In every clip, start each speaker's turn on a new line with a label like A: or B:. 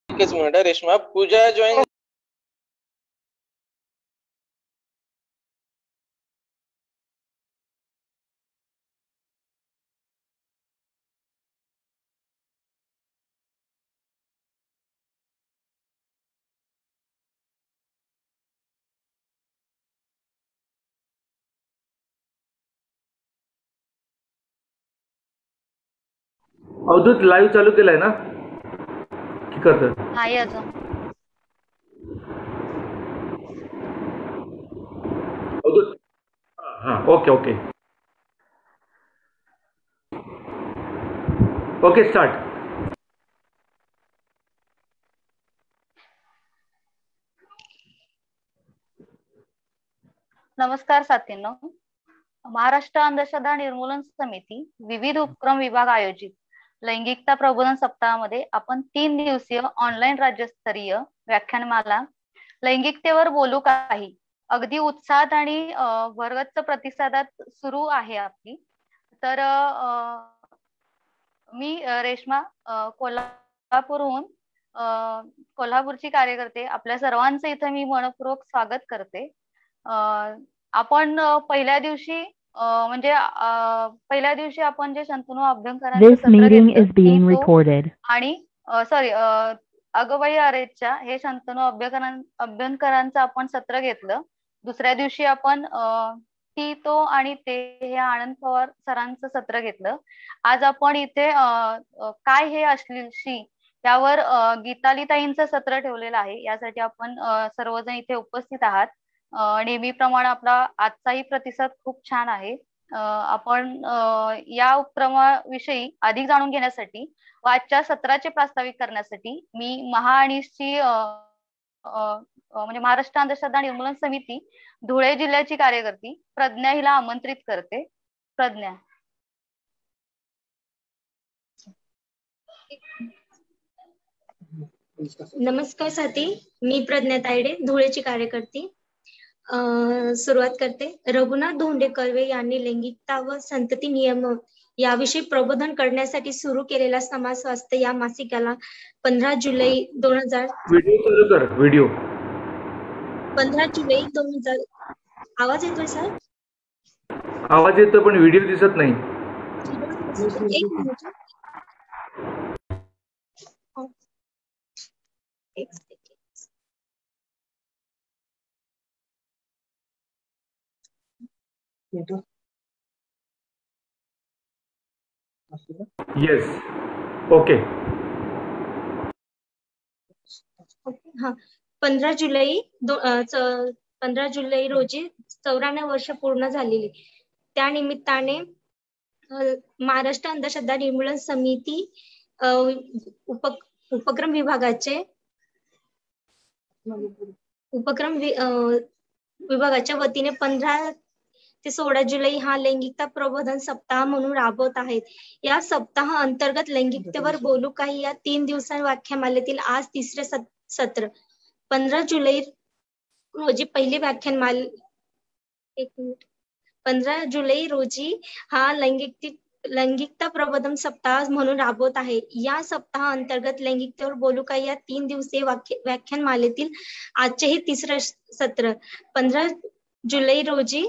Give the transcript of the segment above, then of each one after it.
A: एकच मिनिट रेश्मा. पूजा join.
B: Avadhoot live चालू केलाय ना? की करतात?
C: नाही अजून.
B: अवधूत. हां ओके ओके ओके स्टार्ट.
C: नमस्कार साथींनो. महाराष्ट्र अंधश्रद्धा निर्मूलन समिती विविध उपक्रम विभाग आयोजित लैंगिकता प्रबोधन सप्ताहामध्ये आपण 3 दिवसीय ऑनलाईन राज्यस्तरीय व्याख्यानमाला लैंगिकतेवर बोलू काही अगदी उत्साहात आणि भरगच्च प्रतिसादात सुरू आहे आपली. तर मी रेश्मा कोल्हापूरहून कोल्हापूरची कार्यकर्ते आपल्या सर्वांचं इथं मी मनपूर्वक स्वागत करते. आपण पहिल्या दिवशी आपण जे शंतनू अभ्यंकरांचं सत्र घेतलं आणि सॉरी अगबाई आरेच्या हे शंतनू अभ्यंकरांचं आपण सत्र घेतलं. दुसऱ्या दिवशी आपण ती तो आणि ते हे आनंद पवार सरांचं सत्र घेतलं. आज आपण इथे काय हे अश्लीलशी त्यावर गीतालीताईंचं सत्र ठेवलेलं आहे. यासाठी आपण सर्वजण इथे उपस्थित आहात. नेहमीप्रमाणे आपला आजचाही प्रतिसाद खूप छान आहे. आपण या उपक्रमाविषयी अधिक जाणून घेण्यासाठी व आजच्या सत्राचे प्रास्ताविक करण्यासाठी मी महाअनिशची म्हणजे महाराष्ट्र अंधश्रद्धा निर्मूलन समिती धुळे जिल्ह्याची कार्यकर्ती प्रज्ञा हिला आमंत्रित करते. प्रज्ञा.
D: नमस्कार साथी, मी प्रज्ञा तायडे धुळेची कार्यकर्ती. सुरुवात करते. रघुनाथ धोंडे कर्वे यांनी लैंगिकता व संतती नियम याविषयी प्रबोधन करण्यासाठी सुरू केलेला समाज स्वास्थ्य या मासिकाला 15 जुलै 2000
B: व्हिडिओ
D: 15 जुलै 2000. आवाज येतोय सर?
B: आवाज येतो पण व्हिडिओ दिसत नाही.
D: एक मिनिट. एक second.
B: येस. ओके.
D: हा 15 जुलै रोजी 94 वर्ष पूर्ण झालेली. त्या निमित्ताने महाराष्ट्र अंधश्रद्धा निर्मूलन समिती उपक्रम विभागाच्या वतीने 15 ते 16 जुलै हा लैंगिकता प्रबोधन सप्ताह म्हणून राबवत आहेत. या सप्ताह अंतर्गत लैंगिकतेवर बोलू काही या 3 दिवसां व्याख्यानमालेतील आज तिसरे सत्र. 15 जुलै रोजी पहिली व्याख्यानमाला 15 जुलै रोजी हा लैंगिकता प्रबोधन सप्ताह म्हणून राबवत आहे. या सप्ताह अंतर्गत लैंगिकतेवर बोलू काही या 3 दिवसीय व्याख्यानमालेतील आजचे हे तिसरे सत्र. 15 जुलै रोजी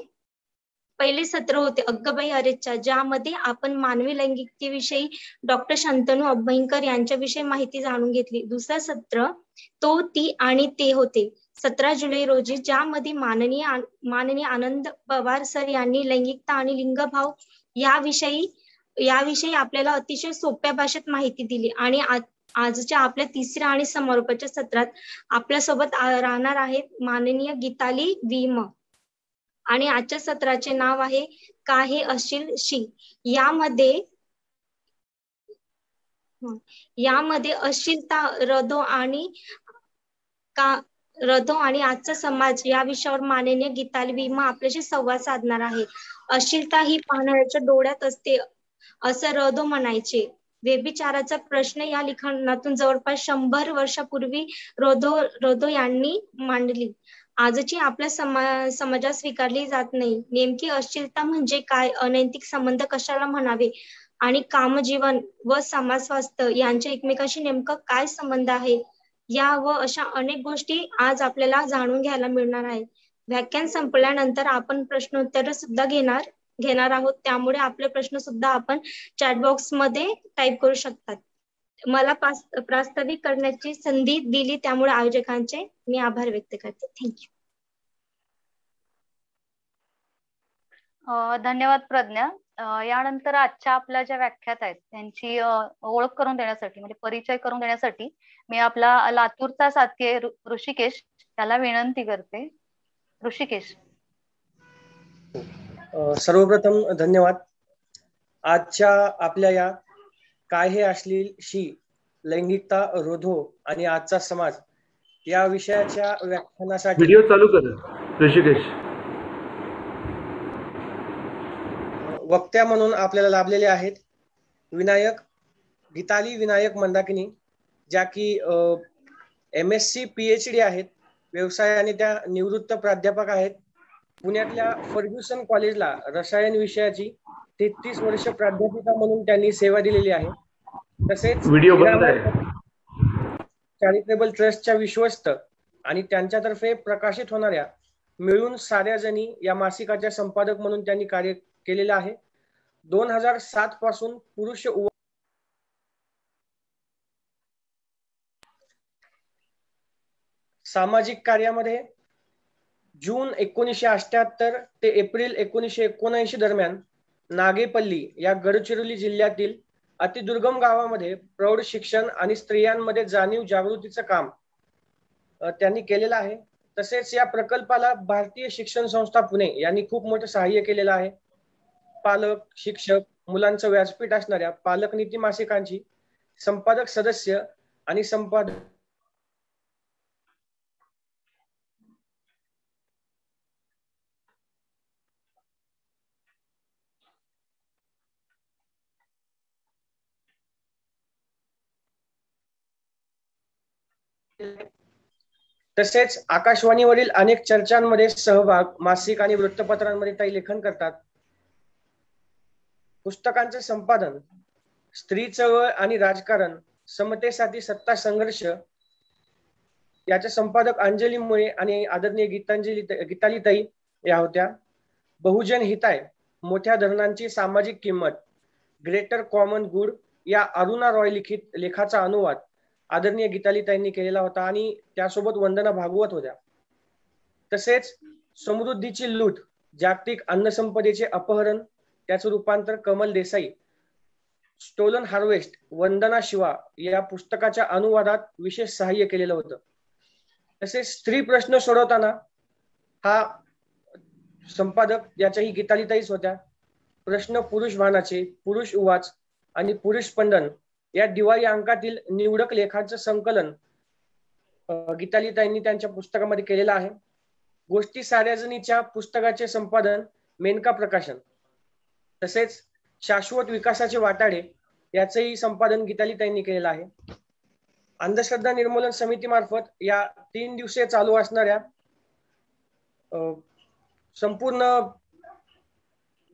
D: पहिले सत्र होते अग्गबाई अरेच्या, ज्यामध्ये आपण मानवी लैंगिकतेविषयी डॉक्टर शंतनू अभ्यंकर यांच्याविषयी माहिती जाणून घेतली. दुसरं सत्र तो, ती आणि ते होते 17 जुलै रोजी, ज्यामध्ये माननीय आनंद पवार सर यांनी लैंगिकता आणि लिंगभाव याविषयी आपल्याला अतिशय सोप्या भाषेत माहिती दिली. आणि आजच्या आपल्या तिसऱ्या आणि समारोपाच्या सत्रात आपल्यासोबत राहणार आहेत माननीय गीताली विम. आणि आजच्या सत्राचे नाव आहे का हे अशील शी. यामध्ये अश्लीलता, रधो आणि आजचा समाज या विषयावर माननीय गीताली विमा आपल्याशी संवाद साधणार आहे. अश्लीलता ही पाहणाऱ्याच्या डोळ्यात असते असं रधो म्हणायचे. व्यभिचाराचा प्रश्न या लिखाणातून जवळपास 100 वर्षापूर्वी रधो यांनी मांडली. आजची आपल्या समाजात स्वीकारली जात नाही. नेमकी अश्लीलता म्हणजे काय, अनैतिक संबंध कशाला म्हणावे आणि कामजीवन व समाज स्वास्थ्य यांच्या एकमेकांशी नेमकं काय संबंध आहे, या व अशा अनेक गोष्टी आज आपल्याला जाणून घ्यायला मिळणार आहेत. व्याख्यान संपल्यानंतर आपण प्रश्नोत्तर सुद्धा घेणार आहोत. त्यामुळे आपले प्रश्न सुद्धा आपण चॅट बॉक्स मध्ये टाईप करू शकतात. मला प्रास्ताविक करण्याची संधी दिली त्यामुळे आयोजकांचे मी आभार व्यक्त करते. थँक्यू.
C: धन्यवाद प्रज्ञा. यानंतर आजच्या आपल्या ज्या व्याख्यात आहेत त्यांची ओळख करून देण्यासाठी, म्हणजे परिचय करून देण्यासाठी मी आपला लातूरचा साथी ऋषिकेश त्याला विनंती करते. ऋषिकेश.
E: सर्वप्रथम धन्यवाद. आजच्या आपल्या या काय हे अश्लील शी, लैंगिकता, रोधो आणि आजचा समाज या विषयाच्या व्याख्यानासाठी
B: व्हिडिओ चालू कर ऋषिकेश.
E: वक्त्या म्हणून आपल्याला लाभलेले आहेत गीताली विनायक मंदाकिनी, ज्या की MSc PhD आहेत, व्यवसायाने त्या निवृत्त प्राध्यापक आहेत. पुण्यातल्या फर्ग्युसन कॉलेजला रसायन विषयाची 33 वर्ष प्राध्यापिका म्हणून त्यांनी सेवा दिलेली आहे. तसेच चॅरिटेबल ट्रस्टच्या विश्वस्त आणि त्यांच्यातर्फे प्रकाशित होणाऱ्या मिळून साऱ्या जणी या मासिकाच्या संपादक म्हणून त्यांनी कार्य केलेलं आहे. 2007 पासून पुरुष सामाजिक कार्यामध्ये जून 1978 ते एप्रिल 1979 दरम्यान नागेपल्ली या गडचिरोली जिल्ह्यातील अतिदुर्गम गावामध्ये प्रौढ शिक्षण आणि स्त्रियांमध्ये जाणीव जागृतीचं काम त्यांनी केलेलं आहे. तसेच या प्रकल्पाला भारतीय शिक्षण संस्था पुणे यांनी खूप मोठं सहाय्य केलेलं आहे. पालक, शिक्षक, मुलांचं व्यासपीठ असणाऱ्या पालक नीती मासिकांची संपादक सदस्य आणि संपादक तसेच आकाशवाणीवरील अनेक चर्चांमध्ये सहभाग, मासिक आणि वृत्तपत्रांमध्ये ताई लेखन करतात. पुस्तकांचे संपादन, स्त्री चळवळ आणि राजकारण, समतेसाठी सत्ता संघर्ष याच्या संपादक अंजली मुळे आणि आदरणीय गीताली ताई या होत्या. बहुजन हिताय, मोठ्या धरणांची सामाजिक किंमत, ग्रेटर कॉमन गुड या अरुणा रॉय लिखित लेखाचा अनुवाद आदरणीय गीतालीताईंनी केलेला होता आणि त्यासोबत वंदना भागवत होत्या. तसेच समृद्धीची लूट, जागतिक अन्नसंपदेचे अपहरण, त्याचं रूपांतर कमल देसाई, स्टोलन हार्वेस्ट, वंदना शिवा या पुस्तकाच्या अनुवादात विशेष सहाय्य केलेलं होतं. तसेच स्त्री प्रश्न सोडवताना हा संपादक याच्याही गीतालीताईच होत्या. प्रश्न पुरुष भानाचे, पुरुष उवाच आणि पुरुष स्पंदन या दिवाळी अंकातील निवडक लेखांचं संकलन गीतालीताईंनी त्यांच्या पुस्तकामध्ये केलेलं आहे. गोष्टी सार्वजनिकच्या पुस्तकाचे संपादन मेनका प्रकाशन. तसेच शाश्वत विकासाचे वाटाडे याचंही संपादन गीतालीताईंनी केलेलं आहे. अंधश्रद्धा निर्मूलन समितीमार्फत या 3 दिवसीय चालू असणाऱ्या संपूर्ण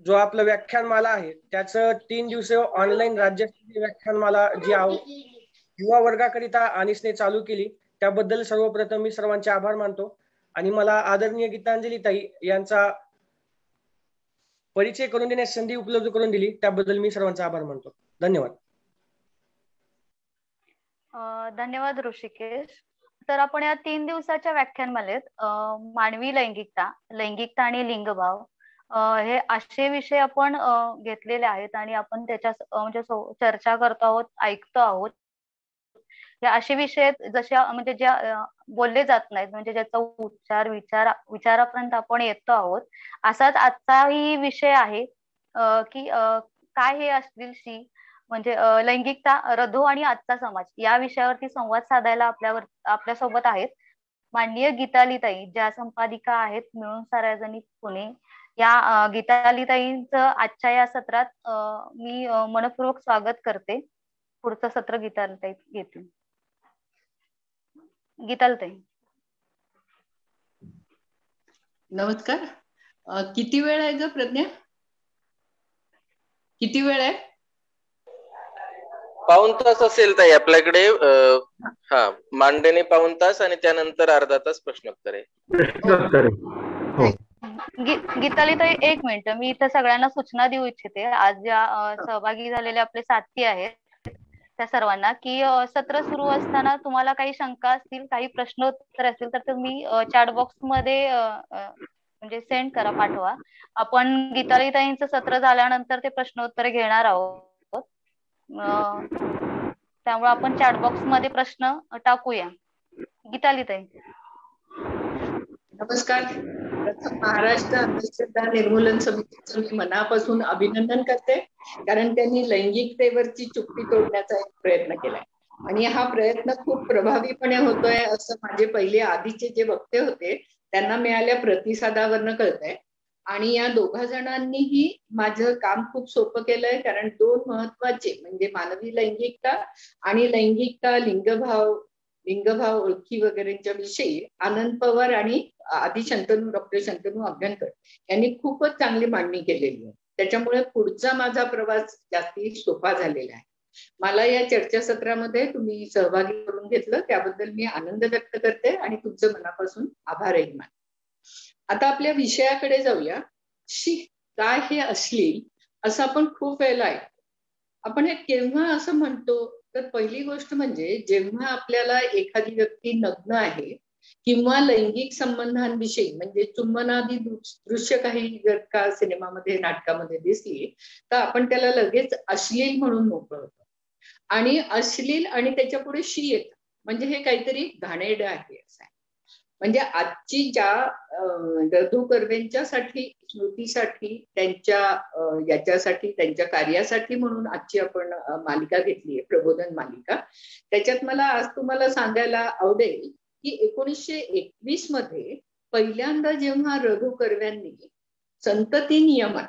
E: जो आपलं व्याख्यानमाला आहे त्याचं 3 दिवसीय ऑनलाईन राज्यस्तरीय व्याख्यानमाला जी युवा वर्गाकरिता अनिसने चालू केली त्याबद्दल सर्वप्रथम मी सर्वांचे आभार मानतो आणि मला आदरणीय गीतांजलीताई यांचा परिचय करून देण्यास संधी उपलब्ध करून दिली त्याबद्दल मी सर्वांचा आभार मानतो. धन्यवाद.
C: धन्यवाद ऋषिकेश. तर आपण या 3 दिवसाच्या व्याख्यानमालेत मानवी लैंगिकता आणि लिंगभाव हे असे विषय आपण घेतलेले आहेत आणि आपण त्याच्या म्हणजे चर्चा करतो आहोत, ऐकतो आहोत. हे असे विषय आहेत जशा म्हणजे ज्या बोलले जात नाहीत, म्हणजे ज्याचा उच्चार विचारापर्यंत आपण येतो आहोत. असाच आजचाही विषय आहे की काय हे अश्लीलशी म्हणजे लैंगिकता, रधो आणि आजचा समाज या विषयावरती संवाद साधायला आपल्यासोबत आहेत माननीय गीतालीताई, ज्या संपादिका आहेत मिळून सार्वजनिक पुणे. या गीतालीताईंचं आजच्या या सत्रात मी मनपूर्वक स्वागत करते. पुढचं सत्र गीतालीताई घेतील. गीतालीताई.
F: नमस्कार. किती वेळ आहे ग प्रज्ञा? किती वेळ आहे?
A: पाऊण तास असेल ताई आपल्याकडे. हा, मांडणी पाऊण तास आणि त्यानंतर अर्धा तास प्रश्नोत्तर आहे.
C: गीतालीताई 1 मिनिट, मी इथं सगळ्यांना सूचना देऊ इच्छिते. आज ज्या सहभागी झालेले आपले साथी आहेत त्या सर्वांना की सत्र सुरू असताना तुम्हाला काही शंका असतील, काही प्रश्नोत्तर असतील तर तुम्ही चॅट बॉक्स मध्ये म्हणजे सेंड करा, पाठवा. आपण गीतालीताईंचं सत्र झाल्यानंतर ते प्रश्नोत्तर घेणार आहोत. त्यामुळे आपण चॅट बॉक्स मध्ये प्रश्न टाकूया. गीतालीताई.
F: नमस्कार. महाराष्ट्र अंधश्रद्धा निर्मूलन समितीचं मी मनापासून अभिनंदन करते, कारण त्यांनी लैंगिकतेवरची चुप्पी तोडण्याचा एक प्रयत्न केलाय आणि हा प्रयत्न खूप प्रभावीपणे होतोय असं माझे पहिले आधीचे जे वक्ते होते त्यांना मिळाल्या प्रतिसादावरनं कळतंय. आणि या 2 जणांनीही माझं काम खूप सोपं केलंय, कारण 2 महत्वाचे म्हणजे मानवी लैंगिकता आणि लैंगिकता, लिंगभाव ओळखी वगैरेच्या विषयी आनंद पवार आणि डॉक्टर शंतनू अभ्यंकर यांनी खूपच चांगली मांडणी केलेली आहे. त्याच्यामुळे पुढचा माझा प्रवास जास्ती सोपा झालेला आहे. मला या चर्चासत्रामध्ये तुम्ही सहभागी करून घेतलं त्याबद्दल मी आनंद व्यक्त करते आणि तुमचं मनापासून आभारही मानते. आता आपल्या विषयाकडे जाऊया. काय हे अश्लील असं आपण खूप वेळेला ऐकतो. आपण हे केव्हा असं म्हणतो तर पहिली गोष्ट म्हणजे जेव्हा आपल्याला एखादी व्यक्ती नग्न आहे किंवा लैंगिक संबंधांविषयी म्हणजे चुंबनादी दृश्य काही जर का सिनेमामध्ये, नाटकामध्ये दिसली तर आपण त्याला लगेच अश्लील म्हणून मोकळं होतो. आणि अश्लील आणि त्याच्या पुढे शी येतं म्हणजे हे काहीतरी घाणेरडं आहे असं आहे. म्हणजे आजची ज्या रधू कर्वेंच्यासाठी, स्मृतीसाठी, त्यांच्या याच्यासाठी, त्यांच्या कार्यासाठी म्हणून आजची आपण मालिका घेतली आहे, प्रबोधन मालिका. त्याच्यात मला आज तुम्हाला सांगायला आवडेल की 1921 मध्ये पहिल्यांदा जेव्हा रघु कर्व्यांनी संतती नियमन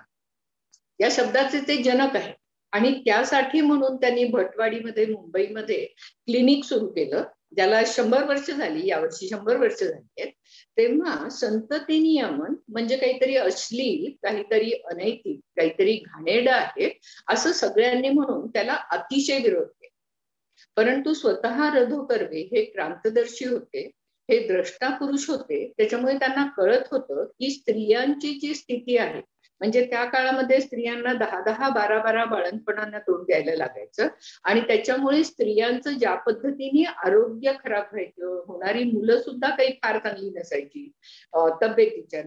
F: या शब्दाचे ते जनक आहेत आणि त्यासाठी म्हणून त्यांनी भटवाडीमध्ये, मुंबईमध्ये क्लिनिक सुरू केलं, ज्याला 100 वर्ष झाली, यावर्षी 100 वर्ष झाली आहेत. तेव्हा संतती नियमन म्हणजे काहीतरी अश्लील, काहीतरी अनैतिक, काहीतरी घाणेरडं आहे असं सगळ्यांनी म्हणून त्याला अतिशय विरोध केला. परंतु स्वतः रधू कर्वे हे क्रांतदर्शी होते, हे द्रष्टा पुरुष होते. त्याच्यामुळे त्यांना कळत होतं की स्त्रियांची जी स्थिती आहे म्हणजे त्या काळामध्ये स्त्रियांना 10-10, 12-12 बाळंतपणांना तोंड द्यायला लागायचं आणि त्याच्यामुळे स्त्रियांचं ज्या पद्धतीने आरोग्य खराब व्हायचं, होणारी मुलं सुद्धा काही फार चांगली नसायची तब्येतीच्या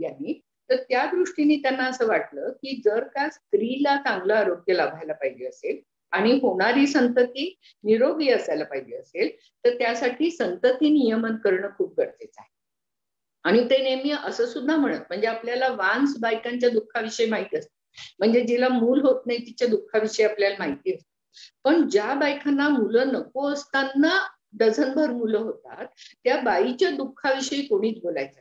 F: यांनी. तर त्या दृष्टीने त्यांना असं वाटलं की जर का स्त्रीला चांगलं आरोग्य लाभायला पाहिजे असेल आणि होणारी संतती निरोगी असायला पाहिजे असेल तर त्यासाठी संतती नियमन करणं खूप गरजेचं आहे. आणि ते नेहमी असं सुद्धा म्हणत, म्हणजे आपल्याला वान्स बायकांच्या दुःखाविषयी माहिती असतं, म्हणजे जिला मूल होत नाही तिच्या दुःखाविषयी आपल्याला माहिती असतं. पण ज्या बायकांना मुलं नको असताना डझनभर मुलं होतात त्या बाईच्या दुःखाविषयी कोणीच बोलायचं.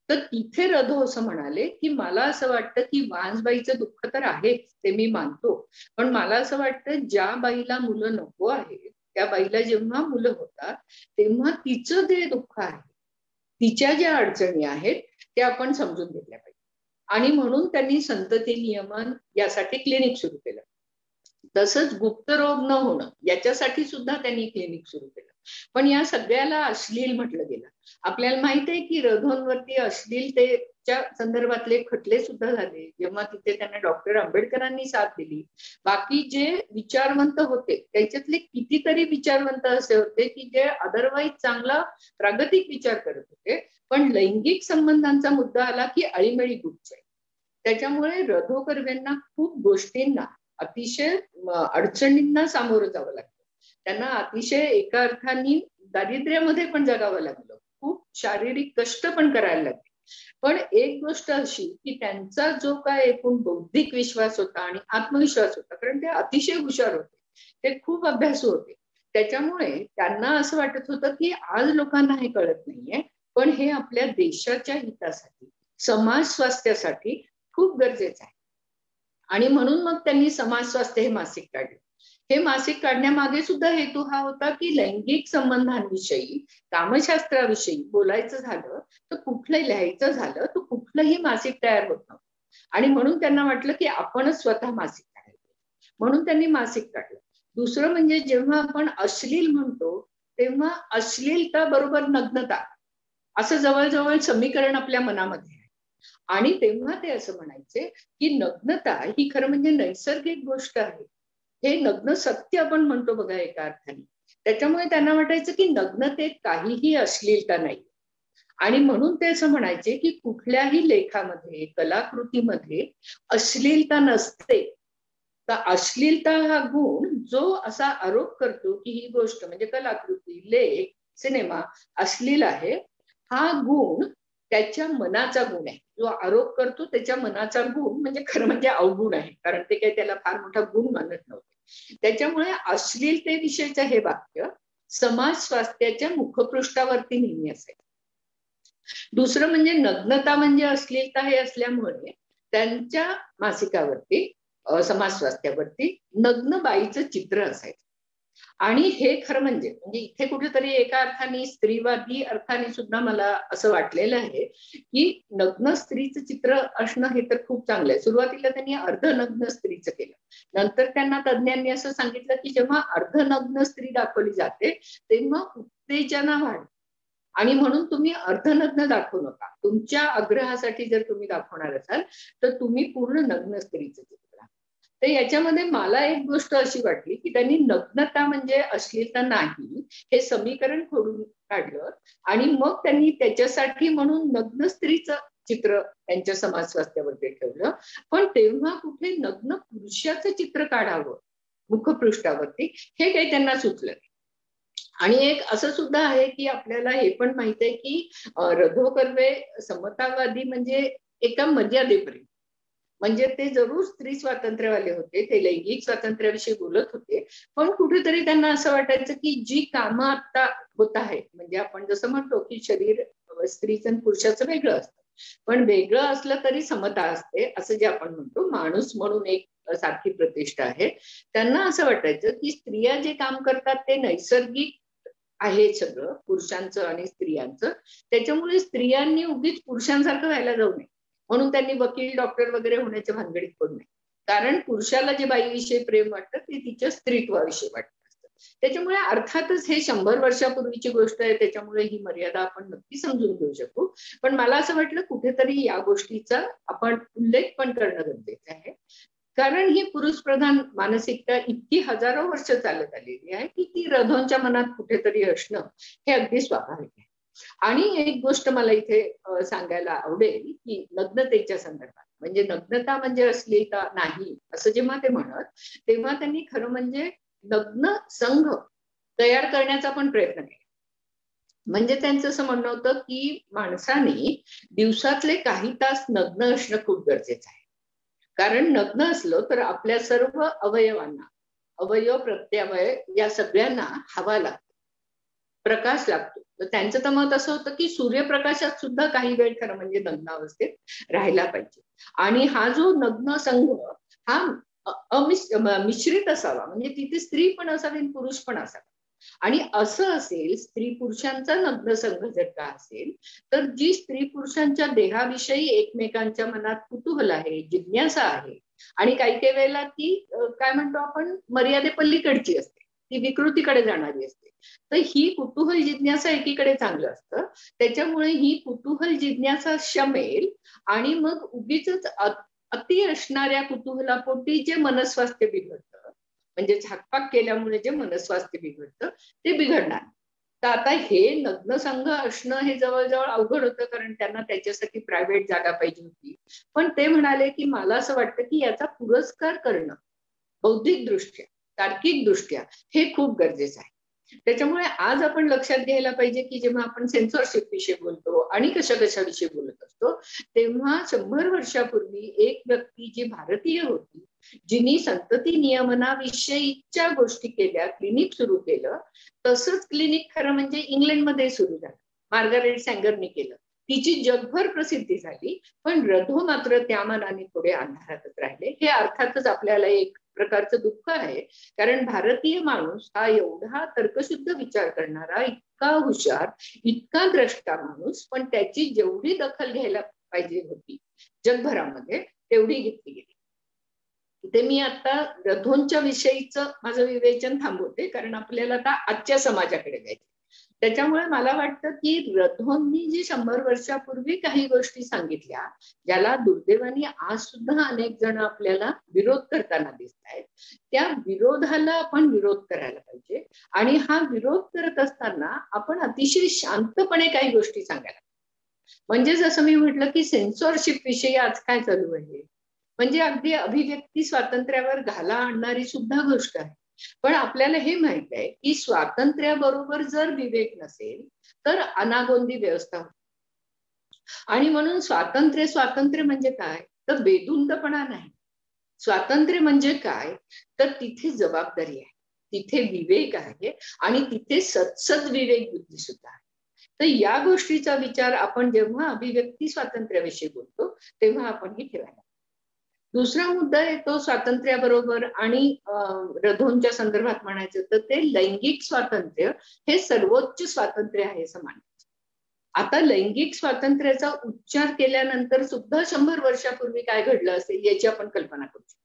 F: तर तिथे रधो असं म्हणाले की मला असं वाटतं की वांसबाईचं दुःख तर आहेच ते मी मानतो, पण मला असं वाटतं ज्या बाईला मुलं नको आहेत त्या बाईला जेव्हा मुलं होतात तेव्हा तिचं जे दुःख आहे, तिच्या ज्या अडचणी आहेत त्या आपण समजून घेतल्या पाहिजे. आणि म्हणून त्यांनी संतती नियमन यासाठी क्लिनिक सुरू केलं. तसंच गुप्तरोग न होणं याच्यासाठी सुद्धा त्यांनी क्लिनिक सुरू केलं. पण या सगळ्याला अश्लील म्हटलं गेलं. आपल्याला माहित आहे की रधोंवरती अश्लीलतेच्या संदर्भातले खटले सुद्धा झाले जेव्हा तिथे त्यांना डॉक्टर आंबेडकरांनी साथ दिली. बाकी जे विचारवंत होते त्याच्यातले कितीतरी विचारवंत असे होते की जे अदरवाईज चांगला प्रागतिक विचार करत होते, पण लैंगिक संबंधांचा मुद्दा आला की अळीमेळी गुच्छ. त्याच्यामुळे रधो कर्व्यांना खूप गोष्टींना अतिशय अडचणींना सामोरं जावं लागतं. त्यांना अतिशय एका अर्थाने दारिद्र्यामध्ये पण जगावं लागलं, खूप शारीरिक कष्ट पण करायला लागले. पण एक गोष्ट अशी की त्यांचा जो काय एकूण बौद्धिक विश्वास होता आणि आत्मविश्वास होता, कारण ते अतिशय हुशार होते, ते खूप अभ्यासू होते, त्याच्यामुळे त्यांना असं वाटत होतं की आज लोकांना हे कळत नाहीये पण हे आपल्या देशाच्या हितासाठी समाज स्वास्थ्यासाठी खूप गरजेचं आहे. आणि म्हणून मग त्यांनी समाज स्वास्थ्य हे मासिक काढले. हे मासिक काढण्यामागे सुद्धा हेतू हा होता की लैंगिक संबंधांविषयी कामशास्त्राविषयी बोलायचं झालं तर कुठलंही लिहायचं झालं तर कुठलंही मासिक तयार होत नव्हतं. आणि म्हणून त्यांना वाटलं की आपणच स्वतः मासिक काढायचं, म्हणून त्यांनी मासिक काढलं. दुसरं म्हणजे जेव्हा आपण अश्लील म्हणतो तेव्हा अश्लीलता बरोबर नग्नता असं जवळजवळ समीकरण आपल्या मनामध्ये आहे. आणि तेव्हा ते असं म्हणायचे की नग्नता ही खरं म्हणजे नैसर्गिक गोष्ट आहे. हे नग्न सत्य आपण म्हणतो बघा एका अर्थाने. त्याच्यामुळे त्यांना वाटायचं की नग्नतेत काहीही अश्लीलता नाही. आणि म्हणून ते असं म्हणायचे की कुठल्याही लेखामध्ये कलाकृतीमध्ये अश्लीलता नसते. तर अश्लीलता हा गुण जो असा आरोप करतो की ही गोष्ट म्हणजे कलाकृती, लेख, सिनेमा अश्लील आहे, हा गुण त्याच्या मनाचा गुण आहे. जो आरोप करतो त्याच्या मनाचा गुण म्हणजे खरं म्हणजे अवगुण आहे, कारण ते काही त्याला फार मोठा गुण मानत नव्हते. त्याच्यामुळे अश्लीलतेविषयीचं हे वाक्य समाज स्वास्थ्याच्या मुखपृष्ठावरती नेहमी असेल. दुसरं म्हणजे नग्नता म्हणजे अश्लीलता हे असल्यामुळे त्यांच्या मासिकावरती समाज स्वास्थ्यावरती नग्न बाईचं चित्र असायचं. आणि हे खरं म्हणजे इथे कुठेतरी एका अर्थाने स्त्रीवादी अर्थाने सुद्धा मला असं वाटलेलं आहे की नग्न स्त्रीचं चित्र असणं हे तर खूप चांगलं आहे. सुरुवातीला त्यांनी अर्धनग्न स्त्रीचं केलं, नंतर त्यांना तज्ज्ञांनी असं सांगितलं की जेव्हा अर्धनग्न स्त्री दाखवली जाते तेव्हा उत्तेजना वाढते आणि म्हणून तुम्ही अर्धनग्न दाखवू नका. तुमच्या आग्रहासाठी जर तुम्ही दाखवणार असाल तर तुम्ही पूर्ण नग्न स्त्रीचं चित्र. तर याच्यामध्ये मला एक गोष्ट अशी वाटली की त्यांनी नग्नता म्हणजे अश्लीलता नाही हे समीकरण खोडून काढलं आणि मग त्यांनी त्याच्यासाठी म्हणून नग्न स्त्रीचं चित्र त्यांच्या समाज स्वास्थ्यावरती ठेवलं. पण तेव्हा कुठे नग्न पुरुषाचं चित्र काढावं मुखपृष्ठावरती हे काही त्यांना सुचलं नाही. आणि एक असं सुद्धा आहे की आपल्याला हे पण माहित आहे की रधो कर्वे समतावादी म्हणजे एका मर्यादेपर्यंत, म्हणजे ते जरूर स्त्री स्वातंत्र्यवाले होते, ते लैंगिक स्वातंत्र्याविषयी बोलत होते, पण कुठेतरी त्यांना असं वाटायचं की जी कामं आता होत आहेत म्हणजे आपण जसं म्हणतो की शरीर स्त्रीचं आणि पुरुषाचं वेगळं असतं, पण वेगळं असलं तरी समता असते असं जे आपण म्हणतो, माणूस म्हणून एक सारखी प्रतिष्ठा आहे. त्यांना असं वाटायचं की स्त्रिया जे काम करतात ते नैसर्गिक आहे सगळं पुरुषांचं आणि स्त्रियांचं, त्याच्यामुळे स्त्रियांनी उगीच पुरुषांसारखं व्हायला जाऊ नये म्हणून त्यांनी वकील डॉक्टर वगैरे होण्याच्या भानगडीत पडू नये. कारण पुरुषाला जे बाईविषयी प्रेम वाटतं ते तिच्या स्त्रीत्वाविषयी वाटत असतं. त्याच्यामुळे अर्थातच हे 100 वर्षापूर्वीची गोष्ट आहे, त्याच्यामुळे ही मर्यादा आपण नक्की समजून घेऊ शकू. पण मला असं वाटलं कुठेतरी या गोष्टीचा आपण उल्लेख पण करणं गरजेचं आहे, कारण ही पुरुष प्रधान मानसिकता इतकी हजारो वर्ष चालत आलेली आहे की ती रधोंच्या मनात कुठेतरी असणं हे अगदी स्वाभाविक आहे. आणि एक गोष्ट मला इथे सांगायला आवडेल की नग्नतेच्या संदर्भात, म्हणजे नग्नता म्हणजे अश्लीलता नाही असं जेव्हा ते म्हणत, तेव्हा त्यांनी खरं म्हणजे नग्न संघ तयार करण्याचा पण प्रयत्न केला. म्हणजे त्यांचं असं म्हणणं होतं की माणसाने दिवसातले काही तास नग्न असणं खूप गरजेचं आहे, कारण नग्न असलो तर आपल्या सर्व अवयवांना, अवयव प्रत्यवय या सगळ्यांना हवा लागतो, प्रकाश लागतो. तर त्यांचं तर मत असं होतं की सूर्यप्रकाशात सुद्धा काही वेळ खरं म्हणजे नग्न अवस्थेत राहायला पाहिजे. आणि हा जो नग्न संघ हा मिश्रित असावा, म्हणजे तिथे स्त्री पण असावी पुरुष पण असावा. आणि असं असेल, स्त्री पुरुषांचा नग्न संघ जर का असेल, तर जी स्त्री पुरुषांच्या देहाविषयी एकमेकांच्या मनात कुतूहल आहे, जिज्ञासा आहे, आणि काही काही वेळेला ती काय म्हणतो आपण मर्यादे पलीकडची असते, ती विकृतीकडे जाणारी असते. तर ही कुतूहल जिज्ञासा एकीकडे चांगलं असतं, त्याच्यामुळे ही कुतूहल जिज्ञासा शमेल आणि मग उगीच अति असणाऱ्या कुतूहलापोटी जे मनस्वास्थ्य बिघडतं, म्हणजे झाकपाक केल्यामुळे जे मनस्वास्थ्य बिघडतं ते बिघडणार. तर आता हे नग्न संघ असणं हे जवळजवळ अवघड होतं, कारण त्यांना त्याच्यासाठी प्रायव्हेट जागा पाहिजे होती. पण ते म्हणाले की मला असं वाटतं की याचा पुरस्कार करणं बौद्धिक दृष्ट्या, तार्किक दृष्ट्या हे खूप गरजेचं आहे. त्याच्यामुळे आज आपण लक्षात घ्यायला पाहिजे की जेव्हा आपण सेन्सॉरशिप विषयी बोलतो आणि कशाविषयी बोलत असतो, तेव्हा 100 वर्षापूर्वी एक व्यक्ती जी भारतीय होती, जिनी संतती नियमनाविषयीच्या गोष्टी केल्या, क्लिनिक सुरू केलं, तसंच क्लिनिक खरं म्हणजे इंग्लंडमध्ये सुरू झालं, मार्गारेट सँगरने केलं, तिची जगभर प्रसिद्धी झाली. पण रधो मात्र त्या मानाने थोडे अंधारातच राहिले. हे अर्थातच आपल्याला एक प्रकारचं दुःख आहे, कारण भारतीय माणूस हा एवढा तर्कशुद्ध विचार करणारा, इतका हुशार, इतका द्रष्टा माणूस, पण त्याची जेवढी दखल घ्यायला पाहिजे होती जगभरामध्ये तेवढी घेतली गेली. ते मी आता रधोंच्या विषयीचं माझं विवेचन थांबवते, कारण आपल्याला आता आजच्या समाजाकडे जायचं. त्याच्यामुळे मला वाटतं की रधोंनी जी 100 वर्षापूर्वी काही गोष्टी सांगितल्या, ज्याला दुर्दैवाने आज सुद्धा अनेक जण आपल्याला विरोध करताना दिसत आहेत, त्या विरोधाला आपण विरोध करायला पाहिजे. आणि हा विरोध करत असताना आपण अतिशय शांतपणे काही गोष्टी सांगायला. म्हणजे जसं मी म्हटलं की सेन्सॉरशिप विषयी आज काय चालू आहे, म्हणजे अगदी अभिव्यक्ती स्वातंत्र्यावर घाला आणणारी सुद्धा गोष्ट आहे. पण आपल्याला हे माहित आहे की स्वातंत्र्याबरोबर जर विवेक नसेल तर अनागोंदी व्यवस्था होते. आणि म्हणून स्वातंत्र्य म्हणजे काय, तर बेधुंदपणा नाही. स्वातंत्र्य म्हणजे काय, तर तिथे जबाबदारी आहे, तिथे विवेक आहे, आणि तिथे सद्विवेक बुद्धी सुद्धा आहे. तर या गोष्टीचा विचार आपण जेव्हा अभिव्यक्ती स्वातंत्र्याविषयी बोलतो तेव्हा आपण हे ठेवायला. दुसरा मुद्दा येतो स्वातंत्र्याबरोबर आणि रधोंच्या संदर्भात म्हणायचं तर ते लैंगिक स्वातंत्र्य हे सर्वोच्च स्वातंत्र्य आहे असं मानायचं. आता लैंगिक स्वातंत्र्याचा उच्चार केल्यानंतर सुद्धा 100 वर्षापूर्वी काय घडलं असेल याची आपण कल्पना करू शकतो.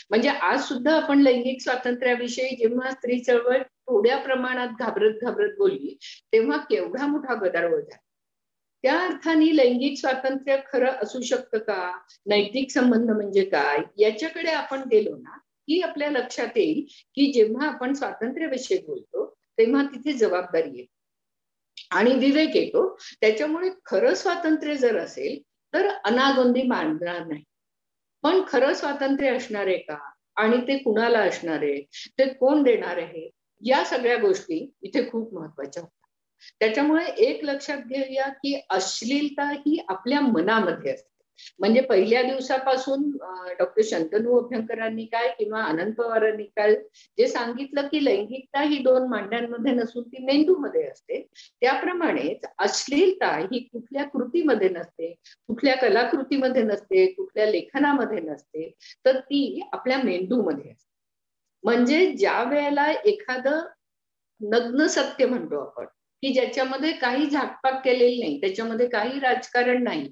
F: म्हणजे आज सुद्धा आपण लैंगिक स्वातंत्र्याविषयी जेव्हा स्त्री चळवळ थोड्या प्रमाणात घाबरत बोलली, तेव्हा केवढा मोठा गदारोळ झाला. त्या अर्थाने लैंगिक स्वातंत्र्य खरं असू शकतं का, नैतिक संबंध म्हणजे काय, याच्याकडे आपण गेलो ना की आपल्या लक्षात येईल की जेव्हा आपण स्वातंत्र्याविषयी बोलतो तेव्हा तिथे जबाबदारी येते आणि विवेक येतो. त्याच्यामुळे खरं स्वातंत्र्य जर असेल तर अनागोंदी मानणार नाही. पण खरं स्वातंत्र्य असणार आहे का, आणि ते कुणाला असणार आहे, ते कोण देणार आहे, या सगळ्या गोष्टी इथे खूप महत्वाच्या होत्या. त्याच्यामुळे एक लक्षात घेऊया की अश्लीलता ही आपल्या मनामध्ये असते. म्हणजे पहिल्या दिवसापासून डॉक्टर शंतनू अभ्यंकरांनी काय किंवा आनंद पवारांनी काय जे सांगितलं की लैंगिकता ही 2 मांड्यांमध्ये नसून ती मेंदूमध्ये असते, त्याप्रमाणेच अश्लीलता ही कुठल्या कृतीमध्ये नसते, कुठल्या कलाकृतीमध्ये नसते, कुठल्या लेखनामध्ये नसते, तर ती आपल्या मेंदूमध्ये असते. म्हणजे ज्या वेळेला एखादं नग्न सत्य म्हणतो आपण की ज्याच्यामध्ये काही झाकपाक केलेली नाही, त्याच्यामध्ये काही राजकारण नाही,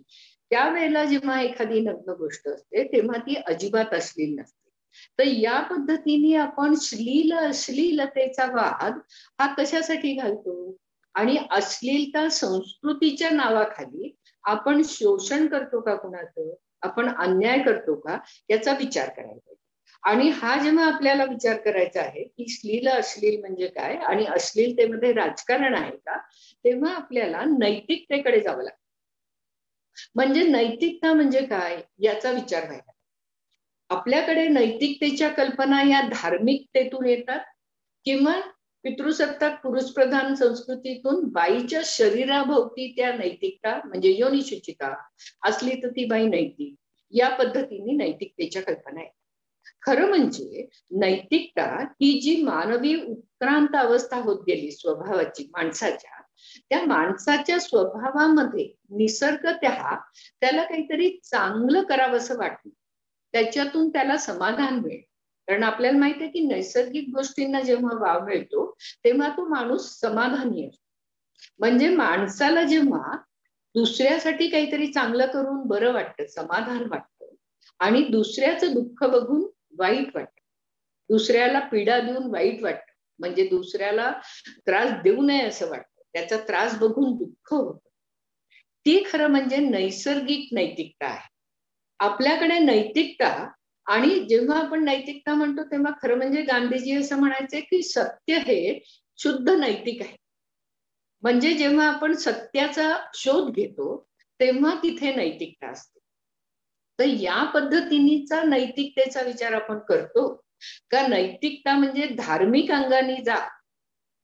F: त्यावेळेला जेव्हा एखादी नग्न गोष्ट असते तेव्हा ती अजिबात अश्लील नसते. तर या पद्धतीने आपण श्लील अश्लीलतेचा वाद हा कशासाठी घालतो, आणि अश्लीलता संस्कृतीच्या नावाखाली आपण शोषण करतो का कुणाचं, आपण अन्याय करतो का, याचा विचार करायला पाहिजे. आणि हा जेव्हा आपल्याला विचार करायचा आहे की श्लील अश्लील म्हणजे काय आणि अश्लीलतेमध्ये राजकारण आहे का, तेव्हा आपल्याला नैतिकतेकडे जावं लागतं. म्हणजे नैतिकता म्हणजे काय याचा विचार व्हायला. आपल्याकडे नैतिकतेच्या कल्पना या धार्मिकतेतून येतात किंवा पितृसत्ताक पुरुषप्रधान संस्कृतीतून बाईच्या शरीराभोवती त्या नैतिकता म्हणजे योनिशुचिता असली तर ती बाई नैतिक, या पद्धतीने नैतिकतेच्या कल्पना आहेत. खरं म्हणजे नैतिकता ही जी मानवी उत्क्रांत अवस्था होत गेली स्वभावाची माणसाच्या, त्या माणसाच्या स्वभावामध्ये निसर्गतः त्याला काहीतरी चांगलं करावंसं वाटतं, त्याच्यातून त्याला समाधान मिळेल. कारण आपल्याला माहित आहे की नैसर्गिक गोष्टींना जेव्हा वाव मिळतो तेव्हा तो माणूस समाधानी असतो. म्हणजे माणसाला जेव्हा दुसऱ्यासाठी काहीतरी चांगलं करून बरं वाटतं, समाधान वाटतं, आणि दुसऱ्याचं दुःख बघून वाईट वाटतं, दुसऱ्याला पीडा देऊन वाईट वाटतं, म्हणजे दुसऱ्याला त्रास देऊ नये असं वाटतं, त्याचा त्रास बघून दुःख होतं, ती खरं म्हणजे नैसर्गिक नैतिकता आहे. आपल्याकडे नैतिकता, आणि जेव्हा आपण नैतिकता म्हणतो तेव्हा खरं म्हणजे गांधीजी असं म्हणायचे की सत्य हे शुद्ध नैतिक आहे. म्हणजे जेव्हा आपण सत्याचा शोध घेतो तेव्हा तिथे नैतिकता असते. तर या पद्धतीचा नैतिकतेचा विचार आपण करतो का नैतिकता म्हणजे धार्मिक अंगाने जा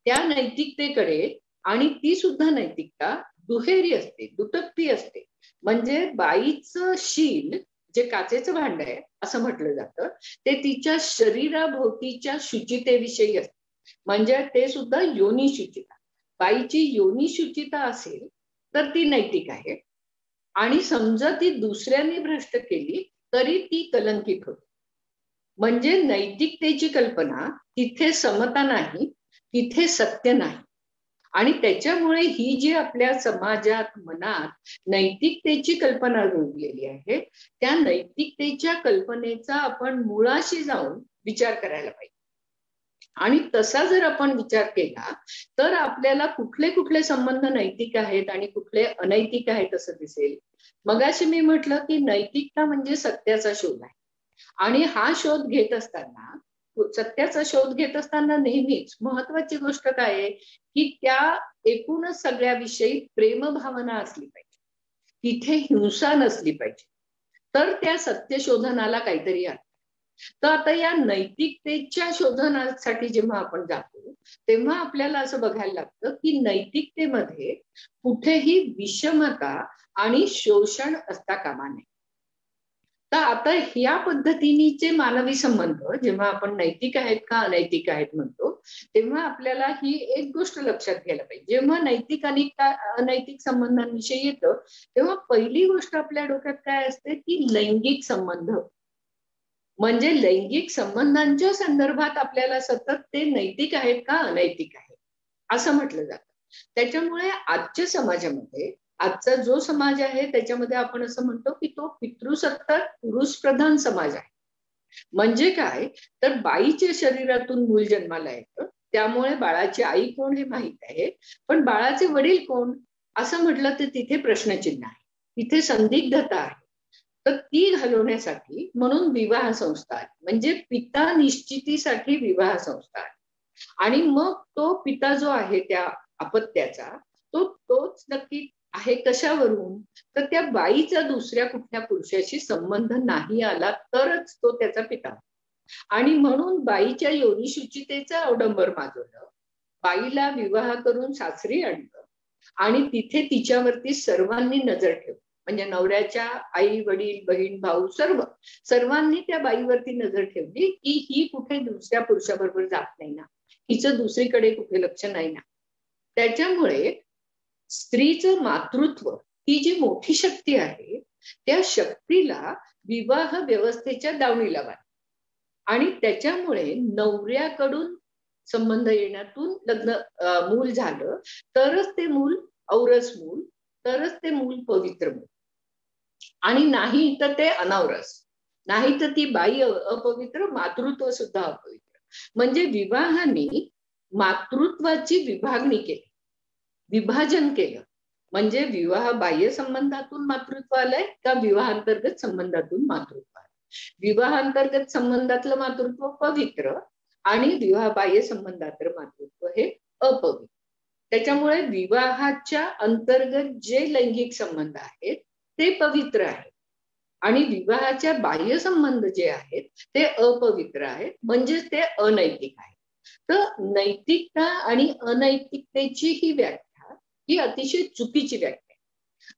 F: त्या नैतिकतेकडे, आणि ती सुद्धा नैतिकता दुहेरी असते, दुटप्पी असते. म्हणजे बाईचं शील जे काचेचं भांड आहे असं म्हटलं जातं ते तिच्या शरीराभोवतीच्या शुचितेविषयी असते. म्हणजे ते सुद्धा योनी शुचिता, बाईची योनी शुचिता असेल तर ती नैतिक आहे, आणि समजा ती दुसऱ्यांनी भ्रष्ट केली तरी ती कलंकित होते. म्हणजे नैतिकतेची कल्पना तिथे समता नाही, तिथे सत्य नाही. आणि त्याच्यामुळे ही जी आपल्या समाजात मनात नैतिकतेची कल्पना रुजलेली आहे त्या नैतिकतेच्या कल्पनेचा आपण मुळाशी जाऊन विचार करायला पाहिजे. आणि तसा जर आपण विचार केला तर आपल्याला कुठले कुठले संबंध नैतिक आहेत आणि कुठले अनैतिक आहेत असं दिसेल. मगाशी मी म्हटलं की नैतिकता म्हणजे सत्याचा शोध आहे, आणि हा शोध घेत असताना, सत्याचा शोध घेत असताना नेहमीच महत्वाची गोष्ट काय आहे की त्या एकूणच सगळ्याविषयी प्रेमभावना असली पाहिजे, तिथे हिंसा नसली पाहिजे, तर त्या सत्य शोधनाला काहीतरी आहे. तर आता या नैतिकतेच्या शोधनासाठी जेव्हा आपण जातो तेव्हा आपल्याला असं बघायला लागतं की नैतिकतेमध्ये कुठेही विषमता आणि शोषण असता कामा नये. तर आता ह्या पद्धतीचे मानवी संबंध जेव्हा आपण नैतिक आहेत का अनैतिक आहेत म्हणतो तेव्हा आपल्याला ही एक गोष्ट लक्षात घ्यायला पाहिजे. जेव्हा नैतिक आणि अनैतिक संबंधांविषयी येतं तेव्हा पहिली गोष्ट आपल्या डोक्यात काय असते की लैंगिक संबंध. म्हणजे लैंगिक संबंधांच्या संदर्भात आपल्याला सतत ते नैतिक आहेत का अनैतिक आहेत असं म्हटलं जातं. त्याच्यामुळे आजच्या समाजामध्ये, आजचा जो समाज आहे त्याच्यामध्ये आपण असं म्हणतो की तो पितृसत्ताक पुरुषप्रधान समाज आहे. म्हणजे काय तर बाईच्या शरीरातून मूल जन्माला येतं, त्यामुळे बाळाची आई कोण हे माहित आहे, पण बाळाचे वडील कोण असं म्हटलं तर तिथे प्रश्नचिन्ह आहे, तिथे संदिग्धता आहे. तर ती घालवण्यासाठी म्हणून विवाह संस्था आहे, म्हणजे पिता निश्चितीसाठी विवाह संस्था आहे. आणि मग तो पिता जो आहे त्या अपत्याचा तोच नक्की आहे कशावरून, तर त्या बाईचा दुसऱ्या कुठल्या पुरुषाशी संबंध नाही आला तरच तो त्याचा पिता. आणि म्हणून बाईच्या योनिशुचितेचा अवडंबर माजवलं, बाईला विवाह करून सासरी आणलं, आणि तिथे तिच्यावरती सर्वांनी नजर ठेवली. म्हणजे नवऱ्याच्या आई वडील बहीण भाऊ सर्वांनी त्या बाईवरती नजर ठेवली की ही कुठे दुसऱ्या पुरुषाबरोबर जात नाही ना, हिचं दुसरीकडे कुठे लक्ष नाही ना. त्याच्यामुळे स्त्रीचं मातृत्व ही जी मोठी शक्ती आहे त्या शक्तीला विवाह व्यवस्थेच्या दावणीला बांधलं, आणि त्याच्यामुळे नवऱ्याकडून संबंध येण्यातून लग्न मूल झालं तरच ते मूल औरस मूल, तरच ते मूल पवित्र मूल, आणि नाही तर ते अनावरस. नाही तर ती बाई अपवित्र, मातृत्व सुद्धा अपवित्र. म्हणजे विवाहाने मातृत्वाची विभागणी केली, विभाजन केलं. म्हणजे विवाह बाह्य संबंधातून मातृत्व आलंय का विवाहांतर्गत संबंधातून मातृत्व आलंय? विवाहांतर्गत संबंधातलं मातृत्व पवित्र आणि विवाह बाह्य संबंधातलं मातृत्व हे अपवित्र. त्याच्यामुळे विवाहाच्या अंतर्गत जे लैंगिक संबंध आहेत ते पवित्र आहेत आणि विवाहाच्या बाह्य संबंध जे आहेत ते अपवित्र आहेत, म्हणजेच ते अनैतिक आहेत. तर नैतिकता आणि अनैतिकतेची ही व्याख्या ही अतिशय चुकीची व्याख्या आहे.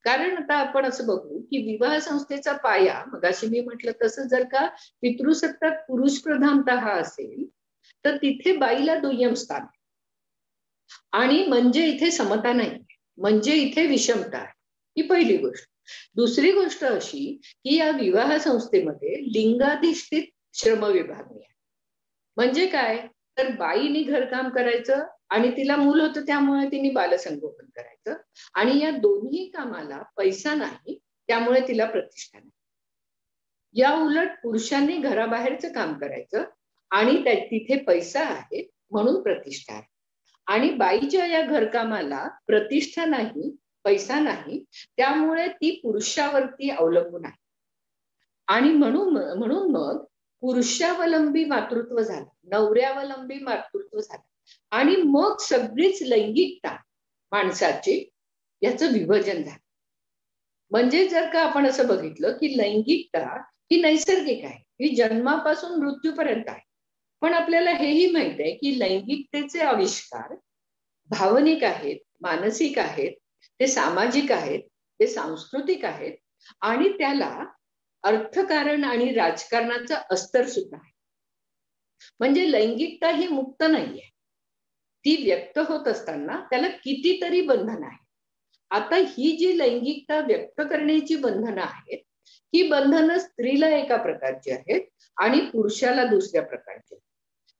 F: कारण आता आपण असं बघू की विवाह संस्थेचा पाया, मगाशी मी म्हटलं तसं, जर का पितृसत्ताक पुरुष प्रधानता हा असेल तर तिथे बाईला दुय्यम स्थान आहे. आणि म्हणजे इथे समता नाही, म्हणजे इथे विषमता आहे, ही पहिली गोष्ट. दुसरी गोष्ट अशी की या विवाह संस्थेमध्ये लिंगाधिष्ठित श्रम विभागणी आहे. म्हणजे काय, तर बाईने घरकाम करायचं आणि तिला मूल होतं त्यामुळे तिने बालसंगोपन करायचं आणि या दोन्ही कामाला पैसा नाही त्यामुळे तिला प्रतिष्ठा नाही. या उलट पुरुषांनी घराबाहेरचं काम करायचं आणि तिथे पैसा आहे म्हणून प्रतिष्ठा आहे. आणि बाईच्या या घरकामाला प्रतिष्ठा नाही, पैसा नाही, त्यामुळे ती पुरुषावरती अवलंबून आहे. आणि म्हणून मग पुरुषावलंबी मातृत्व झालं, नवऱ्यावलंबी मातृत्व झालं आणि मग सगळीच लैंगिकता माणसाची याचं विभाजन झालं. म्हणजे जर का आपण असं बघितलं की लैंगिकता ही नैसर्गिक आहे, ही जन्मापासून मृत्यूपर्यंत आहे. पण आपल्याला हेही माहित आहे की लैंगिकतेचे आविष्कार भावनिक आहेत, मानसिक आहेत, ते सामाजिक आहेत, ते सांस्कृतिक आहेत आणि त्याला अर्थकारण आणि राजकारणाचं अस्तर सुद्धा आहे. म्हणजे लैंगिकता ही मुक्त नाहीये, ती व्यक्त होत असताना त्याला कितीतरी बंधनं आहेत. आता ही जी लैंगिकता व्यक्त करण्याची बंधनं आहेत, ही बंधनं स्त्रीला एका प्रकारची आहेत आणि पुरुषाला दुसऱ्या प्रकारची.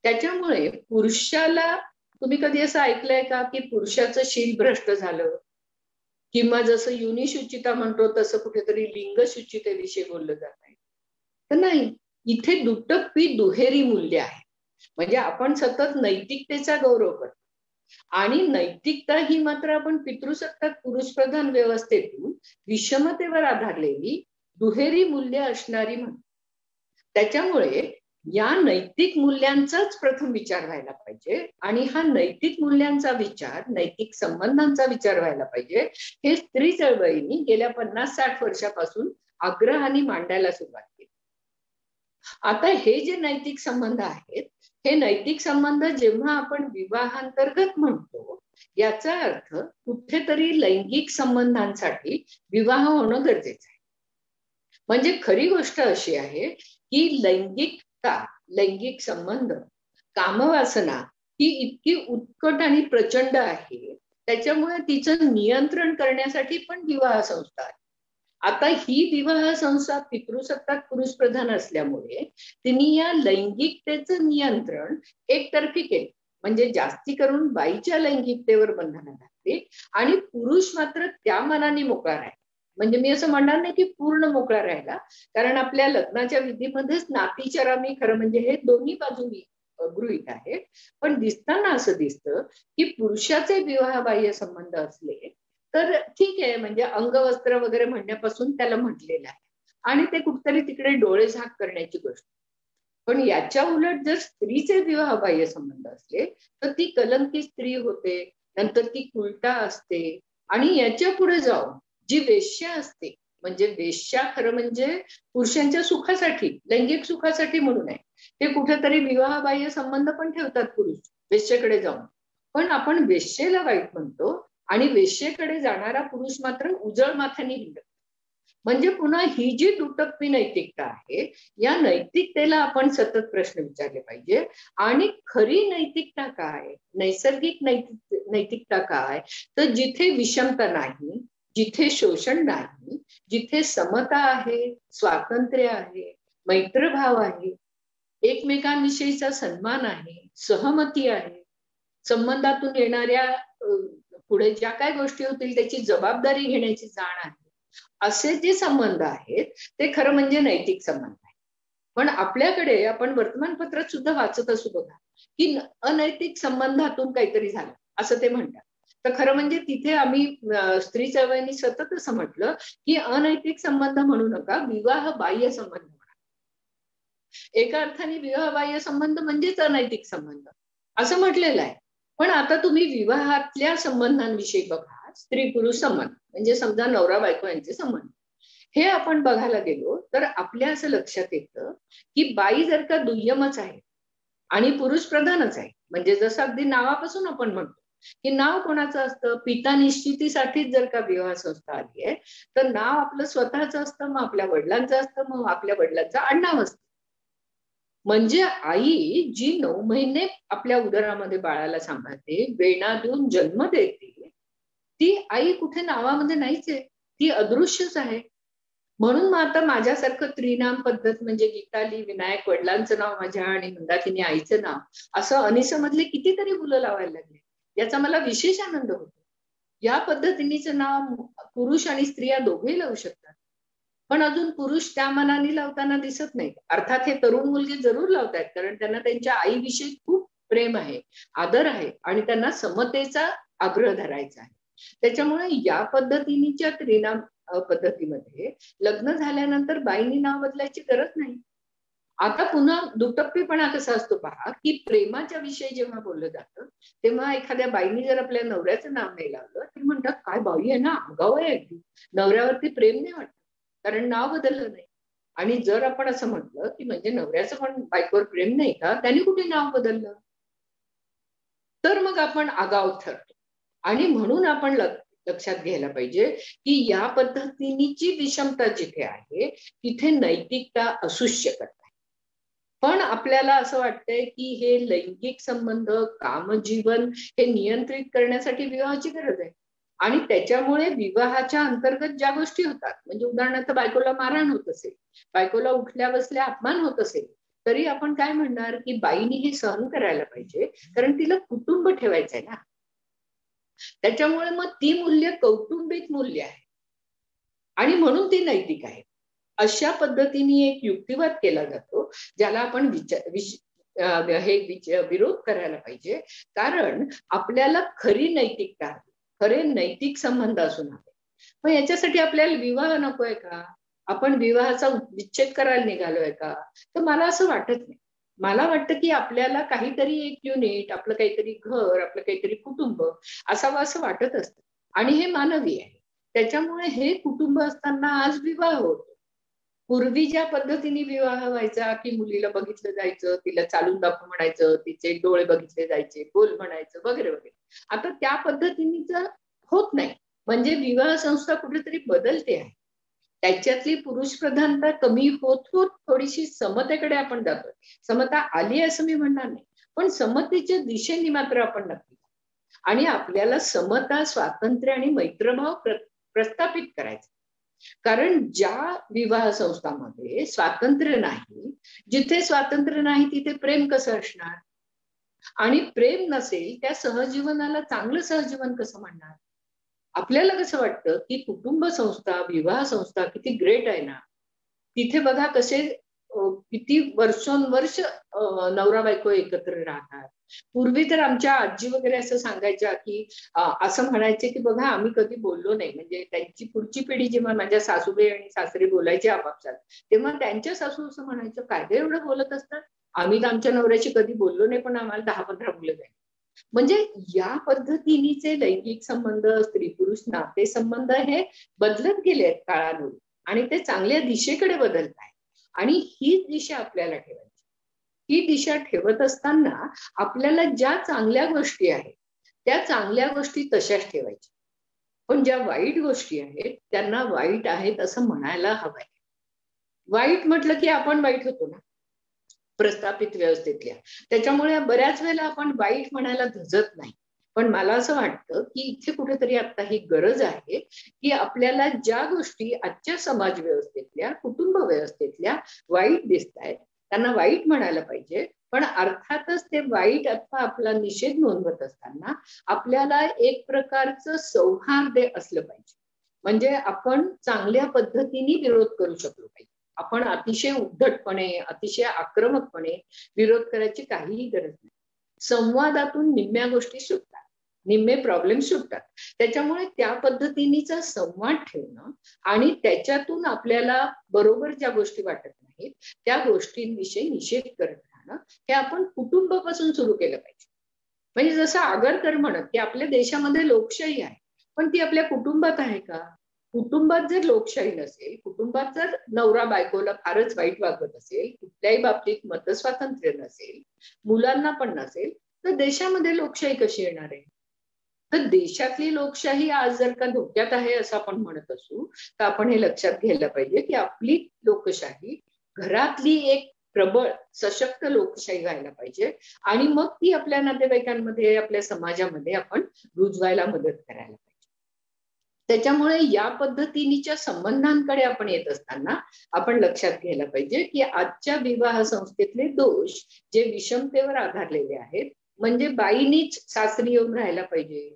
F: त्याच्यामुळे पुरुषाला, तुम्ही कधी असं ऐकलंय का की पुरुषाचं शील भ्रष्ट झालं, किंवा जसं युनिशुचिता म्हणतो तसं कुठेतरी लिंगशुचितेविषयी बोललं जात आहे? तर नाही, इथे दुटप्पी दुहेरी मूल्य आहे. म्हणजे आपण सतत नैतिकतेचा गौरव करतो आणि नैतिकता ही मात्र आपण पितृसत्ताक पुरुषप्रधान व्यवस्थेतून विषमतेवर आधारलेली दुहेरी मूल्य असणारी म्हणतो. त्याच्यामुळे या नैतिक मूल्यांचाच प्रथम विचार व्हायला पाहिजे आणि हा नैतिक मूल्यांचा विचार, नैतिक संबंधांचा विचार व्हायला पाहिजे. हे स्त्री चळवळीने गेल्या 50-60 वर्षापासून आग्रहाने मांडायला सुरुवात केली. आता हे जे नैतिक संबंध आहेत, हे नैतिक संबंध जेव्हा आपण विवाहांतर्गत म्हणतो, याचा अर्थ कुठेतरी लैंगिक संबंधांसाठी विवाह होणं गरजेचं आहे. म्हणजे खरी गोष्ट अशी आहे की लैंगिक संबंध, कामवासना ही इतकी उत्कट आणि प्रचंड आहे, त्याच्यामुळे तिचं नियंत्रण करण्यासाठी पण विवाह संस्था आहे. आता ही विवाह संस्था पितृसत्ताक पुरुष प्रधान असल्यामुळे तिने या लैंगिकतेचं नियंत्रण एकतर्फी केले. म्हणजे जास्ती करून बाईच्या लैंगिकतेवर बंधनं घातली आणि पुरुष मात्र त्या मनाने मोकळा राहिला. म्हणजे मी असं म्हणणार नाही की पूर्ण मोकळा राहिला, कारण आपल्या लग्नाच्या विधीमध्येच नातीचरामी खरं म्हणजे हे दोन्ही बाजूनी गृहीत आहे. पण दिसताना असं दिसतं की पुरुषाचे विवाहबाह्य संबंध असले तर ठीक आहे, म्हणजे अंगवस्त्र वगैरे म्हणण्यापासून त्याला म्हटलेलं आहे आणि ते कुठतरी तिकडे डोळे झाक करण्याची गोष्ट. पण याच्या उलट जर स्त्रीचे विवाहबाह्य संबंध असले तर ती कलंकी स्त्री होते, नंतर ती कुलटा असते आणि याच्या पुढे जाऊन जी वेश्या असते, म्हणजे वेश्या खरं म्हणजे पुरुषांच्या सुखासाठी, लैंगिक सुखासाठी म्हणून आहे, ते कुठेतरी विवाहबाह्य संबंध पण ठेवतात पुरुष वेश्येकडे जाऊन. पण आपण वेश्येला वाईट म्हणतो आणि वेश्येकडे जाणारा पुरुष मात्र उजळ माथ्याने हिंडत. म्हणजे पुन्हा ही जी दुटप्पी नैतिकता आहे, या नैतिकतेला आपण सतत प्रश्न विचारले पाहिजे. आणि खरी नैतिकता काय, नैसर्गिक नैतिकता काय, तर जिथे विषमता नाही, जिथे शोषण नाही, जिथे समता आहे, स्वातंत्र्य आहे, मैत्रभाव आहे, एकमेकांविषयीचा सन्मान आहे, सहमती आहे, संबंधातून येणाऱ्या पुढे ज्या काय गोष्टी होतील त्याची जबाबदारी घेण्याची जाण आहे, असे जे संबंध आहेत ते खरं म्हणजे नैतिक संबंध आहे. पण आपल्याकडे आपण वर्तमानपत्रात सुद्धा वाचत असू बघा की अनैतिक संबंधातून काहीतरी झालं असं ते म्हणतात. तर खरं म्हणजे तिथे आम्ही स्त्री चळवळीने सतत असं म्हटलं की अनैतिक संबंध म्हणू नका, विवाह बाह्य संबंध म्हणा. एका अर्थाने विवाह बाह्य संबंध म्हणजेच अनैतिक संबंध असं म्हटलेलं आहे. पण आता तुम्ही विवाहातल्या संबंधांविषयी बघा, स्त्री पुरुष संबंध म्हणजे समजा नवरा बायको यांचे संबंध, हे आपण बघायला गेलो तर आपल्या असं लक्षात येतं की बाई जर का दुय्यमच आहे आणि पुरुष प्रधानच आहे, म्हणजे जसं अगदी नावापासून आपण म्हणतो की नाव कोणाचं असतं, पिता निश्चितीसाठीच जर का विवाह संस्था आली आहे तर नाव आपलं स्वतःचं असतं, मग आपल्या वडिलांचं असतं, मग आपल्या वडिलांचं आडनाव असतं. म्हणजे आई जी 9 महिने आपल्या उदरामध्ये बाळाला सांभाळते, वेणा देऊन जन्म देते, ती आई कुठे नावामध्ये नाहीच आहे, ती अदृश्यच आहे. म्हणून मग आता माझ्यासारखं त्रिनाम पद्धत म्हणजे गीताली, विनायक वडिलांचं नाव माझ्या आणि मंदाकिनी आईचं नाव, असं अनिसमधले कितीतरी मुलं लावायला लागले. याचा मला विशेष आनंद होतो. या पद्धतीनेचं नाव पुरुष आणि स्त्रिया दोघेही लावू शकतात, पण अजून पुरुष त्या मनाने लावताना दिसत नाहीत. अर्थात हे तरुण मुलगे जरूर लावतायत, कारण त्यांना त्यांच्या आईविषयी खूप प्रेम आहे, आदर आहे आणि त्यांना समतेचा आग्रह धरायचा आहे. त्याच्यामुळे या पद्धतीच्या त्रिनाम पद्धतीमध्ये लग्न झाल्यानंतर बाईंनी नाव बदलायची गरज नाही. आता पुन्हा दुटप्पीपणा कसा असतो पहा, की प्रेमाच्या विषयी जेव्हा बोललं जातं तेव्हा एखाद्या बाईंनी जर आपल्या नवऱ्याचं नाव नाही लावलं तर म्हणतात काय बाई आहे ना, आगाऊ आहे अगदी, नवऱ्यावरती प्रेम नाही वाटत कारण नाव बदललं नाही. आणि जर आपण असं म्हटलं की म्हणजे नवऱ्याचं पण बायकोवर प्रेम नाही का, त्याने कुठे नाव बदललं, तर मग आपण आगाऊ ठरतो. आणि म्हणून आपण लक्षात घ्यायला पाहिजे की या पद्धतीची विषमता जिथे आहे तिथे नैतिकता असूच शकत नाही. पण आपल्याला असं वाटतंय की हे लैंगिक संबंध, कामजीवन हे नियंत्रित करण्यासाठी विवाहाची गरज आहे. आणि त्याच्यामुळे विवाहाच्या अंतर्गत ज्या गोष्टी होतात, म्हणजे उदाहरणार्थ बायकोला मारहाण होत असेल, बायकोला उठल्या बसल्या अपमान होत असेल, तरी आपण काय म्हणणार की बाईनी हे सहन करायला पाहिजे, कारण तिला कुटुंब ठेवायचंय ना. त्याच्यामुळे मग ती मूल्य कौटुंबिक मूल्य आहे आणि म्हणून ती नैतिक आहे. अशा पद्धतीने एक युक्तिवाद केला जातो, ज्याला आपण विरोध करायला पाहिजे. कारण आपल्याला खरी नैतिकता, खरे नैतिक संबंध असून हवे. मग याच्यासाठी आपल्याला विवाह नकोय का, आपण विवाहाचा विच्छेद करायला निघालोय का, तर मला असं वाटत नाही. मला वाटतं की आपल्याला काहीतरी एक युनिट, आपलं काहीतरी घर, आपलं काहीतरी कुटुंब असावं असं वाटत असतं आणि हे मानवी आहे. त्याच्यामुळे हे कुटुंब असताना आज विवाह होतो. पूर्वी ज्या पद्धतीने विवाह व्हायचा की मुलीला बघितलं जायचं, तिला चालून दाखव म्हणायचं, तिचे डोळे बघितले जायचे, बोल म्हणायचं वगैरे वगैरे, आता त्या पद्धतीनेच होत नाही. म्हणजे विवाह संस्था कुठेतरी बदलते आहे. त्याच्यातली पुरुष प्रधानता कमी होत होत थोडीशी समतेकडे आपण जातोय. समता आली असं मी म्हणणार नाही, पण समतेच्या दिशेने मात्र आपण नक्की. आणि आपल्याला समता, स्वातंत्र्य आणि मैत्रभाव प्रस्थापित करायचं. कारण ज्या विवाह संस्थांमध्ये स्वातंत्र्य नाही, जिथे स्वातंत्र्य नाही तिथे प्रेम कसं असणार, आणि प्रेम नसेल त्या सहजीवनाला चांगलं सहजीवन कसं म्हणणार. आपल्याला कसं वाटतं की कुटुंब संस्था, विवाह संस्था किती ग्रेट आहे ना, तिथे बघा कसे किती वर्षोनवर्ष नवरा बायको एकत्र राहतात. पूर्वी तर आमच्या आजी वगैरे असं सांगायच्या की असं म्हणायचे की बघा आम्ही कधी बोललो नाही, म्हणजे त्यांची पुढची पिढी जेव्हा माझ्या सासूबाई आणि सासरे बोलायचे आपापसात, तेव्हा त्यांच्या सासू असं म्हणायचं काय गे एवढं बोलत असतात, आम्ही तर आमच्या नवऱ्याशी कधी बोललो नाही पण आम्हाला 10-15 मुलं झाली. म्हणजे या पद्धतीचे लैंगिक संबंध, स्त्री पुरुष नाते संबंध हे बदलत गेले आहेत काळानुरूप आणि ते चांगल्या दिशेकडे बदलत आहे. आणि हीच दिशा आपल्याला ठेवायची. ही दिशा ठेवत असताना आपल्याला ज्या चांगल्या गोष्टी आहेत त्या चांगल्या गोष्टी तशाच ठेवायच्या, पण ज्या वाईट गोष्टी आहेत त्यांना वाईट आहेत असं म्हणायला हवंय. वाईट म्हटलं की आपण वाईट होतो ना प्रस्थापित व्यवस्थेतल्या, त्याच्यामुळे बऱ्याच वेळेला आपण वाईट म्हणायला धजत नाही. पण मला असं वाटतं की इथे कुठेतरी आता ही गरज आहे की आपल्याला ज्या गोष्टी आजच्या समाज व्यवस्थेतल्या, कुटुंब व्यवस्थेतल्या वाईट दिसत आहेत त्यांना वाईट म्हणायला पाहिजे. पण अर्थातच ते वाईट अथवा आपला निषेध नोंदवत असताना आपल्याला एक प्रकारचं सौहार्द असलं पाहिजे, म्हणजे आपण चांगल्या पद्धतीने विरोध करू शकलो पाहिजे. आपण अतिशय उद्धटपणे, अतिशय आक्रमकपणे विरोध करायची काहीही गरज नाही. संवादातून निम्म्या गोष्टी सुटतात, निम्मे प्रॉब्लेम सुटतात. त्याच्यामुळे त्या पद्धतीनेचा संवाद ठेवणं आणि त्याच्यातून आपल्याला बरोबर ज्या गोष्टी वाटत नाहीत त्या गोष्टींविषयी निषेध करत राहणं हे आपण कुटुंबापासून सुरू केलं पाहिजे. म्हणजे जसं आगरकर म्हणत की आपल्या देशामध्ये लोकशाही आहे, पण ती आपल्या कुटुंबात आहे का? कुटुंबात जर लोकशाही नसेल, कुटुंबात जर नवरा बायकोला फारच वाईट वागत असेल, कुठल्याही बाबतीत मतस्वातंत्र्य नसेल, मुलांना पण नसेल, तर देशामध्ये लोकशाही कशी येणार आहे? तर देशातली लोकशाही आज जर का धोक्यात आहे असं आपण म्हणत असू तर आपण हे लक्षात घ्यायला पाहिजे की आपली लोकशाही घरातली एक प्रबळ सशक्त लोकशाही व्हायला पाहिजे आणि मग ती आपल्या नातेवाईकांमध्ये, आपल्या समाजामध्ये आपण रुजवायला मदत करायला पाहिजे. त्याच्यामुळे या पद्धतीच्या संबंधांकडे आपण येत असताना आपण लक्षात घ्यायला पाहिजे की आजच्या विवाह संस्थेतले दोष जे विषमतेवर आधारलेले आहेत, म्हणजे बाईनीच सासरी येऊन राहायला पाहिजे.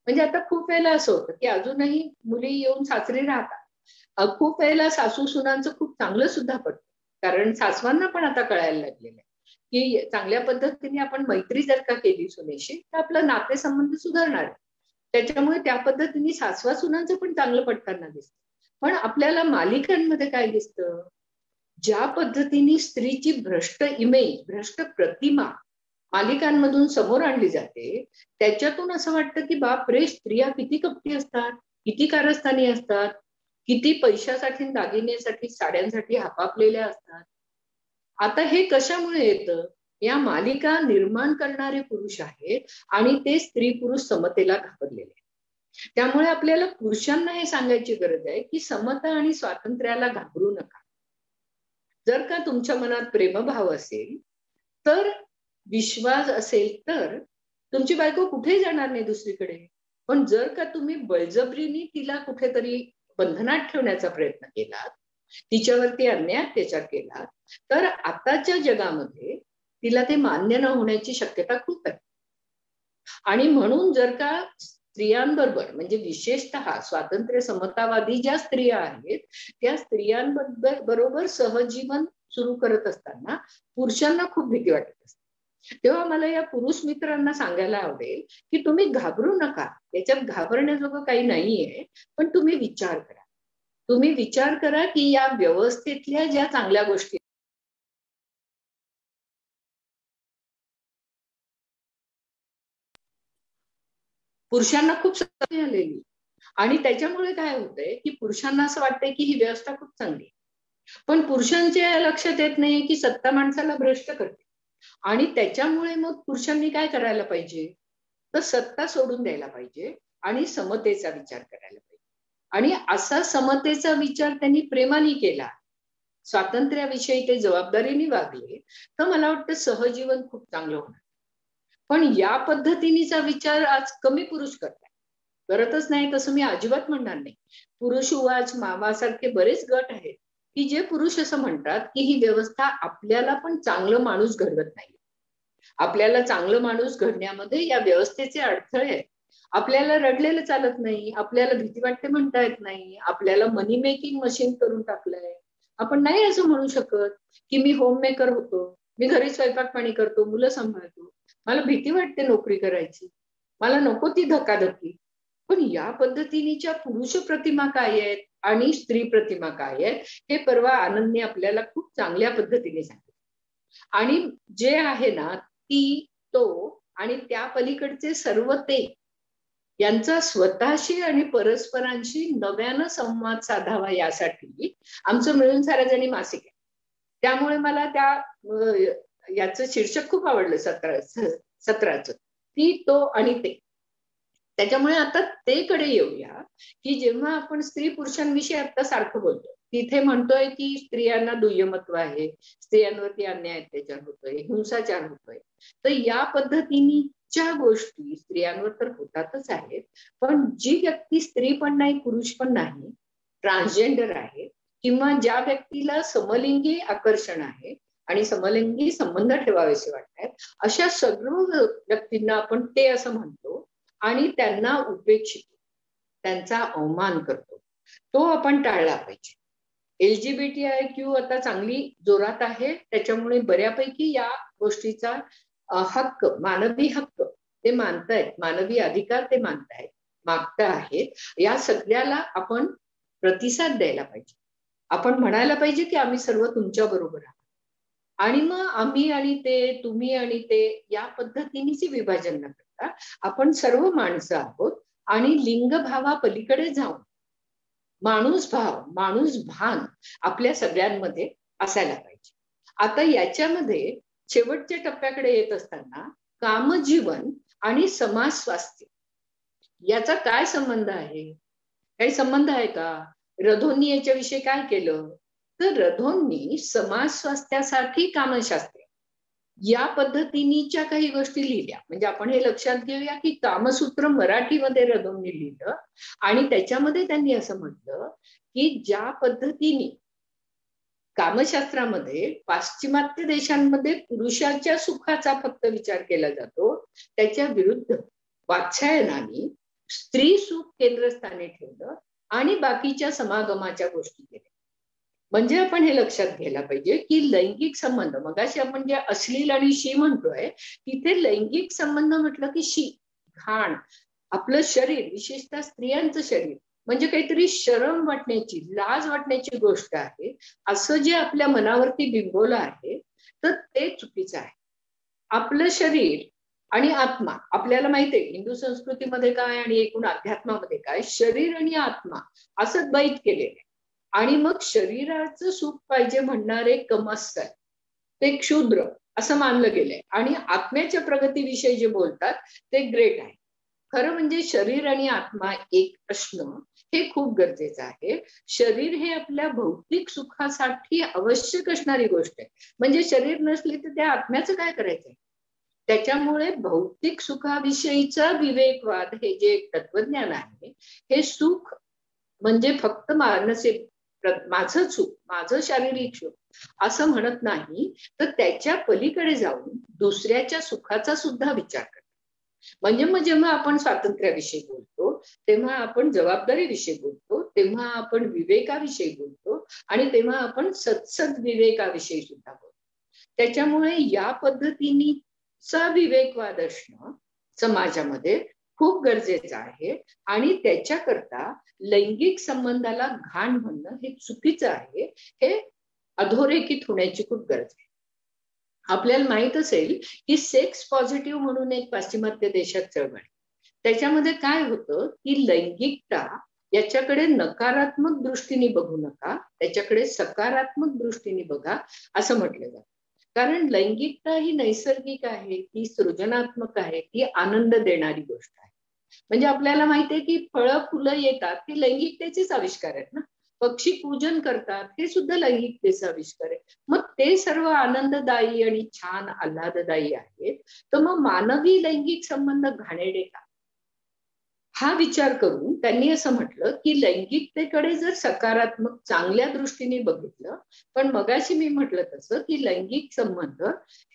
F: म्हणजे आता खूप वेळेला असं होतं की अजूनही मुली येऊन सासरी राहतात. खूप वेळेला सासू सुनांचं खूप चांगलं सुद्धा पडतं, कारण सासवांना पण आता कळायला लागलेलं आहे की चांगल्या पद्धतीने आपण मैत्री जर का केली सुनेशी तर आपलं नातेसंबंध सुधारणार आहे. त्याच्यामुळे त्या पद्धतीने सासवा सुनांचं पण चांगलं पटताना दिसतं. पण आपल्याला मालिकांमध्ये काय दिसतं, ज्या पद्धतीने स्त्रीची भ्रष्ट इमेज, भ्रष्ट प्रतिमा मालिकांमधून समोर आणली जाते, त्याच्यातून असं वाटतं की बापरे, स्त्रिया किती कपटी असतात, किती कारस्थानी असतात, किती पैशासाठी, दागिन्यासाठी, साड्यांसाठी हापापलेल्या असतात. आता हे कशामुळे येतं? या मालिका निर्माण करणारे पुरुष आहेत आणि ते स्त्री पुरुष समतेला घाबरलेले आहेत. त्यामुळे आपल्याला पुरुषांना हे सांगायची गरज आहे की समता आणि स्वातंत्र्याला घाबरू नका. जर का तुमच्या मनात प्रेमभाव असेल, तर विश्वास असेल, तर तुमची बायको कुठेही जाणार नाही दुसरीकडे. पण जर का तुम्ही बळजबरीने तिला कुठेतरी बंधनात ठेवण्याचा प्रयत्न केलात, तिच्यावरती अन्याय अत्याचार केला, तर आताच्या जगामध्ये तिला ते मान्य न होण्याची शक्यता खूप आहे. आणि म्हणून जर का स्त्रियांबरोबर, म्हणजे विशेषतः स्वातंत्र्य समतावादी ज्या स्त्रिया आहेत त्या स्त्रियांबरोबर सहजीवन सुरू करत असताना पुरुषांना खूप भीती वाटत असते. तेव्हा मला या पुरुष मित्रांना सांगायला आवडेल की तुम्ही घाबरू नका, याच्यात घाबरण्याजोगं काही नाहीये. पण तुम्ही विचार करा, तुम्ही विचार करा की या व्यवस्थेतल्या ज्या चांगल्या गोष्टी पुरुषांना खूप सवय झालेली, आणि त्याच्यामुळे काय होतंय की पुरुषांना असं वाटतंय की ही व्यवस्था खूप चांगली, पण पुरुषांच्या लक्षात येत नाहीये की सत्ता माणसाला भ्रष्ट करते. आणि त्याच्यामुळे मग पुरुषांनी काय करायला पाहिजे, तर सत्ता सोडून द्यायला पाहिजे आणि समतेचा विचार करायला पाहिजे. आणि असा समतेचा विचार त्यांनी प्रेमाने केला, स्वातंत्र्याविषयी ते जबाबदारीने वागले, तर मला वाटतं सहजीवन खूप चांगलं होणार. पण या पद्धतीचा विचार आज कमी पुरुष करतात, करतच नाही तसं मी अजिबात म्हणणार नाही. पुरुष उवाच मामासारखे बरेच गट आहेत की जे पुरुष असं म्हणतात की ही व्यवस्था आपल्याला पण चांगलं माणूस घडवत नाही. आपल्याला चांगलं माणूस घडण्यामध्ये या व्यवस्थेचे अडथळे आहेत. आपल्याला रडलेलं चालत नाही, आपल्याला भीती वाटते म्हणता येत नाही, आपल्याला मनी मेकिंग मशीन करून टाकलंय. आपण नाही असं म्हणू शकत की मी होम मेकर होतो, मी घरी स्वयंपाक पाणी करतो, मुलं सांभाळतो, मला भीती वाटते नोकरी करायची, मला नको ती धकाधकी. पण या पद्धतीच्या पुरुष प्रतिमा काय आहेत आणि स्त्री प्रतिमा काय आहेत हे परवा आनंदने आपल्याला खूप चांगल्या पद्धतीने सांगितलं. आणि जे आहे ना ती, तो आणि त्या पलीकडचे सर्व ते, यांचा स्वतःशी आणि परस्परांशी नव्यानं संवाद साधावा यासाठी आमचं मिळून साऱ्या जणी मासिक आहे. त्यामुळे मला त्या याचं शीर्षक खूप आवडलं सत्राचं, ती, तो आणि ते. त्याच्यामुळे आता ते कडे येऊया की जेव्हा आपण स्त्री पुरुषांविषयी आता सारखं बोलतो, तिथे म्हणतोय की स्त्रियांना दुय्यमत्व आहे, स्त्रियांवरती अन्याय अत्याचार होतोय, हिंसाचार होतोय. तर या पद्धतीच्या गोष्टी स्त्रियांवर तर होतातच आहेत, पण जी व्यक्ती स्त्री पण नाही पुरुष पण नाही, ट्रान्सजेंडर आहे, किंवा ज्या व्यक्तीला समलिंगी आकर्षण आहे आणि समलिंगी संबंध ठेवावेसे वाटतात, अशा सर्व व्यक्तींना आपण ते असं म्हणतो आणि त्यांना उपेक्षितो, त्यांचा अवमान करतो. तो आपण टाळला पाहिजे. LGBTIQ आता चांगली जोरात आहे, त्याच्यामुळे बऱ्यापैकी या गोष्टीचा हक्क, मानवी हक्क ते मानतायत, मानवी अधिकार ते मागता आहेत. या सगळ्याला आपण प्रतिसाद द्यायला पाहिजे. आपण म्हणायला पाहिजे की आम्ही सर्व तुमच्या बरोबर आहोत. आणि मग आम्ही आणि ते, तुम्ही आणि ते या पद्धतीनेच विभाजन न करता आपण सर्व माणसं आहोत आणि लिंगभावा पलीकडे जाऊन माणूस भाव, माणूस भान आपल्या सगळ्यांमध्ये असायला पाहिजे. आता याच्यामध्ये शेवटच्या टप्प्याकडे येत असताना कामजीवन आणि समाज स्वास्थ्य याचा काय संबंध आहे? काही संबंध आहे का? रधोंनी याच्याविषयी काय केलं? तर रधोंनी समाज स्वास्थ्यासाठी कामशास्त्र या पद्धतीच्या काही गोष्टी लिहिल्या. म्हणजे आपण हे लक्षात घेऊया की कामसूत्र मराठीमध्ये रधोंनी लिहिलं आणि त्याच्यामध्ये त्यांनी असं म्हटलं की ज्या पद्धतीने कामशास्त्रामध्ये पाश्चिमात्य देशांमध्ये पुरुषाच्या सुखाचा फक्त विचार केला जातो, त्याच्या विरुद्ध वात्सायनाने स्त्री सुख केंद्रस्थानी ठेवलं आणि बाकीच्या समागमाच्या गोष्टी केल्या. म्हणजे आपण हे लक्षात घ्यायला पाहिजे की लैंगिक संबंध, मगाशी आपण जे अश्लील आणि शी म्हणतोय तिथे लैंगिक संबंध म्हटलं की शी, घाण, आपलं शरीर, विशेषतः स्त्रियांचं शरीर म्हणजे काहीतरी शरम वाटण्याची, लाज वाटण्याची गोष्ट आहे असं जे आपल्या मनावरती बिंबवलं आहे तर ते चुकीचं आहे. आपलं शरीर आणि आत्मा, आपल्याला माहिती आहे हिंदू संस्कृतीमध्ये काय आणि एकूण अध्यात्मामध्ये काय, शरीर आणि आत्मा असं द्वैत केलेलं आहे. आणि मग शरीराचं सुख पाहिजे म्हणणारे कमस्तर, ते क्षुद्र असं मानलं गेलंय आणि आत्म्याच्या प्रगतीविषयी जे बोलतात ते ग्रेट आहे. खरं म्हणजे शरीर आणि आत्मा एक असणं हे खूप गरजेचं आहे. शरीर हे आपल्या भौतिक सुखासाठी आवश्यक असणारी गोष्ट आहे. म्हणजे शरीर नसले तर त्या आत्म्याचं काय करायचंय? त्याच्यामुळे भौतिक सुखाविषयीचा विवेकवाद हे जे तत्वज्ञान आहे, हे सुख म्हणजे फक्त मानसिक, माझं सुख, माझं शारीरिक सुख असं म्हणत नाही, तर त्याच्या पलीकडे जाऊन दुसऱ्याच्या सुखाचा सुद्धा विचार करतो. म्हणजे मग जेव्हा आपण स्वातंत्र्याविषयी बोलतो, तेव्हा आपण जबाबदारीविषयी बोलतो, तेव्हा आपण विवेकाविषयी बोलतो आणि तेव्हा आपण सत्सद विवेकाविषयी सुद्धा बोलतो. त्याच्यामुळे या पद्धतीचा विवेकवाद असणं समाजामध्ये खूप गरजेचं आहे आणि त्याच्याकरता लैंगिक संबंधाला घाण म्हणणं हे चुकीचं आहे, हे अधोरेखित होण्याची खूप गरज आहे. आपल्याला माहित असेल की सेक्स पॉझिटिव्ह म्हणून एक पाश्चिमात्य देशात चळवळ आहे. त्याच्यामध्ये काय होतं की लैंगिकता याच्याकडे नकारात्मक दृष्टीने बघू नका, त्याच्याकडे सकारात्मक दृष्टीने बघा असं म्हटलं जातं. कारण लैंगिकता ही नैसर्गिक आहे, ती सृजनात्मक आहे, ती आनंद देणारी गोष्ट आहे. म्हणजे आपल्याला माहितीये की फळं फुलं येतात ते लैंगिकतेचेच आविष्कार आहेत ना. पक्षी पूजन करतात हे सुद्धा लैंगिकतेचा आविष्कार आहे. मग ते सर्व आनंददायी आणि छान आल्हाददायी आहेत. तर मग मानवी लैंगिक संबंध घाणेरडे का? हा विचार करून त्यांनी असं म्हटलं की लैंगिकतेकडे जर सकारात्मक चांगल्या दृष्टीने बघितलं, पण मगाशी मी म्हटलं तसं की लैंगिक संबंध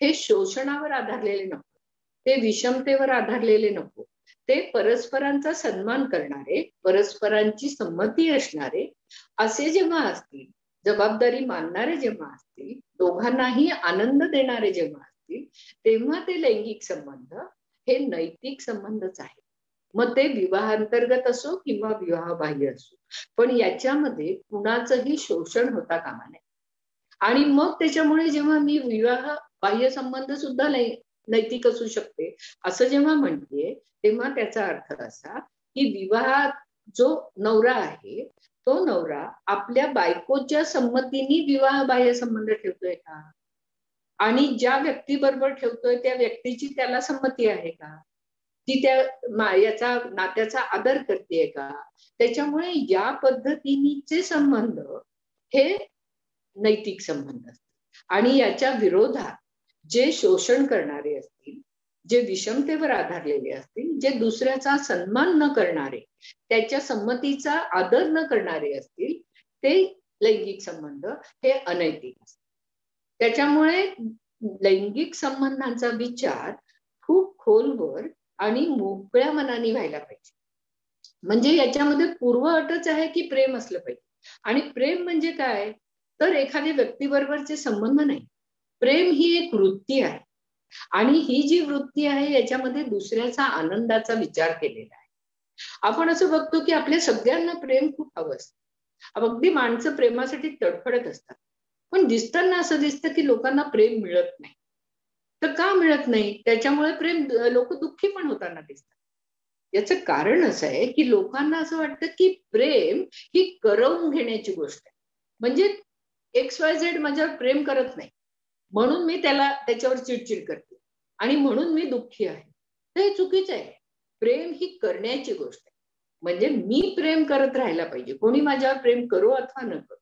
F: हे शोषणावर आधारलेले नको, ते विषमतेवर आधारलेले नको, ते परस्परांचा सन्मान करणारे, परस्परांची संमती असणारे असे जेव्हा असतील, जबाबदारी मानणारे जेव्हा असतील, दोघांनाही आनंद देणारे जेव्हा असतील, तेव्हा ते लैंगिक संबंध हे नैतिक संबंधच आहे. मग ते विवाहांतर्गत असो किंवा विवाहबाह्य असो, पण याच्यामध्ये कुणाचंही शोषण होता कामा नये. आणि मग त्याच्यामुळे जेव्हा मी विवाह बाह्य संबंध सुद्धा नैतिक असू शकते असं जेव्हा म्हणते, तेव्हा त्याचा अर्थ असा की विवाहात जो नवरा आहे तो नवरा आपल्या बायकोच्या संमतीने विवाह बाह्य संबंध ठेवतोय का? आणि ज्या व्यक्तीबरोबर ठेवतोय त्या व्यक्तीची त्याला संमती आहे का? ती त्या याचा नात्याचा आदर करतेय का? त्याच्यामुळे या पद्धतीचे संबंध हे नैतिक संबंध असतात. आणि याच्या विरोधात जे शोषण करणारे असतील, जे विषमतेवर आधारलेले असतील, जे दुसऱ्याचा सन्मान न करणारे, त्याच्या संमतीचा आदर न करणारे असतील, ते लैंगिक संबंध हे अनैतिक असतात. त्याच्यामुळे लैंगिक संबंधांचा विचार खूप खोलवर आणि मोकळ्या मनाने व्हायला पाहिजे. म्हणजे याच्यामध्ये पूर्व अटच आहे की प्रेम असलं पाहिजे. आणि प्रेम म्हणजे काय, तर एखाद्या व्यक्तीबरोबरचे संबंध नाही. प्रेम ही एक वृत्ती आहे आणि ही जी वृत्ती आहे याच्यामध्ये दुसऱ्याचा आनंदाचा विचार केलेला आहे. आपण असं बघतो की आपल्या सगळ्यांना प्रेम खूप हवं असतं, अगदी माणसं प्रेमासाठी तडफडत असतात, पण दिसताना असं दिसतं की लोकांना प्रेम मिळत नाही. तर का मिळत नाही? त्याच्यामुळे प्रेम लोक दुःखी पण होताना दिसतात. याचं कारण असं आहे की लोकांना असं वाटतं की प्रेम ही करवून घेण्याची गोष्ट आहे. म्हणजे XYZ माझ्यावर प्रेम करत नाही म्हणून मी त्याच्यावर चिडचिड करते आणि म्हणून मी दुःखी आहे. तर हे चुकीचं आहे. प्रेम ही करण्याची गोष्ट आहे. म्हणजे मी प्रेम करत राहायला पाहिजे, कोणी माझ्यावर प्रेम करो अथवा न करो.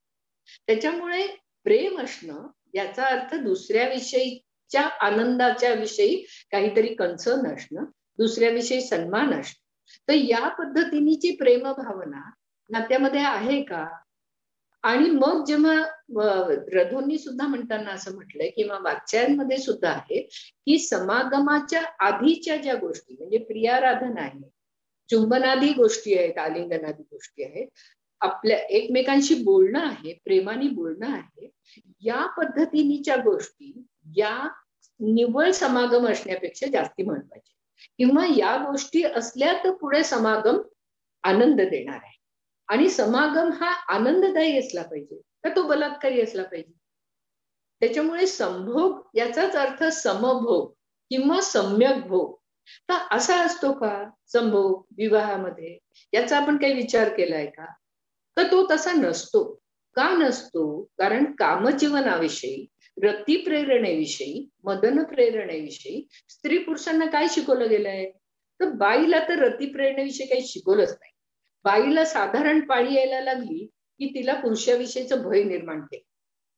F: त्याच्यामुळे प्रेम असणं याचा अर्थ दुसऱ्याविषयीच्या आनंदाच्या विषयी काहीतरी कन्सर्न असणं, दुसऱ्याविषयी सन्मान असणं. तर या पद्धतीची प्रेम भावना नात्यामध्ये आहे का? आणि मग जेव्हा रधोंनी सुद्धा म्हणताना असं म्हटलंय किंवा वाच्यामध्ये सुद्धा आहे की समागमाच्या आधीच्या ज्या गोष्टी म्हणजे प्रियाराधन आहे, चुंबनादी गोष्टी आहेत, आलिंगनादी गोष्टी आहेत, आपल्या एकमेकांशी बोलणं आहे, प्रेमाने बोलणं आहे, या पद्धतीच्या गोष्टी या निव्वळ समागम असण्यापेक्षा जास्ती महत्वाच्या, किंवा या गोष्टी असल्या तर पुढे समागम आनंद देणार आहे. आणि समागम हा आनंददायी असला पाहिजे तर तो बलात्कारी असला पाहिजे. त्याच्यामुळे संभोग याचाच अर्थ समभोग किंवा सम्यक भोग. तर असा असतो का संभोग विवाहामध्ये? याचा आपण काही विचार केलाय का? तर तो तसा नसतो. का नसतो? कारण कामजीवनाविषयी, रती प्रेरणेविषयी, मदन प्रेरणेविषयी स्त्री पुरुषांना काय शिकवलं गेलंय? तर बाईला तर रती प्रेरणेविषयी काही शिकवलंच नाही. बाईला साधारण पाळी यायला लागली की तिला पुरुषाविषयीचं भय निर्माण केलं.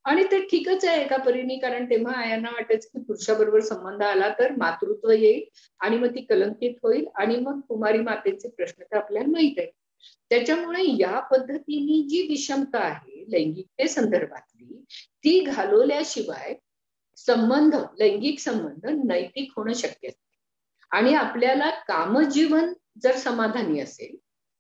F: आणि ते ठीकच आहे एका परीने, कारण तेव्हा आयांना वाटायचं की पुरुषाबरोबर संबंध आला तर मातृत्व येईल आणि मग ती कलंकित होईल आणि मग कुमारी मातेचे प्रश्न तर आपल्याला माहित आहे. त्याच्यामुळे या पद्धतीने जी विषमता आहे लैंगिकते संदर्भातली ती घालवल्याशिवाय संबंध, लैंगिक संबंध नैतिक होणं शक्य असते. आणि आपल्याला कामजीवन जर समाधानी असेल,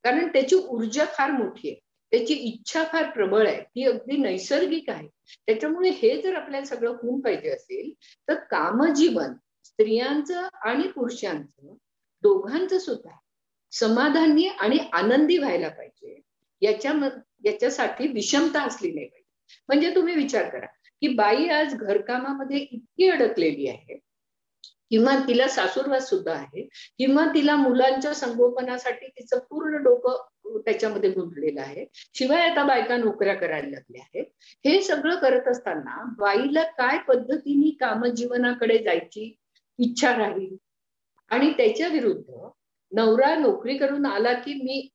F: कारण त्याची ऊर्जा फार मोठी आहे, त्याची इच्छा फार प्रबळ आहे, ती अगदी नैसर्गिक आहे. त्याच्यामुळे हे जर आपल्याला सगळं होऊन पाहिजे असेल तर कामजीवन स्त्रियांचं आणि पुरुषांचं दोघांचं सुद्धा समाधानी आणि आनंदी व्हायला पाहिजे. याच्यासाठी विषमता असली नाही पाहिजे. म्हणजे तुम्ही विचार करा की बाई आज घरकामामध्ये इतकी अडकलेली आहे किंवा तिला सासूरवास सुद्धा आहे किंवा तिला मुलांच्या संगोपनासाठी तिचं पूर्ण डोकं त्याच्यामध्ये गुंतलेलं आहे, शिवाय आता बायका नोकऱ्या करायला लागल्या आहेत. हे सगळं करत असताना बाईला काय पद्धतीने कामजीवनाकडे जायची इच्छा राहील? आणि त्याच्या विरुद्ध नवरा नोकरी करून आला की मी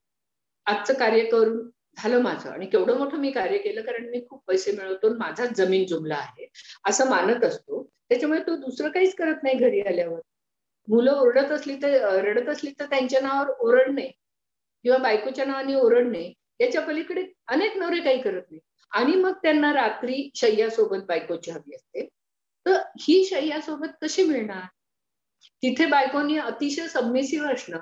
F: आजचं कार्य करून झालं माझं आणि केवढं मोठं मी कार्य केलं कारण मी खूप पैसे मिळवतो, माझाच जमीन जुमला आहे असं मानत असतो. त्याच्यामुळे तो दुसरं काहीच करत नाही. घरी आल्यावर मुलं ओरडत असली तर रडत असली तर त्यांच्या नावावर ओरडणे किंवा बायकोच्या नावाने ओरडणे, याच्या पलीकडे अनेक नवरे काही करत नाही. आणि मग त्यांना रात्री शय्यासोबत बायकोची हवी असते. तर ही शय्यासोबत कशी मिळणार? तिथे बायकोनी अतिशय सबमिसिव्ह असणं,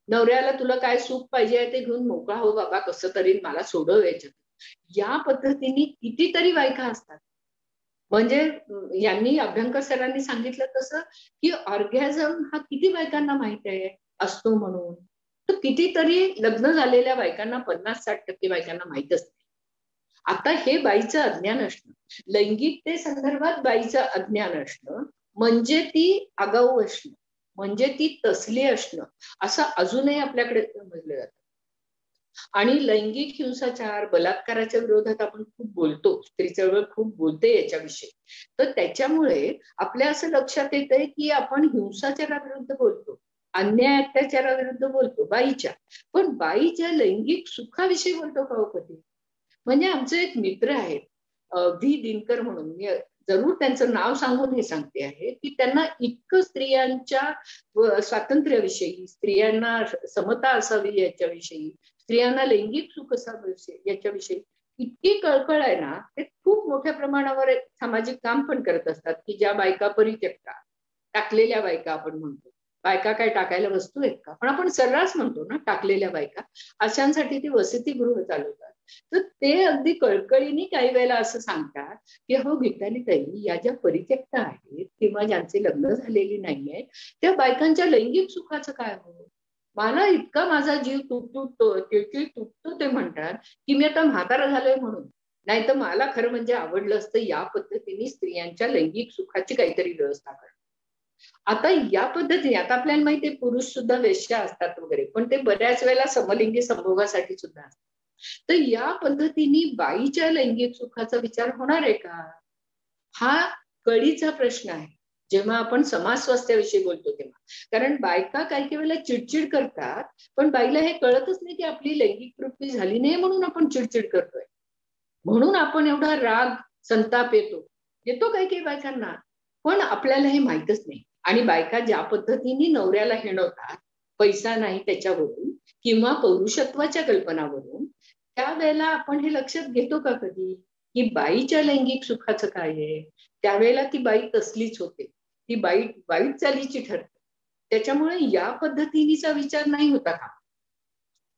F: नवऱ्याला तुला काय सुख पाहिजे ते घेऊन मोकळा हो बाबा, कसं तरी मला सोडव याच्यात, या पद्धतीने कितीतरी बायका असतात. म्हणजे यांनी अभ्यंकर सरांनी सांगितलं तसं की ऑर्गॅझम हा किती बायकांना माहित आहे असतो म्हणून, तर कितीतरी लग्न झालेल्या बायकांना 50-60% बायकांना माहितच नाही. आता हे बाईचं अज्ञान असणं, लैंगिकते संदर्भात बाईचं अज्ञान असणं म्हणजे ती आगाऊ असणं, म्हणजे ती तसली असणं असं अजूनही आपल्याकडे समजलं जातं. आणि लैंगिक हिंसाचार, बलात्काराच्या विरोधात आपण खूप बोलतो, स्त्री चळवळ खूप बोलते याच्याविषयी. तर त्याच्यामुळे आपल्या असं लक्षात येतंय की आपण हिंसाचाराविरुद्ध बोलतो, अन्याय अत्याचाराविरुद्ध बोलतो बाईच्या, पण बाईच्या लैंगिक सुखाविषयी बोलतो का हो कधी? म्हणजे आमचे एक मित्र आहेत व्ही दिनकर म्हणून, मी जरूर त्यांचं नाव सांगून हे सांगते आहे की त्यांना इतकं स्त्रियांच्या स्वातंत्र्याविषयी, स्त्रियांना समता असावी याच्याविषयी, स्त्रियांना लैंगिक सुख असावं याच्याविषयी इतकी कळकळ आहे ना, ते खूप मोठ्या प्रमाणावर सामाजिक काम पण करत असतात की ज्या बायका परित्यक्ता, टाकलेल्या बायका आपण म्हणतो, बायका काय टाकायला वस्तू आहेत का, पण आपण सर्रास म्हणतो ना टाकलेल्या बायका, अशांसाठी ती वसतिगृह चालवतात. तर ते अगदी कळकळीने काही वेळेला असं सांगतात की हो गीताली ताई, या ज्या परित्यक्ता आहेत किंवा ज्यांचे लग्न झालेली नाहीये त्या बायकांच्या लैंगिक सुखाचं काय हो? मला इतका माझा जीव तुटतो ते म्हणतात की मी आता म्हातारा झालोय म्हणून. नाही तर मला खरं म्हणजे आवडलं असतं या पद्धतीने स्त्रियांच्या लैंगिक सुखाची काहीतरी व्यवस्था करणं. आता या पद्धतीने, आता आपल्याला माहितीये पुरुष सुद्धा वेश्या असतात वगैरे, पण ते बऱ्याच वेळेला समलिंगी संभोगासाठी सुद्धा असतात. तर या पद्धतीने बाईच्या लैंगिक सुखाचा विचार होणार आहे का? हा कळीचा प्रश्न आहे जेव्हा आपण समाज स्वास्थ्याविषयी बोलतो तेव्हा. कारण बायका काही वेळेला चिडचिड करतात, पण बाईला हे कळतच नाही की आपली लैंगिक तृप्ती झाली नाही म्हणून आपण चिडचिड करतोय, म्हणून आपण एवढा राग संताप येतो काही बायकांना, पण आपल्याला हे माहितच नाही. आणि बायका ज्या पद्धतीने नवऱ्याला हिणवतात पैसा नाही त्याच्यावरून किंवा पौरुषत्वाच्या कल्पनावरून, त्यावेळेला आपण हे लक्षात घेतो का कधी की बाईच्या लैंगिक सुखाचं काय आहे? त्यावेळेला ती बाई तसलीच होते, ती बाई वाईट चालीची ठरते. त्याच्यामुळे या पद्धतीचा विचार नाही होता का?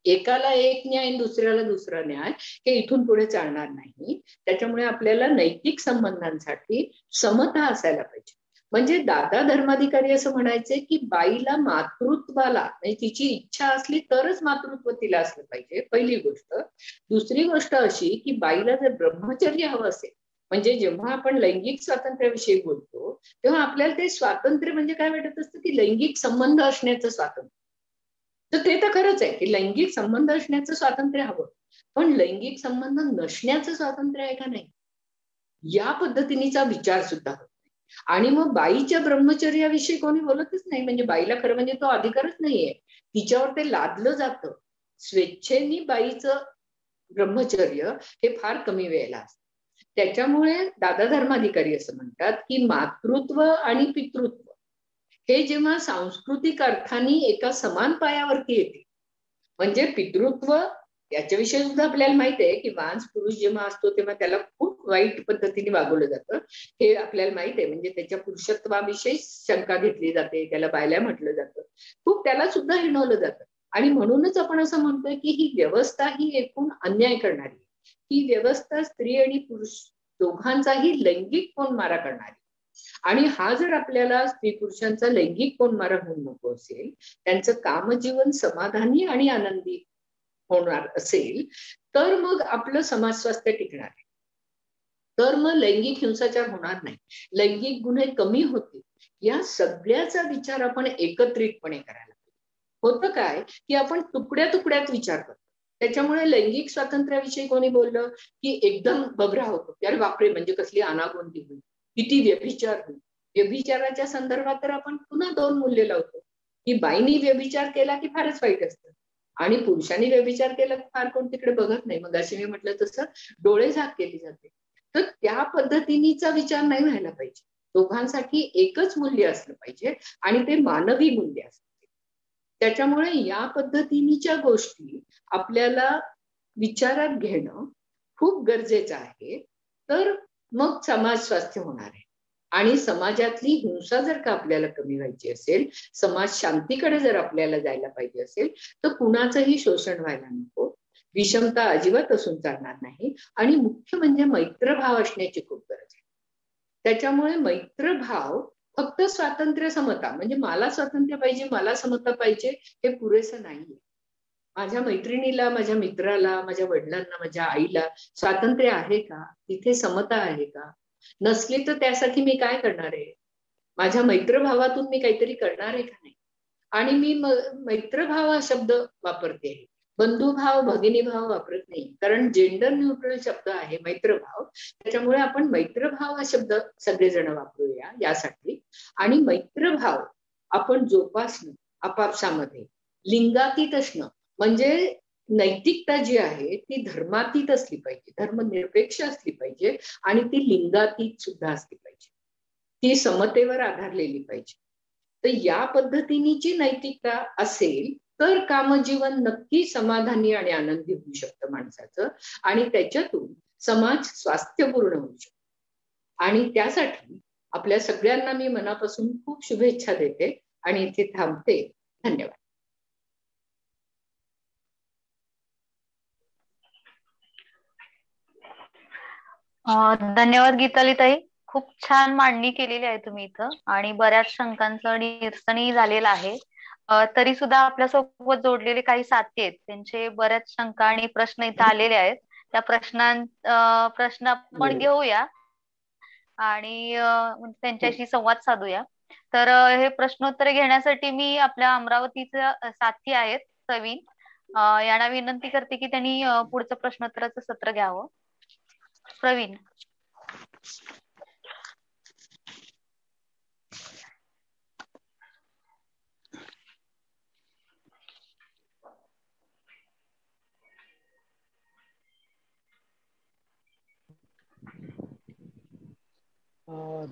F: एकाला एक न्याय दुसऱ्याला दुसरा न्याय हे इथून पुढे चालणार नाही. त्याच्यामुळे आपल्याला नैतिक संबंधांसाठी समता असायला पाहिजे. म्हणजे दादा धर्माधिकारी असं म्हणायचे की बाईला मातृत्वाला म्हणजे तिची इच्छा असली तरच मातृत्व तिला असलं पाहिजे, पहिली गोष्ट. दुसरी गोष्ट अशी की बाईला जर ब्रह्मचर्य हवं असेल, म्हणजे जेव्हा आपण लैंगिक स्वातंत्र्याविषयी बोलतो तेव्हा आपल्याला ते स्वातंत्र्य म्हणजे काय वाटत असतं की लैंगिक संबंध असण्याचं स्वातंत्र्य. तर ते तर खरंच आहे की लैंगिक संबंध असण्याचं स्वातंत्र्य हवं, पण लैंगिक संबंध नसण्याचं स्वातंत्र्य आहे का नाही, या पद्धतीचा विचार सुद्धा होतो. आणि मग बाईच्या ब्रह्मचर्याविषयी कोणी बोलतच नाही. म्हणजे बाईला खरं म्हणजे तो अधिकारच नाहीये, तिच्यावर ते लादलं जातं. स्वेच्छेने बाईचं ब्रह्मचर्य हे फार कमी वेळेला असतं. त्याच्यामुळे दादा धर्माधिकारी असं म्हणतात की मातृत्व आणि पितृत्व हे जेव्हा सांस्कृतिक अर्थाने एका समान पायावरती येते, म्हणजे पितृत्व याच्याविषयी सुद्धा आपल्याला माहिती आहे की मांस पुरुष जेव्हा असतो तेव्हा त्याला खूप वाईट पद्धतीने वागवलं जातं, हे आपल्याला माहित आहे. म्हणजे त्याच्या पुरुषत्वाविषयी शंका घेतली जाते, त्याला बायल्या म्हटलं जातं, खूप त्याला सुद्धा हिणवलं जातं. आणि म्हणूनच आपण असं म्हणतोय की ही व्यवस्था ही एकूण अन्याय करणारी, ही व्यवस्था स्त्री आणि पुरुष दोघांचाही लैंगिक कोणमारा करणारी. आणि हा जर आपल्याला स्त्री पुरुषांचा लैंगिक कोणमारा होऊन नको असेल, त्यांचं कामजीवन समाधानी आणि आनंदी होणार असेल, तर मग आपलं समाज स्वास्थ्य टिकणार आहे. तर मग लैंगिक हिंसाचार होणार नाही, लैंगिक गुन्हे कमी होतील. या सगळ्याचा विचार आपण एकत्रितपणे करायला पाहिजे. होतं काय की आपण तुकड्या तुकड्यात विचार करतो. त्याच्यामुळे लैंगिक स्वातंत्र्याविषयी कोणी बोललं की एकदम बबरा होतो, अरे बापरे म्हणजे कसली अनागोंदी होईल, किती व्यभिचार होईल. व्यभिचाराच्या संदर्भात तर आपण पुन्हा दोन मूल्य लावतो की बाईनी व्यभिचार केला की फारच वाईट असतं आणि पुरुषांनी व्यभिचार केला की फार कोण तिकडे बघत नाही. मग अशी मी म्हटलं तसं डोळे झाक केली जाते. तर त्या पद्धतीचा विचार नाही व्हायला पाहिजे. दोघांसाठी एकच मूल्य असलं पाहिजे आणि ते मानवी मूल्य असलं. त्याच्यामुळे या पद्धतीच्या गोष्टी आपल्याला विचारात घेणं खूप गरजेचं आहे. तर मग समाज स्वास्थ्य होणार आहे. आणि समाजातली हिंसा जर का आपल्याला कमी व्हायची असेल, समाज शांतीकडे जर आपल्याला जायला पाहिजे असेल, तर कुणाचंही शोषण व्हायला नको, विषमता अजिबात असून चालणार नाही. आणि मुख्य म्हणजे मैत्रभाव असण्याची खूप गरज आहे. त्याच्यामुळे मैत्रभाव फक्त स्वातंत्र्य समता म्हणजे मला स्वातंत्र्य पाहिजे, मला समता पाहिजे हे पुरेसं नाहीये. माझ्या मैत्रिणीला, माझ्या मित्राला, माझ्या वडिलांना, माझ्या आईला स्वातंत्र्य आहे का, तिथे समता आहे का? नसली तर त्यासाठी मी काय करणार आहे? माझ्या मैत्रभावातून मी काहीतरी करणार आहे का नाही? आणि मी मैत्रभाव हा शब्द वापरते, बंधुभाव भगिनीभाव वापरत नाही, कारण जेंडर न्यूट्रल शब्द आहे मैत्रभाव. त्याच्यामुळे आपण मैत्रभाव हा शब्द सगळेजण वापरूया यासाठी. आणि मैत्रभाव आपण जोपासणं आपापसामध्ये, लिंगातीत असणं, म्हणजे नैतिकता जी आहे ती धर्मातीत असली पाहिजे, धर्मनिरपेक्ष असली पाहिजे आणि ती लिंगातीत सुद्धा असली पाहिजे, ती समतेवर आधारलेली पाहिजे. तर या पद्धतीची नैतिकता असेल तर कामजीवन नक्की समाधानी आणि आनंदी होऊ शकतं माणसाचं आणि त्याच्यातून समाज स्वास्थ्यपूर्ण होऊ शकतो. आणि त्यासाठी आपल्या सगळ्यांना मी मनापासून खूप शुभेच्छा देते आणि इथे थांबते. धन्यवाद.
C: धन्यवाद गीताली ताई, खूप छान मांडणी केलेली आहे तुम्ही इथं आणि बऱ्याच शंकांचं निरसनही झालेलं आहे. तरी सुद्धा आपल्यासोबत जोडलेले काही साथी आहेत, त्यांचे बऱ्याच शंका आणि प्रश्न इथं आलेले आहेत. त्या प्रश्न आपण घेऊया आणि त्यांच्याशी संवाद साधूया. तर हे प्रश्नोत्तरे घेण्यासाठी मी आपल्या अमरावतीचे साथी आहेत प्रवीण, यांना विनंती करते की त्यांनी पुढचं प्रश्नोत्तराचं सत्र घ्यावं. प्रवीण.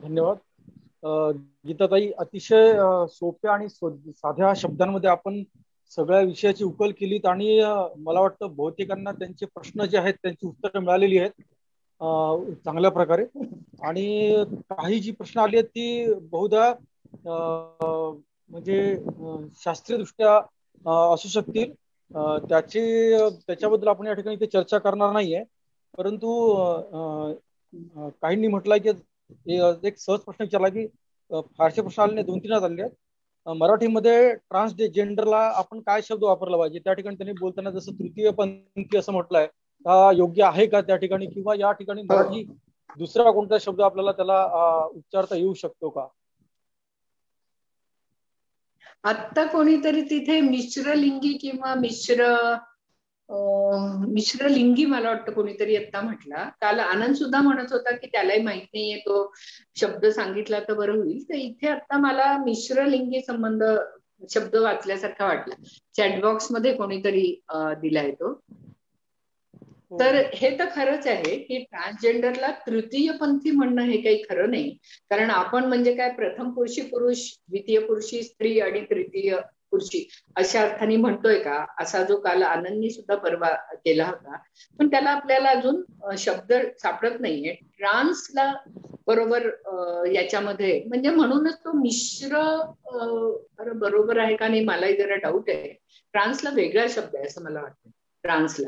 G: धन्यवाद. गीताताई, अतिशय सोप्या आणि साध्या शब्दांमध्ये आपण सगळ्या विषयाची उकल केलीत आणि मला वाटतं बहुतेकांना त्यांचे प्रश्न जे आहेत त्यांची उत्तरं मिळालेली आहेत चांगल्या प्रकारे. आणि काही जी प्रश्न आली आहेत ती बहुधा म्हणजे शास्त्रीयदृष्ट्या असू शकतील, त्याच्याबद्दल आपण या ठिकाणी इथे चर्चा करणार नाहीये. परंतु काहींनी म्हटलंय की एक सहज प्रश्न विचारला की फारसे प्रश्न आले नाही, 2-3 आले आहेत. मराठीमध्ये ट्रान्सजेंडरला आपण काय शब्द वापरला पाहिजे? त्या ठिकाणी त्यांनी बोलताना जसं तृतीय पंथी असं म्हटलंय, हा योग्य आहे का त्या ठिकाणी, किंवा या ठिकाणी मराठी दुसरा कोणता शब्द आपल्याला त्याला उच्चारता येऊ शकतो का?
F: आत्ता कोणीतरी तिथे मिश्रलिंगी किंवा मिश्रलिंगी मला वाटतं कोणीतरी आता म्हटला. काल आनंद सुद्धा म्हणत होता की त्यालाही माहित नाहीये, तो शब्द सांगितला तर बरं होईल. तर इथे आता मला मिश्रलिंगी संबंध शब्द वाचल्यासारखा वाटला. चॅटबॉक्स मध्ये कोणीतरी दिलाय तो. तर हे तर खरंच आहे की ट्रान्सजेंडरला तृतीय पंथी म्हणणं हे काही खरं नाही. कारण आपण म्हणजे काय, प्रथम पुरुषी पुरुष, द्वितीय पुरुषी स्त्री आणि तृतीय पुरुषी अशा अर्थाने म्हणतोय का, असा जो काल आनंदनी सुद्धा परवा केला होता. पण त्याला आपल्याला अजून शब्द सापडत नाहीये. ट्रान्सला बरोबर याच्यामध्ये म्हणजे म्हणूनच तो मिश्र बरोबर आहे का नाही मलाही जरा डाऊट आहे. ट्रान्सला वेगळा शब्द आहे असं मला वाटतं. ट्रान्सला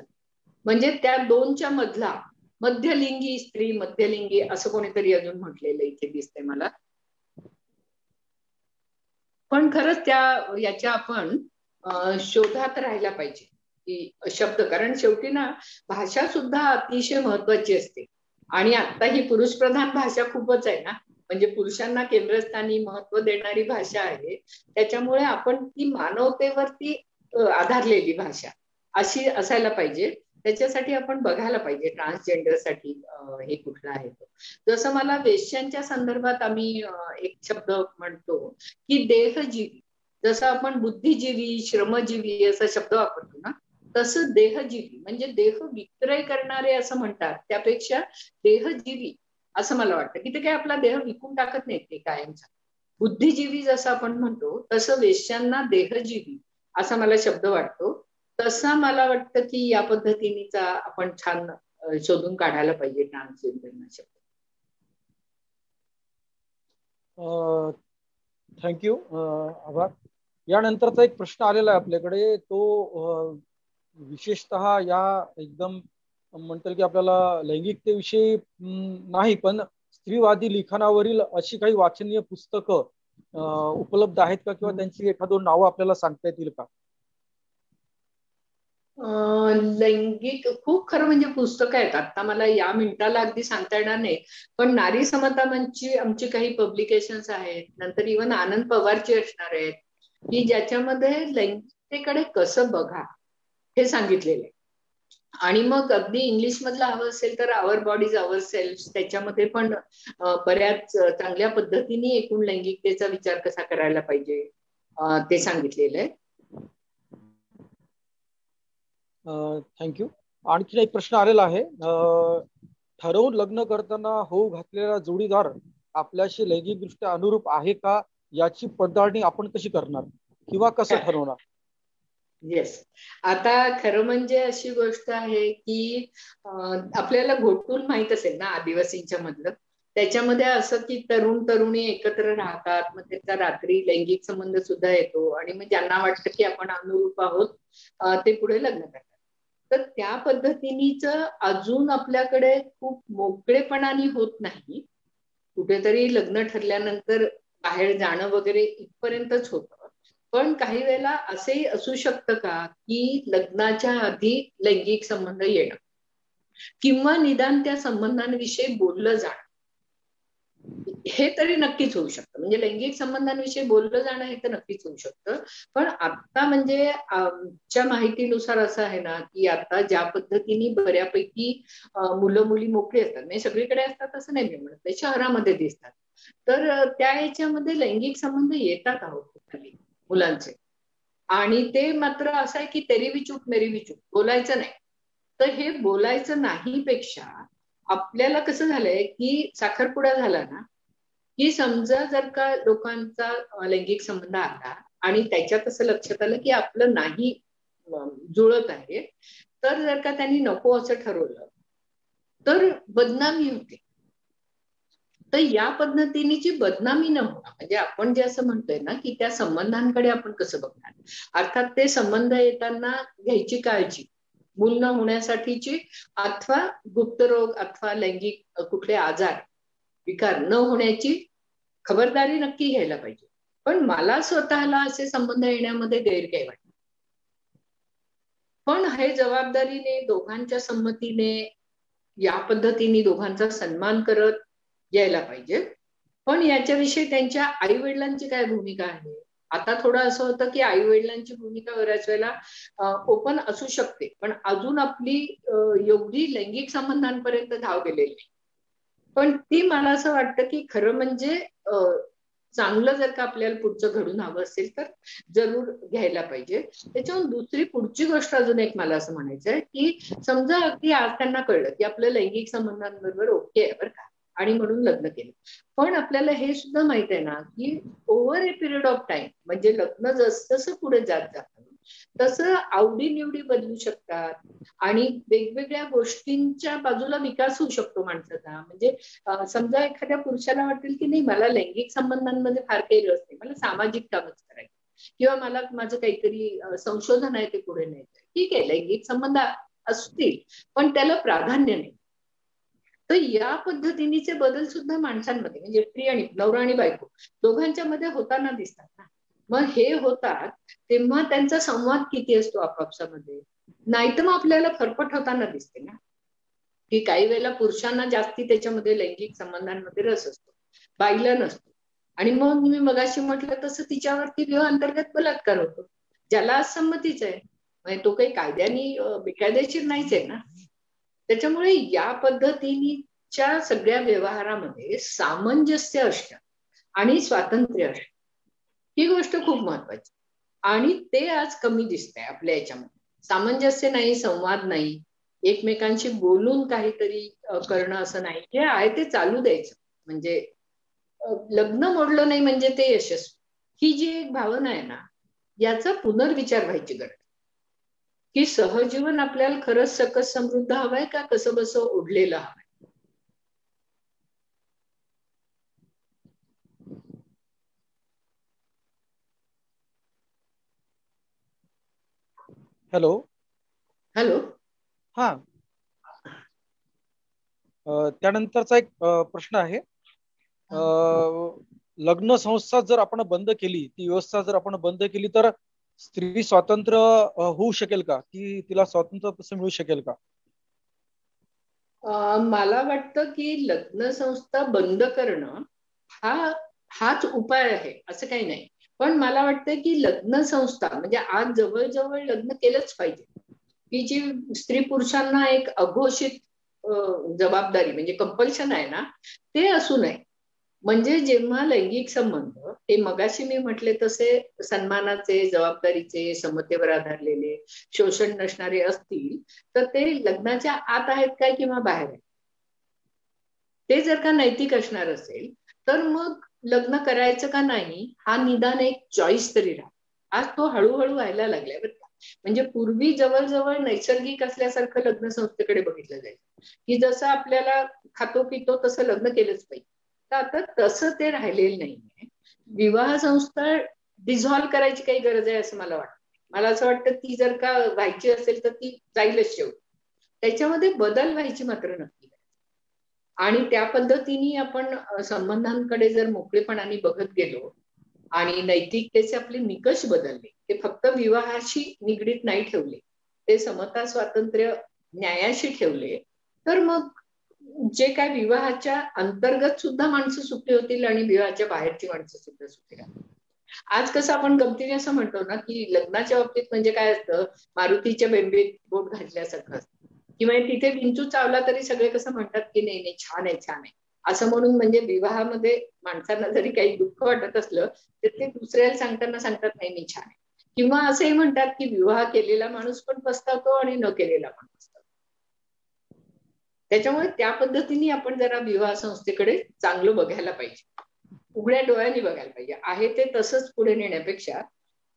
F: म्हणजे त्या दोनच्या मधला, मध्यलिंगी स्त्री, मध्यलिंगी असं कोणीतरी अजून म्हटलेलं इथे दिसतंय मला. पण खरंच याच्या आपण शोधात राहायला पाहिजे की शब्द, कारण शेवटी ना भाषा सुद्धा अतिशय महत्वाची असते. आणि आता ही पुरुष प्रधान भाषा खूपच आहे ना, म्हणजे पुरुषांना केंद्रस्थानी महत्व देणारी भाषा आहे. त्याच्यामुळे आपण ती मानवतेवरती आधारलेली भाषा अशी असायला पाहिजे. त्याच्यासाठी आपण बघायला पाहिजे ट्रान्सजेंडरसाठी हे कुठलं आहे. जसं मला वेश्यांच्या संदर्भात आम्ही एक शब्द म्हणतो की देहजीवी, जसं आपण बुद्धिजीवी, श्रमजीवी असा शब्द वापरतो ना, तसं देहजीवी म्हणजे देह विक्रय करणारे असं म्हणतात, त्यापेक्षा देहजीवी असं मला वाटतं की ते काय आपला देह विकून टाकत नाहीत ते कायमचा. बुद्धिजीवी जसं आपण म्हणतो तसं वेश्यांना देहजीवी असा मला शब्द वाटतो. तसा मला वाटतं की या पद्धतीनेचा आपण छान शोधून काढायला पाहिजे ट्रान्सजेंडर शब्द.
G: थँक्यू, आभार. यानंतरचा एक प्रश्न आलेला आहे आपल्याकडे, तो विशेषतः या एकदम म्हणतात की आपल्याला लैंगिकतेविषयी नाही, पण स्त्रीवादी लिखाणावरील अशी काही वाचनीय पुस्तकं उपलब्ध आहेत का, किंवा त्यांची एखादं नावं आपल्याला सांगता येतील का?
F: लैंगिक खूप खरं म्हणजे पुस्तकं आहेत. आता मला या मिनिटाला अगदी सांगता येणार नाही, पण नारी समता मंचची आमची काही पब्लिकेशन्स आहेत. नंतर इव्हन आनंद पवारची असणार आहेत की ज्याच्यामध्ये लैंगिकतेकडे कसं बघा हे सांगितलेलं आहे. आणि मग अगदी इंग्लिश मधलं हवं असेल तर आवर बॉडीज आवर सेल्फ, त्याच्यामध्ये पण बऱ्याच चांगल्या पद्धतीने एकूण लैंगिकतेचा विचार कसा करायला पाहिजे ते सांगितलेलं आहे.
G: थँक्यू. आणखी एक प्रश्न आलेला आहे, ठरवून लग्न करताना होऊ घातलेला जोडीदार आपल्याशी लैंगिकदृष्ट्या अनुरूप आहे का याची पडताळणी आपण कशी करणार किंवा कसं ठरवणार?
F: येस, आता खरं म्हणजे अशी गोष्ट आहे की आपल्याला घोटून माहित असेल ना आदिवासींच्या मधलं, त्याच्यामध्ये असं की तरुण तरुणी एकत्र राहतात, मग त्याचा रात्री लैंगिक संबंध सुद्धा येतो आणि मग ज्यांना वाटतं की आपण अनुरूप आहोत ते पुढे लग्न करतात. तर त्या पद्धतीनीच अजून आपल्याकडे खूप मोकळेपणाने होत नाही. कुठेतरी लग्न ठरल्यानंतर बाहेर जाणं वगैरे इथपर्यंतच होतं. पण काही वेळेला असंही असू शकतं का की लग्नाच्या आधी लैंगिक संबंध येणं किंवा निदान त्या संबंधांविषयी बोललं जाणं हे तरी नक्कीच होऊ शकतं. म्हणजे लैंगिक संबंधांविषयी बोललं जाणं हे तर नक्कीच होऊ शकतं. पण आता म्हणजे आमच्या माहितीनुसार असं आहे ना की आता ज्या पद्धतीने बऱ्यापैकी मुलं मुली मोकळी असतात, म्हणजे सगळीकडे असतात असं नाही मी म्हणत, ते शहरामध्ये दिसतात. तर त्या याच्यामध्ये लैंगिक संबंध येतात आहोत खाली मुलांचे. आणि ते मात्र असं आहे की तेरी भी चूक मेरी भी चूक, बोलायचं नाही. तर हे बोलायचं नाही पेक्षा आपल्याला कसं झालंय की साखरपुडा झाला ना की समजा जर का लोकांचा लैंगिक संबंध आला आणि त्याच्यात असं लक्षात आलं की आपलं नाही जुळत आहे, तर जर का त्यांनी नको असं ठरवलं तर बदनामी होते. तर या पद्धतीने जी बदनामी न होणं, म्हणजे आपण जे असं म्हणतोय ना की त्या संबंधांकडे आपण कसं बघणार, अर्थात ते संबंध येताना घ्यायची काळजी, मूल न होण्यासाठीची अथवा गुप्तरोग अथवा लैंगिक कुठले आजार विकार न होण्याची खबरदारी नक्की घ्यायला पाहिजे. पण मला स्वतःला असे संबंध येण्यामध्ये गैर काही वाटत. पण हे जबाबदारीने दोघांच्या संमतीने या पद्धतीने दोघांचा सन्मान करत यायला पाहिजे. पण याच्याविषयी त्यांच्या आई वडिलांची काय भूमिका आहे. आता थोडं असं होतं की आई वडिलांची भूमिका बऱ्याच वेळेला ओपन असू शकते, पण अजून आपली एवढी लैंगिक संबंधांपर्यंत धाव गेलेली नाही. पण ती मला असं वाटतं की खरं म्हणजे चांगलं जर का आपल्याला पुढचं घडून हवं असेल तर जरूर घ्यायला पाहिजे. त्याच्याहून दुसरी पुढची गोष्ट अजून एक मला असं म्हणायचं आहे की समजा अगदी आज त्यांना कळलं की आपलं लैंगिक संबंधांबरोबर ओके आहे बरं का आणि म्हणून लग्न केलं, पण आपल्याला हे सुद्धा माहित आहे ना की over A period of time, म्हणजे लग्न जसं पुढे जात जातं तसं आवडीनिवडी बदलू शकतात आणि वेगवेगळ्या गोष्टींच्या बाजूला विकास होऊ शकतो माणसाचा. म्हणजे समजा एखाद्या पुरुषाला वाटेल की नाही मला लैंगिक संबंधांमध्ये फार काही रस नाही, मला सामाजिक कामच करायचं किंवा मला माझं काहीतरी संशोधन आहे ते पुढे न्यायचं, ठीक आहे लैंगिक संबंध असतील पण त्याला प्राधान्य नाही. तर या पद्धतीचे बदल सुद्धा माणसांमध्ये म्हणजे स्त्री आणि नवरा आणि बायको दोघांच्या मध्ये होताना दिसतात ना. मग हे होतात तेव्हा त्यांचा संवाद किती असतो आपापसामध्ये, नाही तर मग आपल्याला फरफट होताना दिसते ना की काही वेळेला पुरुषांना जास्ती त्याच्यामध्ये लैंगिक संबंधांमध्ये रस असतो, बाईला नसतो. आणि मग मी मगाशी म्हटलं तसं तिच्यावरती विवाह अंतर्गत बलात्कार होतो, ज्याला संमतीच आहे, म्हणजे तो काही कायद्याने बेकायदेशीर नाहीच आहे ना. त्याच्यामुळे या पद्धतीच्या सगळ्या व्यवहारामध्ये सामंजस्य असणं आणि स्वातंत्र्य असणं ही गोष्ट खूप महत्वाची आणि ते आज कमी दिसतंय आपल्या याच्यामध्ये. सामंजस्य नाही, संवाद नाही, एकमेकांशी बोलून काहीतरी करणं असं नाही, जे आहे ते चालू द्यायचं. म्हणजे लग्न मोडलं नाही म्हणजे ते यशस्वी, ही जी एक भावना आहे ना याचा पुनर्विचार व्हायची गरज की सहजीवन आपल्याला खरंच सकस समृद्ध हवंय का कसं बसं ओढलेलं हवंय.
G: Hello
F: hello.
G: हा त्यानंतरचा एक प्रश्न आहे. लग्न संस्था जर आपण बंद केली, ती व्यवस्था जर आपण बंद केली तर स्त्री स्वातंत्र्य होऊ शकेल का, की तिला स्वातंत्र्य तसं मिळू शकेल का?
F: मला वाटतं की लग्न संस्था बंद करणं हाच उपाय आहे असं काही नाही. पण मला वाटतं की लग्न संस्था म्हणजे आज जवळजवळ लग्न केलंच पाहिजे, की जी स्त्री पुरुषांना एक अघोषित जबाबदारी म्हणजे कंपल्शन आहे ना ते असू नये. म्हणजे जेव्हा लैंगिक संबंध हे मगाशी मी म्हटले तसे सन्मानाचे, जबाबदारीचे, समतेवर आधारलेले, शोषण नसणारे असतील तर ते लग्नाच्या आत आहेत काय किंवा बाहेर आहेत. ते जर का नैतिक असणार असेल तर मग लग्न करायचं का नाही हा निदान एक चॉईस तरी राहा. आज तो हळूहळू व्हायला लागलाय बरं का. म्हणजे पूर्वी जवळजवळ नैसर्गिक असल्यासारखं लग्न संस्थेकडे बघितलं जायचं की जसं आपल्याला खातो पितो तसं लग्न केलंच पाहिजे. तर आता तसं ते राहिलेलं नाहीये. विवाह संस्था डिझॉल्व्ह करायची काही गरज आहे असं मला वाटतं. मला असं वाटतं ती जर का व्हायची असेल तर ती जाईलच शेवटी. त्याच्यामध्ये बदल व्हायची मात्र नक्की. आणि त्या पद्धतीने आपण संबंधांकडे जर मोकळेपणाने बघत गेलो आणि नैतिकतेचे आपले निकष बदलले, ते फक्त विवाहाशी निगडीत नाही ठेवले, ते समता, स्वातंत्र्य, न्यायाशी ठेवले, तर मग जे काय विवाहाच्या अंतर्गत सुद्धा माणसं सुखी होतील आणि विवाहाच्या बाहेरची माणसं सुद्धा सुखी राहतील. आज कसं आपण गमतीने असं म्हणतो ना की लग्नाच्या बाबतीत म्हणजे काय असतं, मारुतीच्या बेंबीत बोट घातल्यासारखं असतं, किंवा तिथे विंचू चावला तरी सगळे कसं म्हणतात की नाही नाही छान आहे छान आहे असं म्हणून. म्हणजे विवाहामध्ये माणसांना जरी काही दुःख वाटत असलं तर ते दुसऱ्याला सांगताना सांगतात नाही नाही छान आहे. किंवा असंही म्हणतात की विवाह केलेला माणूस पण पस्तावतो आणि न केलेला पण पस्तावतो. त्याच्यामुळे त्या पद्धतीने आपण जरा विवाह संस्थेकडे चांगलं बघायला पाहिजे, उघड्या डोळ्यांनी बघायला पाहिजे. आहे ते तसंच पुढे नेण्यापेक्षा.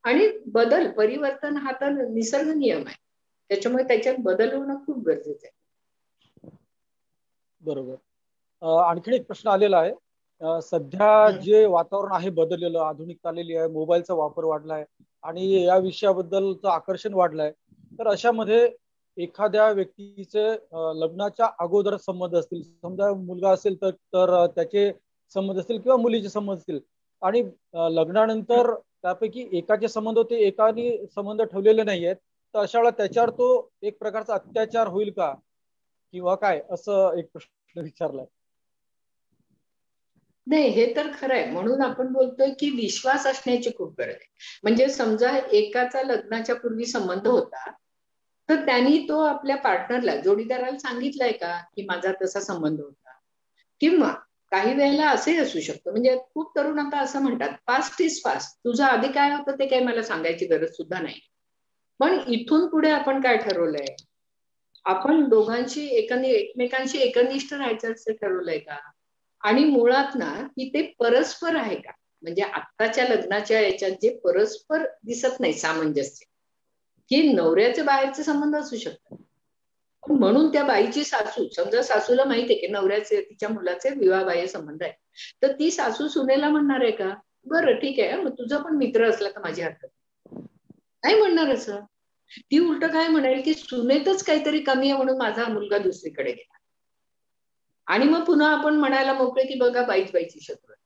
F: आणि बदल, परिवर्तन हा तर निसर्ग नियम आहे, त्याच्यामुळे त्याच्यात बदल होणं खूप गरजेचं आहे.
G: बरोबर. आणखीन एक प्रश्न आलेला आहे. सध्या जे वातावरण आहे बदललेलं, आधुनिकता आलेली आहे, मोबाईलचा वापर वाढलाय आणि या विषयाबद्दलचं आकर्षण वाढलंय, तर अशामध्ये एखाद्या व्यक्तीचे लग्नाच्या अगोदर संबंध असतील, समजा मुलगा असेल तर त्याचे संबंध असतील किंवा मुलीचे संबंध असतील, आणि लग्नानंतर त्यापैकी एकाचे संबंध होते, एकाने संबंध ठेवलेले नाही आहेत, तर अशा वेळेला त्याच्यावर तो एक प्रकारचा अत्याचार होईल का किंवा काय, असं एक प्रश्न विचारलाय.
F: नाही, हे तर खरं आहे. म्हणून आपण बोलतोय की विश्वास असण्याची खूप गरज आहे. म्हणजे समजा एकाचा लग्नाच्या पूर्वी संबंध होता, तर त्यांनी तो आपल्या पार्टनरला, जोडीदाराला सांगितलंय का की माझा तसा संबंध होता. किंवा काही वेळेला असंही असू शकतं, म्हणजे खूप तरुण आता असं म्हणतात पास्ट इज पास्ट, तुझं आधी काय होतं ते काही मला सांगायची गरज सुद्धा नाही. पण इथून पुढे आपण काय ठरवलंय, आपण दोघांशी एकमेकांशी एकनिष्ठ राहायचं असं ठरवलंय का, आणि मुळात ना की ते परस्पर आहे का. म्हणजे आत्ताच्या लग्नाच्या याच्यात जे परस्पर दिसत नाही सामंजस्य, की नवऱ्याचे बाहेरचे संबंध असू शकतात. म्हणून त्या बाईची सासू, समजा सासूला माहिती आहे की नवऱ्याचे तिच्या मुलाचे विवाहबाह्य संबंध आहे, तर ती सासू सुनेला म्हणणार आहे का बरं ठीक आहे मग तुझा पण मित्र असला तर माझी हरकत नाही म्हणणार. असं ती उलट काय म्हणेल की सुनेतच काहीतरी कमी आहे म्हणून माझा मुलगा दुसरीकडे गेला. आणि मग पुन्हा आपण म्हणायला मोकळे की बघा बाईच बाईची शत्रू आहे.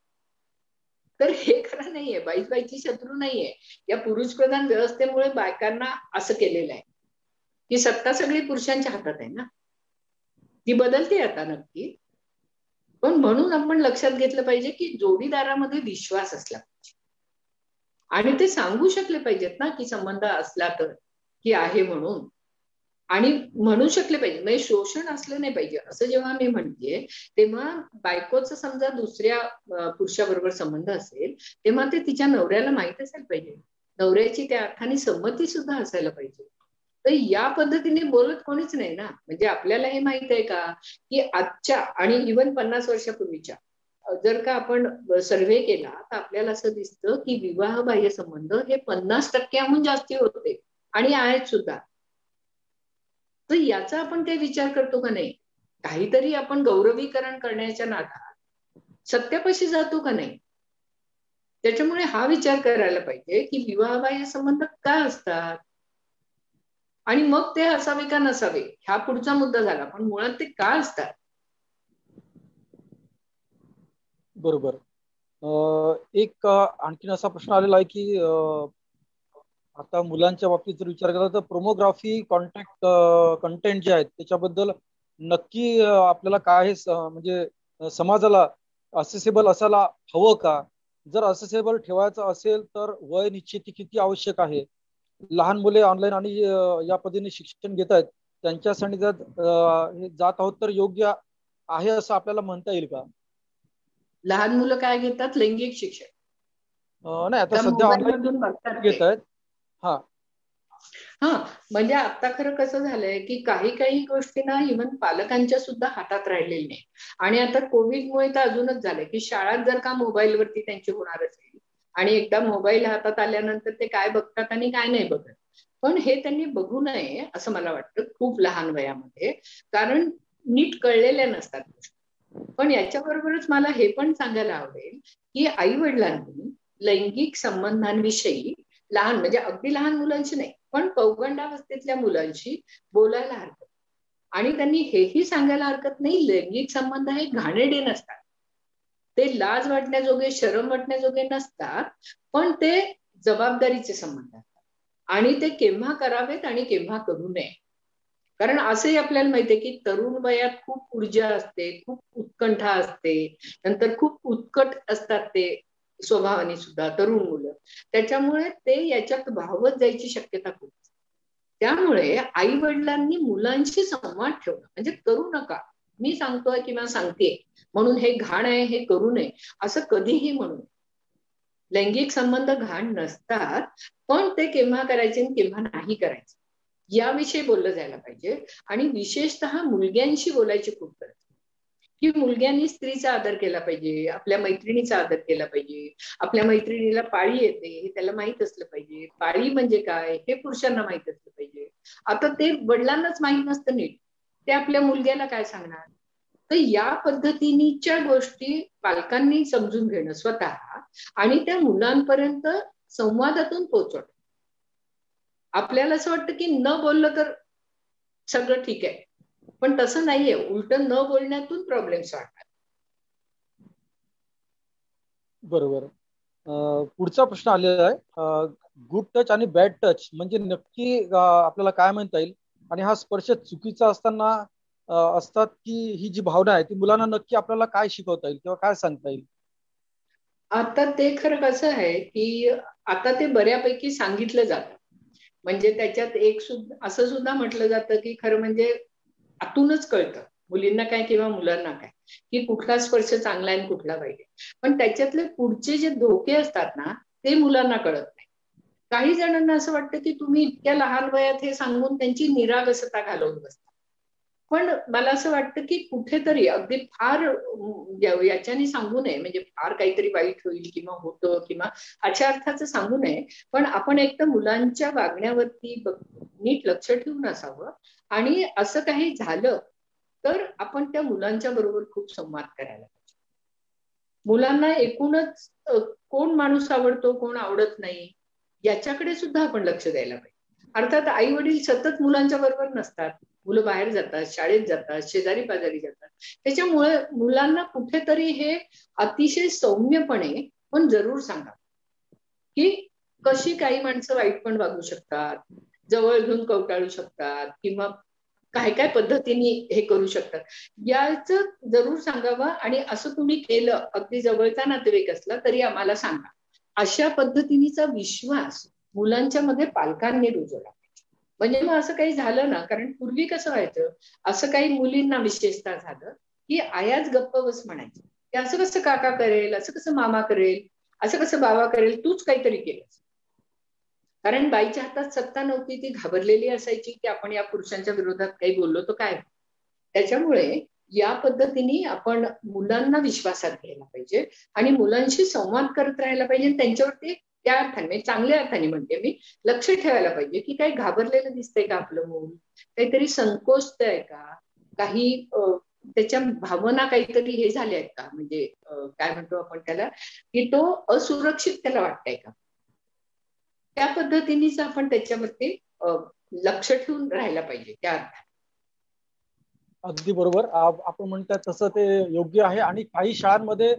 F: तर हे खरं नाहीये, बाईच बाईची शत्रू नाहीये. या पुरुष प्रधान व्यवस्थेमुळे बायकांना असं केलेलं आहे की सत्ता सगळी पुरुषांच्या हातात आहे ना, ती बदलते आता नक्की. पण म्हणून आपण लक्षात घेतलं पाहिजे की जोडीदारामध्ये विश्वास असला पाहिजे आणि ते सांगू शकले पाहिजेत ना की संबंध असला तर की आहे म्हणून, आणि म्हणू शकले पाहिजे. म्हणजे शोषण असलं नाही पाहिजे. असं जेव्हा मी म्हणते तेव्हा बायकोचं समजा दुसऱ्या पुरुषाबरोबर संबंध असेल तेव्हा ते तिच्या नवऱ्याला माहित असायला पाहिजे, नवऱ्याची त्या अर्थाने संमती सुद्धा असायला पाहिजे. तर या पद्धतीने बोलत कोणीच नाही ना. म्हणजे आपल्याला हे माहित आहे का की आजच्या आणि इव्हन 50 वर्षापूर्वीच्या जर का आपण सर्व्हे केला तर आपल्याला असं दिसतं की विवाहबाह्य संबंध हे 50% जास्ती होते आणि आहेत सुद्धा. तर याचा आपण काही विचार करतो का नाही, काहीतरी आपण गौरवीकरण करण्याच्या नादात सत्यापाशी जातो का नाही. त्याच्यामुळे हा विचार करायला पाहिजे की विवाहबाह्य संबंध का असतात आणि मग ते असावे का नसावे हा पुढचा मुद्दा झाला, पण मुळात ते का असतात.
G: बरोबर. एक आणखीन असा प्रश्न आलेला आहे की आता मुलांच्या बाबतीत जर विचार केला तर प्रोमोग्राफी कंटेंट जे आहेत त्याच्याबद्दल नक्की आपल्याला काय म्हणजे समाजाला असेसेबल असायला हवं का, जर असेसेबल ठेवायचं असेल तर वय निश्चिती किती आवश्यक आहे, लहान मुले ऑनलाईन आणि या पद्धतीने शिक्षण घेत आहेत त्यांच्यासाठी जर जात आहोत तर योग्य आहे असं आपल्याला म्हणता येईल का.
F: लहान मुलं काय घेतात, लैंगिक शिक्षण
G: नाही आता सध्या ऑनलाईन घेत आहेत. हा
F: म्हणजे आता खरं कसं झालंय की काही गोष्टींना इव्हन पालकांच्या सुद्धा हातात राहिलेली नाही. आणि आता कोविडमुळे तर अजूनच झालंय की शाळात जर का मोबाईलवरती त्यांची होणार असेल आणि एकदा मोबाईल हातात आल्यानंतर ते काय बघतात आणि काय नाही बघत, पण हे त्यांनी बघू नये असं मला वाटतं खूप लहान वयामध्ये, कारण नीट कळलेल्या नसतात. पण याच्याबरोबरच मला हे पण सांगायला आवडेल की आई वडिलांनी लैंगिक संबंधांविषयी लहान म्हणजे अगदी लहान मुलांशी नाही, पण पौगंडावस्थेतल्या मुलांशी बोलायला हरकत. आणि त्यांनी हेही सांगायला हरकत नाही, लैंगिक संबंध हे घाणेरडे नसतात, ते लाज वाटण्याजोगे, शरम वाटण्याजोगे नसतात, पण ते जबाबदारीचे संबंध असतात. आणि ते केव्हा करावेत आणि केव्हा करू नये. कारण असंही आपल्याला माहितीये की तरुण वयात खूप ऊर्जा असते, खूप उत्कंठा असते, नंतर खूप उत्कट असतात ते स्वभावाने सुद्धा तरुण मुलं. त्याच्यामुळे ते याच्यात वाहवत जायची शक्यता खूप. त्यामुळे आई वडिलांनी मुलांशी संवाद ठेवणं, म्हणजे करू नका, मी सांगतोय किंवा सांगते म्हणून हे घाण आहे, हे करू नये असं कधीही म्हणू नये. लैंगिक संबंध घाण नसतात, पण ते केव्हा करायचे आणि केव्हा नाही करायचे याविषयी बोललं जायला पाहिजे. आणि विशेषतः मुलग्यांशी बोलायची खूप गरज आहे, की मुलग्यांनी स्त्रीचा आदर केला पाहिजे, आपल्या मैत्रिणीचा आदर केला पाहिजे. आपल्या मैत्रिणीला पाळी येते हे त्याला माहित असलं पाहिजे, पाळी म्हणजे काय हे पुरुषांना माहित असलं पाहिजे. आता ते वडिलांनाच माहित नसतं नीट, ते आपल्या मुलग्याला काय सांगणार. तर या पद्धतीच्या गोष्टी पालकांनी समजून घेणं स्वतः आणि त्या मुलांपर्यंत संवादातून पोहोचवणं. आपल्याला असं वाटतं की न बोललं तर सगळं ठीक आहे, पण तसं नाहीये, उलट न बोलण्यातून प्रॉब्लेम्स वाढतात.
G: बरोबर. पुढचा प्रश्न आलेला आहे, गुड टच आणि बॅड टच म्हणजे नक्की आपल्याला काय म्हणता येईल, आणि हा स्पर्श चुकीचा असताना असतात की ही जी भावना आहे ती मुलांना नक्की आपल्याला काय शिकवता येईल किंवा काय सांगता येईल.
F: आता ते खरं कसं आहे की आता ते बऱ्यापैकी सांगितलं जातं, म्हणजे त्याच्यात एक सुद्धा असं सुद्धा म्हटलं जातं की खरं म्हणजे आतूनच कळतं मुलींना काय किंवा मुलांना काय, की कुठला स्पर्श चांगला आहे आणि कुठला वाईट आहे. पण त्याच्यातले पुढचे जे धोके असतात ना ते मुलांना कळत नाही. काही जणांना असं वाटतं की तुम्ही इतक्या लहान वयात हे सांगून त्यांची निरागसता घालवून बसता. पण मला असं वाटतं की कुठेतरी अगदी फार याच्याने सांगू नये, म्हणजे फार काहीतरी वाईट होईल किंवा होतं किंवा अशा अर्थाचं सांगू नये. पण आपण एक तर मुलांच्या वागण्यावरती नीट लक्ष ठेवून असावं, आणि असं काही झालं तर आपण त्या मुलांच्या बरोबर खूप संवाद करायला पाहिजे. मुलांना एकूणच कोण माणूस आवडतो कोण आवडत नाही याच्याकडे सुद्धा आपण लक्ष द्यायला पाहिजे. अर्थात आई वडील सतत मुलांच्या बरोबर नसतात, मुलं बाहेर जातात, शाळेत जातात, शेजारी पाजारी जातात. त्याच्यामुळे मुलांना कुठेतरी हे अतिशय सौम्यपणे पण जरूर सांगा की कशी काही माणसं वाईट पण वागू शकतात, जवळ घेऊन कवटाळू शकतात, किंवा काय काय पद्धतीने हे करू शकतात याचं जरूर सांगावं. आणि असं तुम्ही केलं, अगदी जवळचा नातेवाईक असला तरी आम्हाला सांगा, अशा पद्धतीचा विश्वास मुलांच्या मध्ये पालकांनी रुजवला पाहिजे. म्हणजे मग असं काही झालं ना, कारण पूर्वी कसं व्हायचं, असं काही मुलींना विशेषतः झालं की आयाच गप्प बस म्हणायची, की असं कसं काका करेल, असं कसं मामा करेल, असं कसं बाबा करेल, तूच काहीतरी केलंस. कारण बाईच्या हातात सत्ता नव्हती, ती घाबरलेली असायची की आपण या पुरुषांच्या विरोधात काही बोललो तर काय. त्याच्यामुळे या पद्धतीने आपण मुलांना विश्वासात घ्यायला पाहिजे आणि मुलांशी संवाद करत राहायला पाहिजे. त्यांच्यावरती त्या अर्थाने, म्हणजे चांगल्या अर्थाने म्हणते मी, लक्ष ठेवायला पाहिजे की काही घाबरलेलं दिसतंय का आपलं मूल, काहीतरी संकोचतंय का, काही त्याच्या भावना काहीतरी हे झाल्या आहेत का, म्हणजे काय म्हणतो आपण त्याला, की तो असुरक्षित त्याला वाटतंय का. त्या पद्धतीनेच आपण त्याच्यावरती लक्ष ठेवून राहायला पाहिजे त्या अर्थाने.
G: अगदी बरोबर. आपण म्हणतात तसं ते योग्य आहे. आणि काही शाळांमध्ये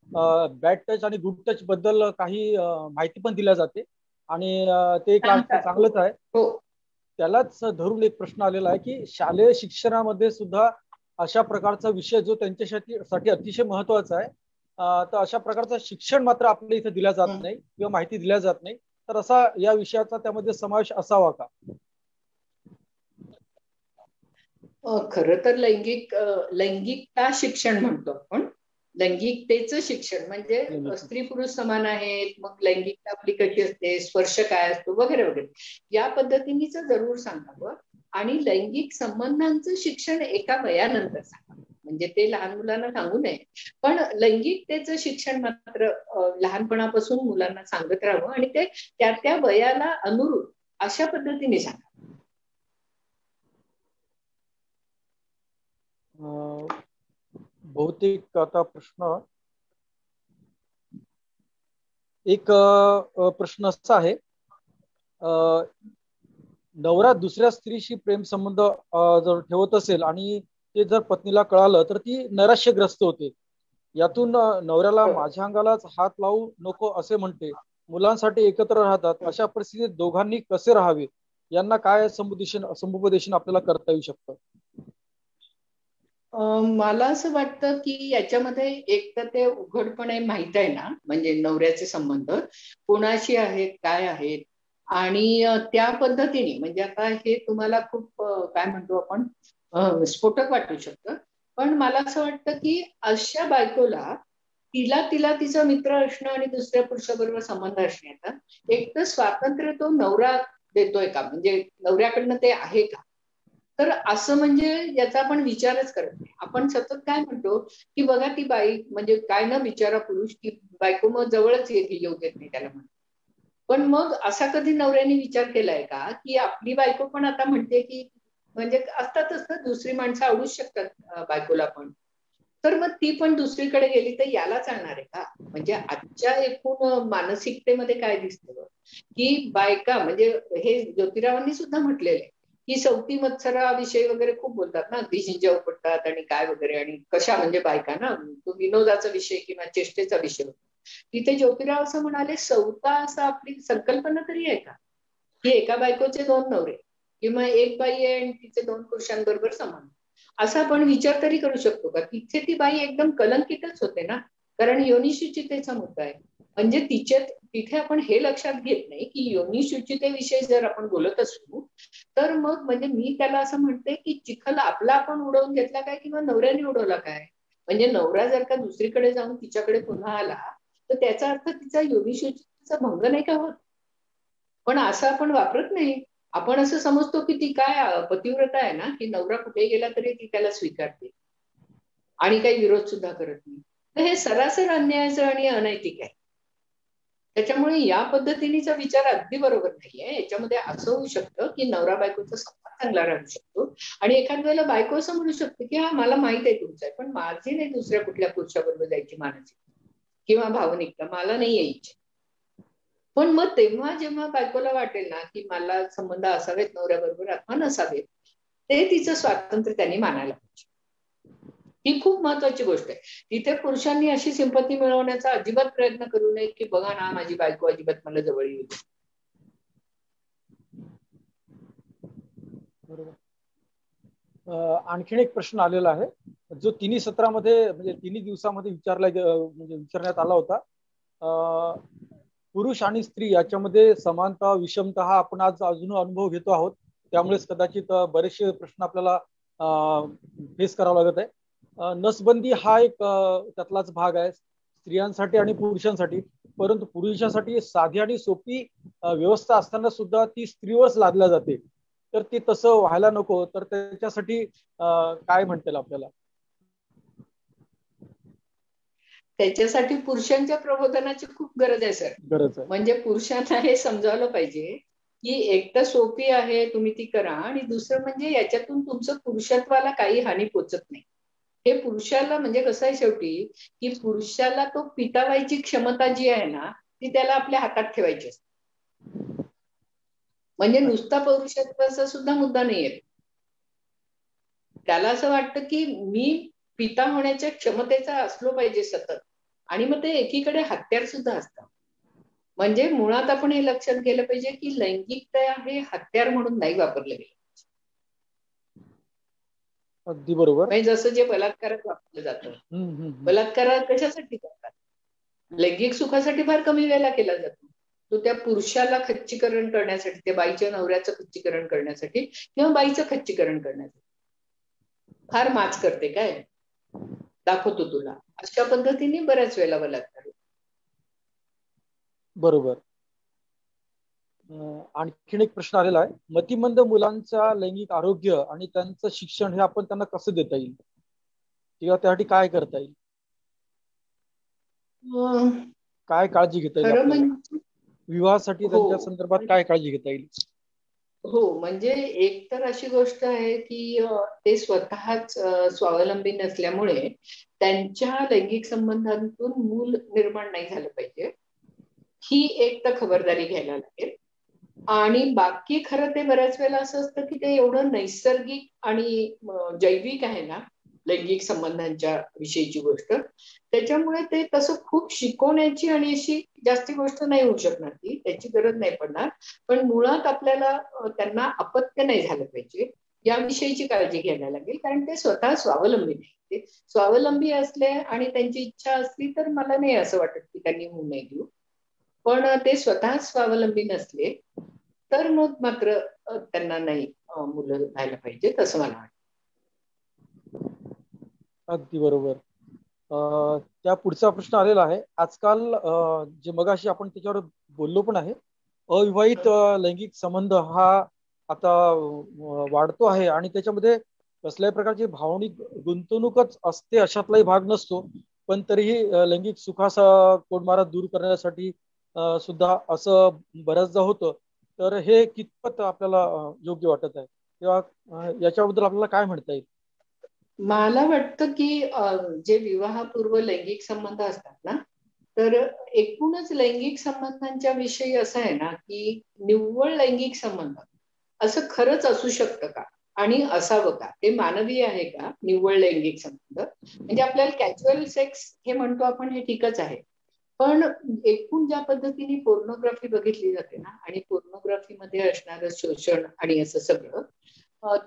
G: बॅड टच आणि गुड टच बद्दल काही माहिती पण दिल्या जाते, आणि ते एक चांगलंच आहे. त्यालाच धरून एक प्रश्न आलेला आहे की शालेय शिक्षणामध्ये सुद्धा अशा प्रकारचा विषय जो त्यांच्यासाठी अतिशय महत्वाचा आहे, तर अशा प्रकारचं शिक्षण मात्र आपल्या इथे दिल्या जात नाही किंवा माहिती दिल्या जात नाही. तर असा या विषयाचा त्यामध्ये समावेश असावा का?
F: खरं तर लैंगिकता शिक्षण म्हणतो आपण, लैंगिकतेचं शिक्षण म्हणजे स्त्री पुरुष समान आहेत, मग लैंगिकता आपली कशी असते, स्पर्श काय असतो वगैरे वगैरे, या पद्धतीनेच जरूर सांगावं. आणि लैंगिक संबंधांचं शिक्षण एका वयानंतर सांगावं, म्हणजे ते लहान मुलांना सांगू नये, पण लैंगिकतेचं शिक्षण मात्र लहानपणापासून मुलांना सांगत राहावं आणि ते त्या त्या वयाला अनुरूप अशा पद्धतीने सांगावं.
G: बहुतेक आता प्रश्न एक प्रश्न असा आहे नवरा दुसऱ्या स्त्रीशी प्रेम संबंध जर ठेवत असेल आणि ते जर पत्नीला कळालं तर ती नैराश्यग्रस्त होते. यातून नवऱ्याला माझ्या अंगालाच हात लावू नको असे म्हणते. मुलांसाठी एकत्र राहतात. अशा परिस्थितीत दोघांनी कसे राहावे यांना काय समुपदेशन आपल्याला करता येऊ शकतं?
F: मला असं वाटतं की याच्यामध्ये एक तर ते उघडपणे माहित आहे ना, म्हणजे नवऱ्याचे संबंध कोणाशी आहेत, काय आहेत, आणि त्या पद्धतीने म्हणजे आता हे तुम्हाला खूप काय म्हणतो आपण स्फोटक वाटू शकतं, पण मला असं वाटतं की अशा बायकोला तिला तिचा मित्र असणं आणि दुसऱ्या पुरुषाबरोबर संबंध असण्याचा एक तर स्वातंत्र्य तो नवरा देतोय का, म्हणजे नवऱ्याकडनं ते आहे का, तर असं म्हणजे याचा आपण विचारच करत नाही. आपण सतत काय म्हणतो की बघा ती बाई म्हणजे काय न बिचारा पुरुष की बायको मग जवळच येऊ देत नाही त्याला म्हणून. पण मग असा कधी नवऱ्याने विचार केलाय का की आपली बायको पण आता म्हणते की म्हणजे असतातच ना दुसरी माणसं आवडूच शकतात बायकोला पण, तर मग ती पण दुसरीकडे गेली तर याला चालणार आहे का? म्हणजे आजच्या एकूण मानसिकतेमध्ये काय दिसतं की बायका म्हणजे हे ज्योतिरावांनी सुद्धा म्हटलेलं आहे की सवती मत्सराविषयी वगैरे खूप बोलतात ना, अगदी शिंजा उपटतात आणि काय वगैरे, आणि कशा म्हणजे बायका ना, तो विनोदाचा विषय किंवा चेष्टेचा विषय होता. तिथे ज्योतिराव असं म्हणाले सवता असं आपली संकल्पना तरी आहे का की एका बायकोचे दोन नवरे किंवा एक बाई आहे आणि तिचे दोन पुरुषांबरोबर समान, असा आपण विचार तरी करू शकतो का? तिथे ती बाई एकदम कलंकितच होते ना, कारण योनिशुचितेचा मुद्दा आहे. म्हणजे तिथे आपण हे लक्षात घेत नाही की योनिशुचितेविषयी जर आपण बोलत असू तर मग म्हणजे मी त्याला असं म्हणते की चिखल आपला आपण उडवून घेतला काय किंवा नवऱ्याने उडवला काय. म्हणजे नवरा जर का दुसरीकडे जाऊन तिच्याकडे पुन्हा आला तर त्याचा अर्थ तिचा योनिशुचितेचा भंग नाही का होत. पण असं आपण वापरत नाही. आपण असं समजतो की ती काय पतिव्रता आहे ना, की नवरा कुठे गेला तरी ती त्याला स्वीकारते आणि काही विरोध सुद्धा करत नाही. तर हे सरासर अन्यायाचं आणि अनैतिक आहे. त्याच्यामुळे या पद्धतीनेचा विचार अगदी बरोबर नाहीये. याच्यामध्ये असं होऊ शकतं की नवरा बायकोचा संवाद चांगला राहू शकतो आणि एखाद्या वेळेला बायको असं म्हणू शकते की हा मला माहित आहे तुमचं आहे, पण माझी नाही दुसऱ्या कुठल्या पुरुषाबरोबर जायची मानसिक किंवा भावनिकता मला नाही यायची. पण मग तेव्हा जेव्हा बायकोला वाटेल ना की मला संबंध असावेत नवऱ्याबरोबर अथवा नसावेत, ते तिचं स्वातंत्र्य त्यांनी मानायला पाहिजे. ही खूप महत्वाची गोष्ट आहे. तिथे पुरुषांनी अशी सिंपती मिळवण्याचा अजिबात प्रयत्न करू नये की बघा ना माझी बायको अजिबात मला जवळ येईल.
G: बरोबर. आणखीन एक प्रश्न आलेला आहे जो तिन्ही सत्रामध्ये म्हणजे तिन्ही दिवसामध्ये विचारण्यात आला होता. पुरुष आणि स्त्री याच्यामध्ये समानता विषमता हा आपण आज अजून अनुभव घेतो आहोत, त्यामुळेच कदाचित बरेचसे प्रश्न आपल्याला फेस करावा लागत आहे. नसबंदी हा एक त्यातलाच भाग आहे स्त्रियांसाठी आणि पुरुषांसाठी, परंतु पुरुषांसाठी साधी आणि सोपी व्यवस्था असताना सुद्धा ती स्त्रीवरच लादल्या जाते. तर ती तसं व्हायला नको, तर त्याच्यासाठी काय म्हणता येईल आपल्याला?
F: त्याच्यासाठी पुरुषांच्या प्रबोधनाची खूप गरज आहे सर.
G: गरज आहे.
F: म्हणजे पुरुषांना हे समजावलं पाहिजे की एक तर सोपी आहे तुम्ही ती करा, आणि दुसरं म्हणजे याच्यातून तुमचं पुरुषत्वाला काही हानी पोचत नाही. हे पुरुषाला म्हणजे कसं आहे शेवटी की पुरुषाला तो पितावायची क्षमता जी आहे ना ती त्याला आपल्या हातात ठेवायची असते. म्हणजे नुसता पौरुषत्वाचा सुद्धा मुद्दा नाहीये. त्याला असं वाटतं की मी पिता होण्याच्या क्षमतेचा असलो पाहिजे सतत, आणि मग ते एकीकडे हत्यार सुद्धा असतं. म्हणजे मुळात आपण हे लक्षात गेलं पाहिजे की लैंगिकता हे हत्यार म्हणून नाही वापरलं गेलं.
G: अगदी बरोबर.
F: म्हणजे जसं जे बलात्कारात वापरलं जातं, बलात्कार कशासाठी करतात? लैंगिक सुखासाठी फार कमी वेळेला केला जातो. तो त्या पुरुषाला खच्चीकरण करण्यासाठी, त्या बाईच्या नवऱ्याचं खच्चीकरण करण्यासाठी किंवा बाईचं खच्चीकरण करण्यासाठी. फार माच करते काय दाखवतो तुला, अशा पद्धतीने बऱ्याच वेळेला बलात्कार.
G: बरोबर. आणखीन एक प्रश्न आलेला आहे, मतिमंद मुलांचा लैंगिक आरोग्य आणि त्यांचं शिक्षण हे आपण त्यांना कसं देता येईल किंवा त्यासाठी काय करता येईल? काय काळजी घेता येईल? विवाहासाठी त्यांच्या संदर्भात काय काळजी घेता येईल?
F: हो, म्हणजे एक तर अशी गोष्ट आहे की ते स्वतःच स्वावलंबी नसल्यामुळे त्यांच्या लैंगिक संबंधातून मूल निर्माण नाही झालं पाहिजे, ही एक तर खबरदारी घ्यायला लागेल. आणि बाकी खरं ते बऱ्याच वेळेला असं असतं की ते एवढं नैसर्गिक आणि जैविक आहे ना लैंगिक संबंधांच्या विषयीची गोष्ट, त्याच्यामुळे ते तसं खूप शिकवण्याची आणि अशी जास्ती गोष्ट नाही होऊ शकणार, ती त्याची गरज नाही पडणार. पण मुळात आपल्याला त्यांना अपत्य नाही झालं पाहिजे याविषयीची काळजी घ्यायला लागेल, कारण ते स्वतः स्वावलंबी नाही. ते स्वावलंबी असले आणि त्यांची इच्छा असली तर मला नाही असं वाटत की त्यांनी होऊ नये देऊ. पण ते स्वतः स्वावलंबी नसले तर मग मात्र त्यांना नाही मुलं व्हायला पाहिजेत असं मला वाटतं.
G: अगदी बरोबर. त्या पुढचा प्रश्न आलेला आहे. आजकाल जे मगाशी आपण त्याच्यावर बोललो पण आहे, अविवाहित लैंगिक संबंध हा आता वाढतो आहे आणि त्याच्यामध्ये कसल्याही प्रकारची भावनिक गुंतवणूकच असते अशातलाही भाग नसतो, पण तरीही लैंगिक सुखाचा कोडमारा दूर करण्यासाठी सुद्धा असं बऱ्याचदा होतं. तर हे कितपत आपल्याला योग्य वाटत आहे किंवा याच्याबद्दल आपल्याला काय म्हणता येईल?
F: मला वाटतं की जे विवाहपूर्व लैंगिक संबंध असतात ना, तर एकूणच लैंगिक संबंधांच्या विषयी असं आहे ना की निव्वळ लैंगिक संबंध असं खरंच असू शकतं का आणि असावं का, ते मानवी आहे का निव्वळ लैंगिक संबंध? म्हणजे आपल्याला कॅज्युअल सेक्स हे म्हणतो आपण, हे ठीकच आहे, पण एकूण ज्या पद्धतीने पोर्नोग्राफी बघितली जाते ना आणि पोर्नोग्राफीमध्ये असणारं शोषण आणि असं सगळं,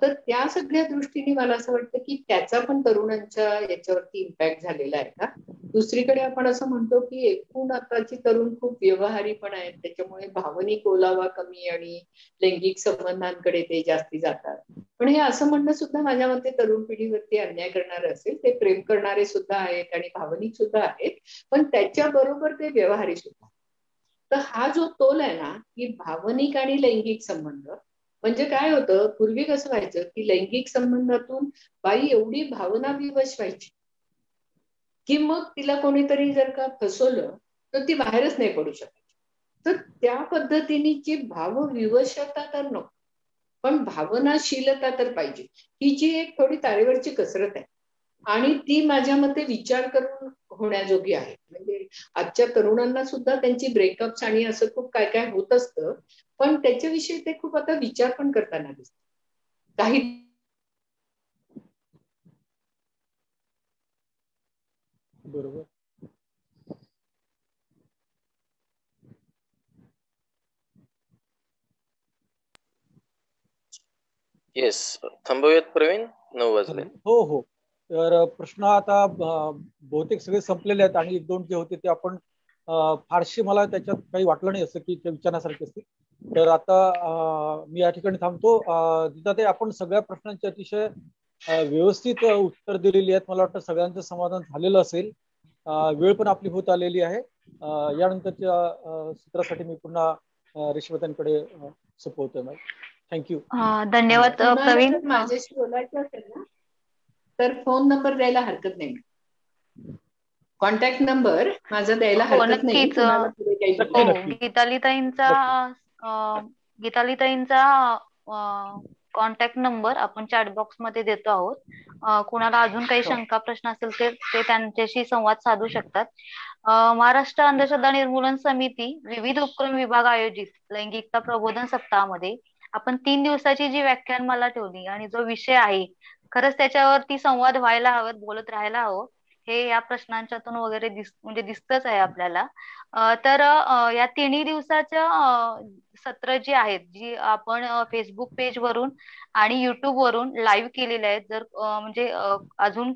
F: तर त्या सगळ्या दृष्टीने मला असं वाटतं की त्याचा पण तरुणांच्या याच्यावरती इम्पॅक्ट झालेला आहे का. दुसरीकडे आपण असं म्हणतो की एकूण आताची तरुण खूप व्यवहारी पण आहेत, त्याच्यामुळे भावनिक ओलावा कमी आणि लैंगिक संबंधांकडे ते जास्ती जातात. पण हे असं म्हणणं सुद्धा माझ्या मते तरुण पिढीवरती अन्याय करणारं असेल. ते प्रेम करणारे सुद्धा आहेत आणि भावनिक सुद्धा आहेत, पण त्याच्याबरोबर ते व्यवहारी सुद्धा. तर हा जो तोल आहे ना की भावनिक आणि लैंगिक संबंध, म्हणजे काय होतं पूर्वी कसं व्हायचं की लैंगिक संबंधातून बाई एवढी भावना विवश व्हायची की मग तिला कोणीतरी जर का फसवलं तर ती बाहेरच नाही पडू शकायची. तर त्या पद्धतीने भावविवशता तर नको, पण भावनाशीलता तर पाहिजे. ही जी एक थोडी तारेवरची कसरत आहे आणि ती माझ्या मते विचार करून होण्याजोगी आहे. म्हणजे आजच्या तरुणांना सुद्धा त्यांची ब्रेकअप्स आणि असं खूप काय काय होत असतं, पण त्याच्याविषयी ते खूप आता विचार पण करताना दिसत काही.
G: बरोबर.
A: येस, थांबूयात प्रवीण, 9 वाजले.
G: हो हो. तर प्रश्न आता बहुतेक सगळे संपलेले आहेत आणि एक दोन जे होते ते आपण फारशी मला त्याच्यात काही वाटलं नाही असं की ते विचारण्यासारखे असतील. तर आता मी या ठिकाणी थांबतो. ते आपण सगळ्या प्रश्नांची अतिशय व्यवस्थित उत्तर दिलेली आहेत. मला वाटतं सगळ्यांचं समाधान झालेलं असेल. वेळ पण आपली होत आलेली आहे. यानंतरच्या सत्रासाठी मी पुन्हा रेश्माताईंकडे सोपवतोय. Ma'am, thank you.
C: धन्यवाद प्रवीण.
F: माझ्याशी बोलायचं असेल ना तर फोन नंबर द्यायला हरकत नाही, कॉन्टॅक्ट नंबर माझा द्यायला हरकत नाही.
C: नक्कीच. गीतालीताईंचा कॉन्टॅक्ट नंबर आपण चॅट बॉक्स मध्ये देतो आहोत. कुणाला अजून काही शंका प्रश्न असेल ते त्यांच्याशी संवाद साधू शकतात. महाराष्ट्र अंधश्रद्धा निर्मूलन समिती विविध उपक्रम विभाग आयोजित लैंगिकता प्रबोधन सप्ताहामध्ये आपण 3 दिवसाची जी व्याख्यानमाला ठेवली आणि जो विषय आहे, खरंच त्याच्यावरती संवाद व्हायला हवेत, बोलत राहायला हवं. हे या प्रश्नांच्यातून वगैरे म्हणजे दिसतच आहे आपल्याला. तर या 3 दिवसाच्या सत्र जी आहेत, जी आपण फेसबुक पेज वरून आणि युट्यूब वरून लाईव्ह केलेले आहेत. जर म्हणजे अजून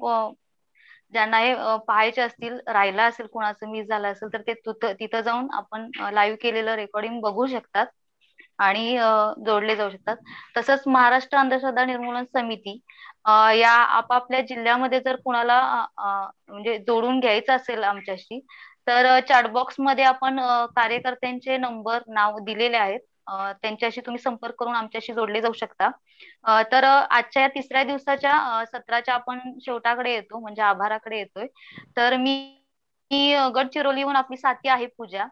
C: ज्यांना हे पाहायचे असतील, राहिला असेल कुणाचं मिस झालं असेल तर ते तिथं जाऊन आपण लाईव्ह केलेलं रेकॉर्डिंग बघू शकतात आणि जोडले जाऊ शकतात. तसंच महाराष्ट्र अंधश्रद्धा निर्मूलन समिती या आपापल्या जिल्ह्यामध्ये जर कुणाला म्हणजे जोडून घ्यायचं असेल आमच्याशी, तर चॅटबॉक्स मध्ये आपण कार्यकर्त्यांचे नंबर, नाव दिलेले आहेत. त्यांच्याशी तुम्ही संपर्क करून आमच्याशी जोडले जाऊ शकता. तर आजच्या या 3ऱ्या दिवसाच्या सत्राच्या आपण शेवटाकडे येतो, म्हणजे आभाराकडे येतोय. तर मी गडचिरोलीहून आपली साथी आहे पूजा,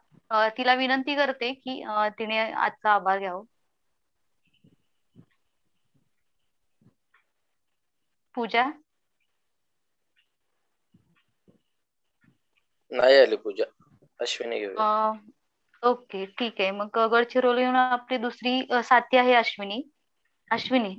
C: तिला विनंती करते की तिने आजचा आभार घ्यावा. पूजा
A: नाही आली पूजा, अश्विनी घेऊया.
C: ओके, ठीक आहे. मग गडचिरोलीहून आपली दुसरी साथी आहे अश्विनी. अश्विनी.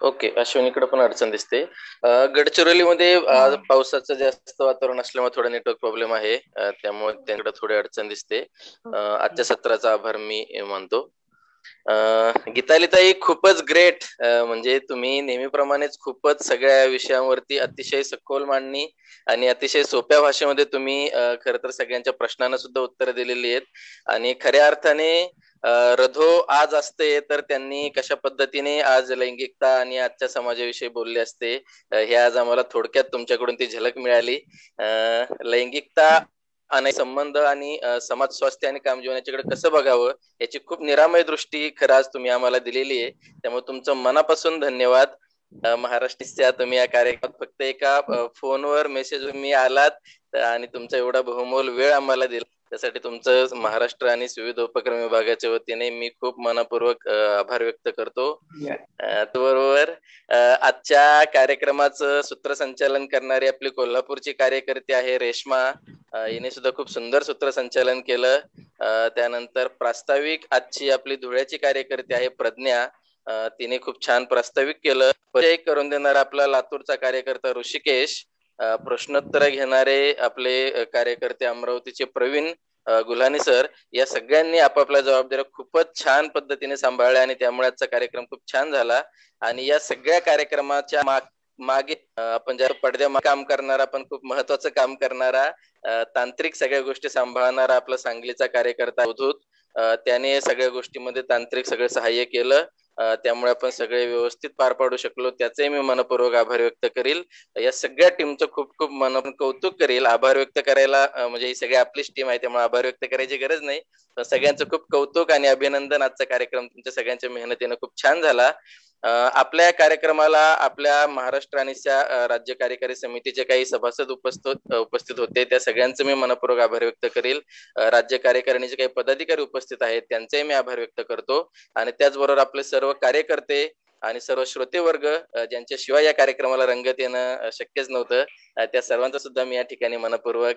A: ओके, अश्विनीकडे पण अडचण दिसते. गडचिरोलीमध्ये आज पावसाचं जास्त वातावरण असल्यामुळे थोडा नेटवर्क प्रॉब्लेम आहे, त्यामुळे त्यांकडे थोडी अडचण दिसते. आजच्या सत्राचा आभार मी मानतो. गीतालीताई खूपच ग्रेट. म्हणजे तुम्ही नेहमीप्रमाणेच खूपच सगळ्या विषयांवरती अतिशय सखोल मांडणी आणि अतिशय सोप्या भाषेमध्ये तुम्ही खर तर सगळ्यांच्या प्रश्नांना सुद्धा उत्तर दिलेली आहेत. आणि खऱ्या अर्थाने रधो आज असते तर त्यांनी कशा पद्धतीने आज लैंगिकता आणि आजच्या समाजाविषयी बोलले असते, हे आज आम्हाला थोडक्यात तुमच्याकडून ती झलक मिळाली. लैंगिकता आणि संबंध आणि समाज स्वास्थ्य आणि काम जीवन याच्याकडे कसं बघावं याची खूप निरामय दृष्टी खरं आज तुम्ही आम्हाला दिलेली आहे. त्यामुळे तुमचं मनापासून धन्यवाद. महाराष्ट्राच्या तुम्ही या कार्यक्रमात फक्त एका फोनवर मेसेज मी आलात आणि तुमचा एवढा बहुमोल वेळ आम्हाला दिला, त्यासाठी तुमचं महाराष्ट्र आणि विविध उपक्रम विभागाच्या वतीने मी खूप मनपूर्वक आभार व्यक्त करतो. बरोबर आजच्या कार्यक्रमाचं सूत्रसंचालन करणारी आपली कोल्हापूरची कार्यकर्ती आहे रेश्मा, हिने सुद्धा खूप सुंदर सूत्रसंचालन केलं. त्यानंतर प्रास्ताविक आजची आपली धुळ्याची कार्यकर्ती आहे प्रज्ञा, तिने खूप छान प्रास्ताविक केलं. करून देणारा आपला लातूरचा कार्यकर्ता ऋषिकेश, प्रश्नोत्तर घेणारे आपले कार्यकर्ते अमरावतीचे प्रवीण गुल्हाने सर, या सगळ्यांनी आपापल्या जबाबदाऱ्या खूपच छान पद्धतीने सांभाळल्या आणि त्यामुळे आजचा कार्यक्रम खूप छान झाला. आणि या सगळ्या कार्यक्रमाच्या मागे आपण ज्या पडद्यामागे काम करणारा पण खूप महत्वाचं काम करणारा तांत्रिक सगळ्या गोष्टी सांभाळणारा आपला सांगलीचा कार्यकर्ता अवधूत, त्याने सगळ्या गोष्टीमध्ये तांत्रिक सगळं सहाय्य केलं, त्यामुळे आपण सगळे व्यवस्थित पार पाडू शकलो, त्याचे मी मनपूर्वक आभार व्यक्त करील. या सगळ्या टीमचं खूप खूप मनपूर्वक कौतुक करेल. आभार व्यक्त करायला म्हणजे ही सगळी आपलीच टीम आहे त्यामुळे आभार व्यक्त करायची गरज नाही, पण सगळ्यांचं खूप कौतुक आणि अभिनंदन. आजचा कार्यक्रम तुमच्या सगळ्यांच्या मेहनतीने खूप छान झाला. आपल्या कार्यक्रमाला आपल्या महाराष्ट्र आणि राज्य कार्यकारी समितीचे काही सभासद उपस्थित होते, त्या सगळ्यांचं मी मनपूर्वक आभार व्यक्त करेल. राज्य कार्यकारिणीचे काही पदाधिकारी उपस्थित आहेत त्यांचेही मी आभार व्यक्त करतो. आणि त्याचबरोबर आपले सर्व कार्यकर्ते आणि सर्व श्रोते वर्ग ज्यांच्याशिवाय या कार्यक्रमाला रंगत येणं शक्यच नव्हतं, त्या सर्वांचा सुद्धा मी या ठिकाणी मनपूर्वक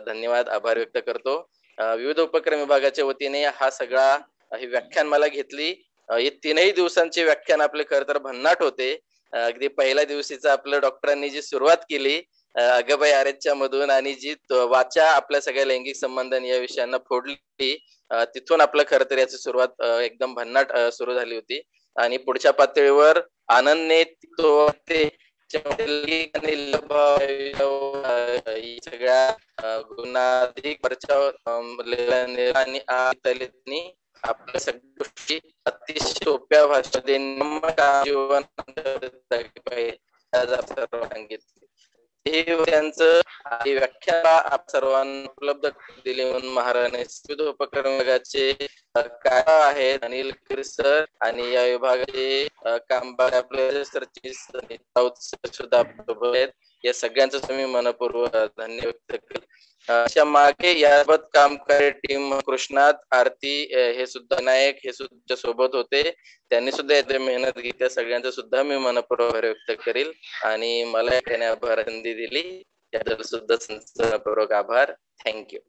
A: धन्यवाद आभार व्यक्त करतो. विविध उपक्रम विभागाच्या वतीने ही व्याख्यान मला घेतली. हे 3 दिवसांचे व्याख्यान आपले खर तर भन्नाट होते. अगदी पहिल्या दिवशीच आपलं डॉक्टरांनी जी सुरुवात केली अगबाई आरेच्या मधून आणि जी वाचा आपल्या सगळ्या लैंगिक संबंधांनी या विषयांना फोडली, तिथून आपलं खरं तर याची सुरुवात एकदम भन्नाट सुरू झाली होती. आणि पुढच्या पातळीवर आनंदने सगळ्या गुन्हाधिक बचाव आणि आपल्या सगळ्या गोष्टी अतिशय सोप्या भाषेमध्ये जीवन हे त्यांचं व्याख्या सर्वांना उपलब्ध दिली म्हणून महाराष्ट्राने विविध उपक्रम विभागाचे काय आहेत अनिल सर आणि या विभागाचे कामगार आपले सुद्धा आहेत. या सगळ्यांचं तुम्ही मनपूर्वक धन्यवाद व्यक्त केलं. अशा मागे याबाबत कामकारी टीम कृष्णात आरती हे सुद्धा नायक हे सुद्धा सोबत होते, त्यांनी सुद्धा याची मेहनत घेतली. त्या सगळ्यांचं सुद्धा मी मनपूर्वक व्यक्त करेल. आणि मला याने आभार संधी दिली त्याबद्दल सुद्धा मनपूर्वक आभार. थँक्यू.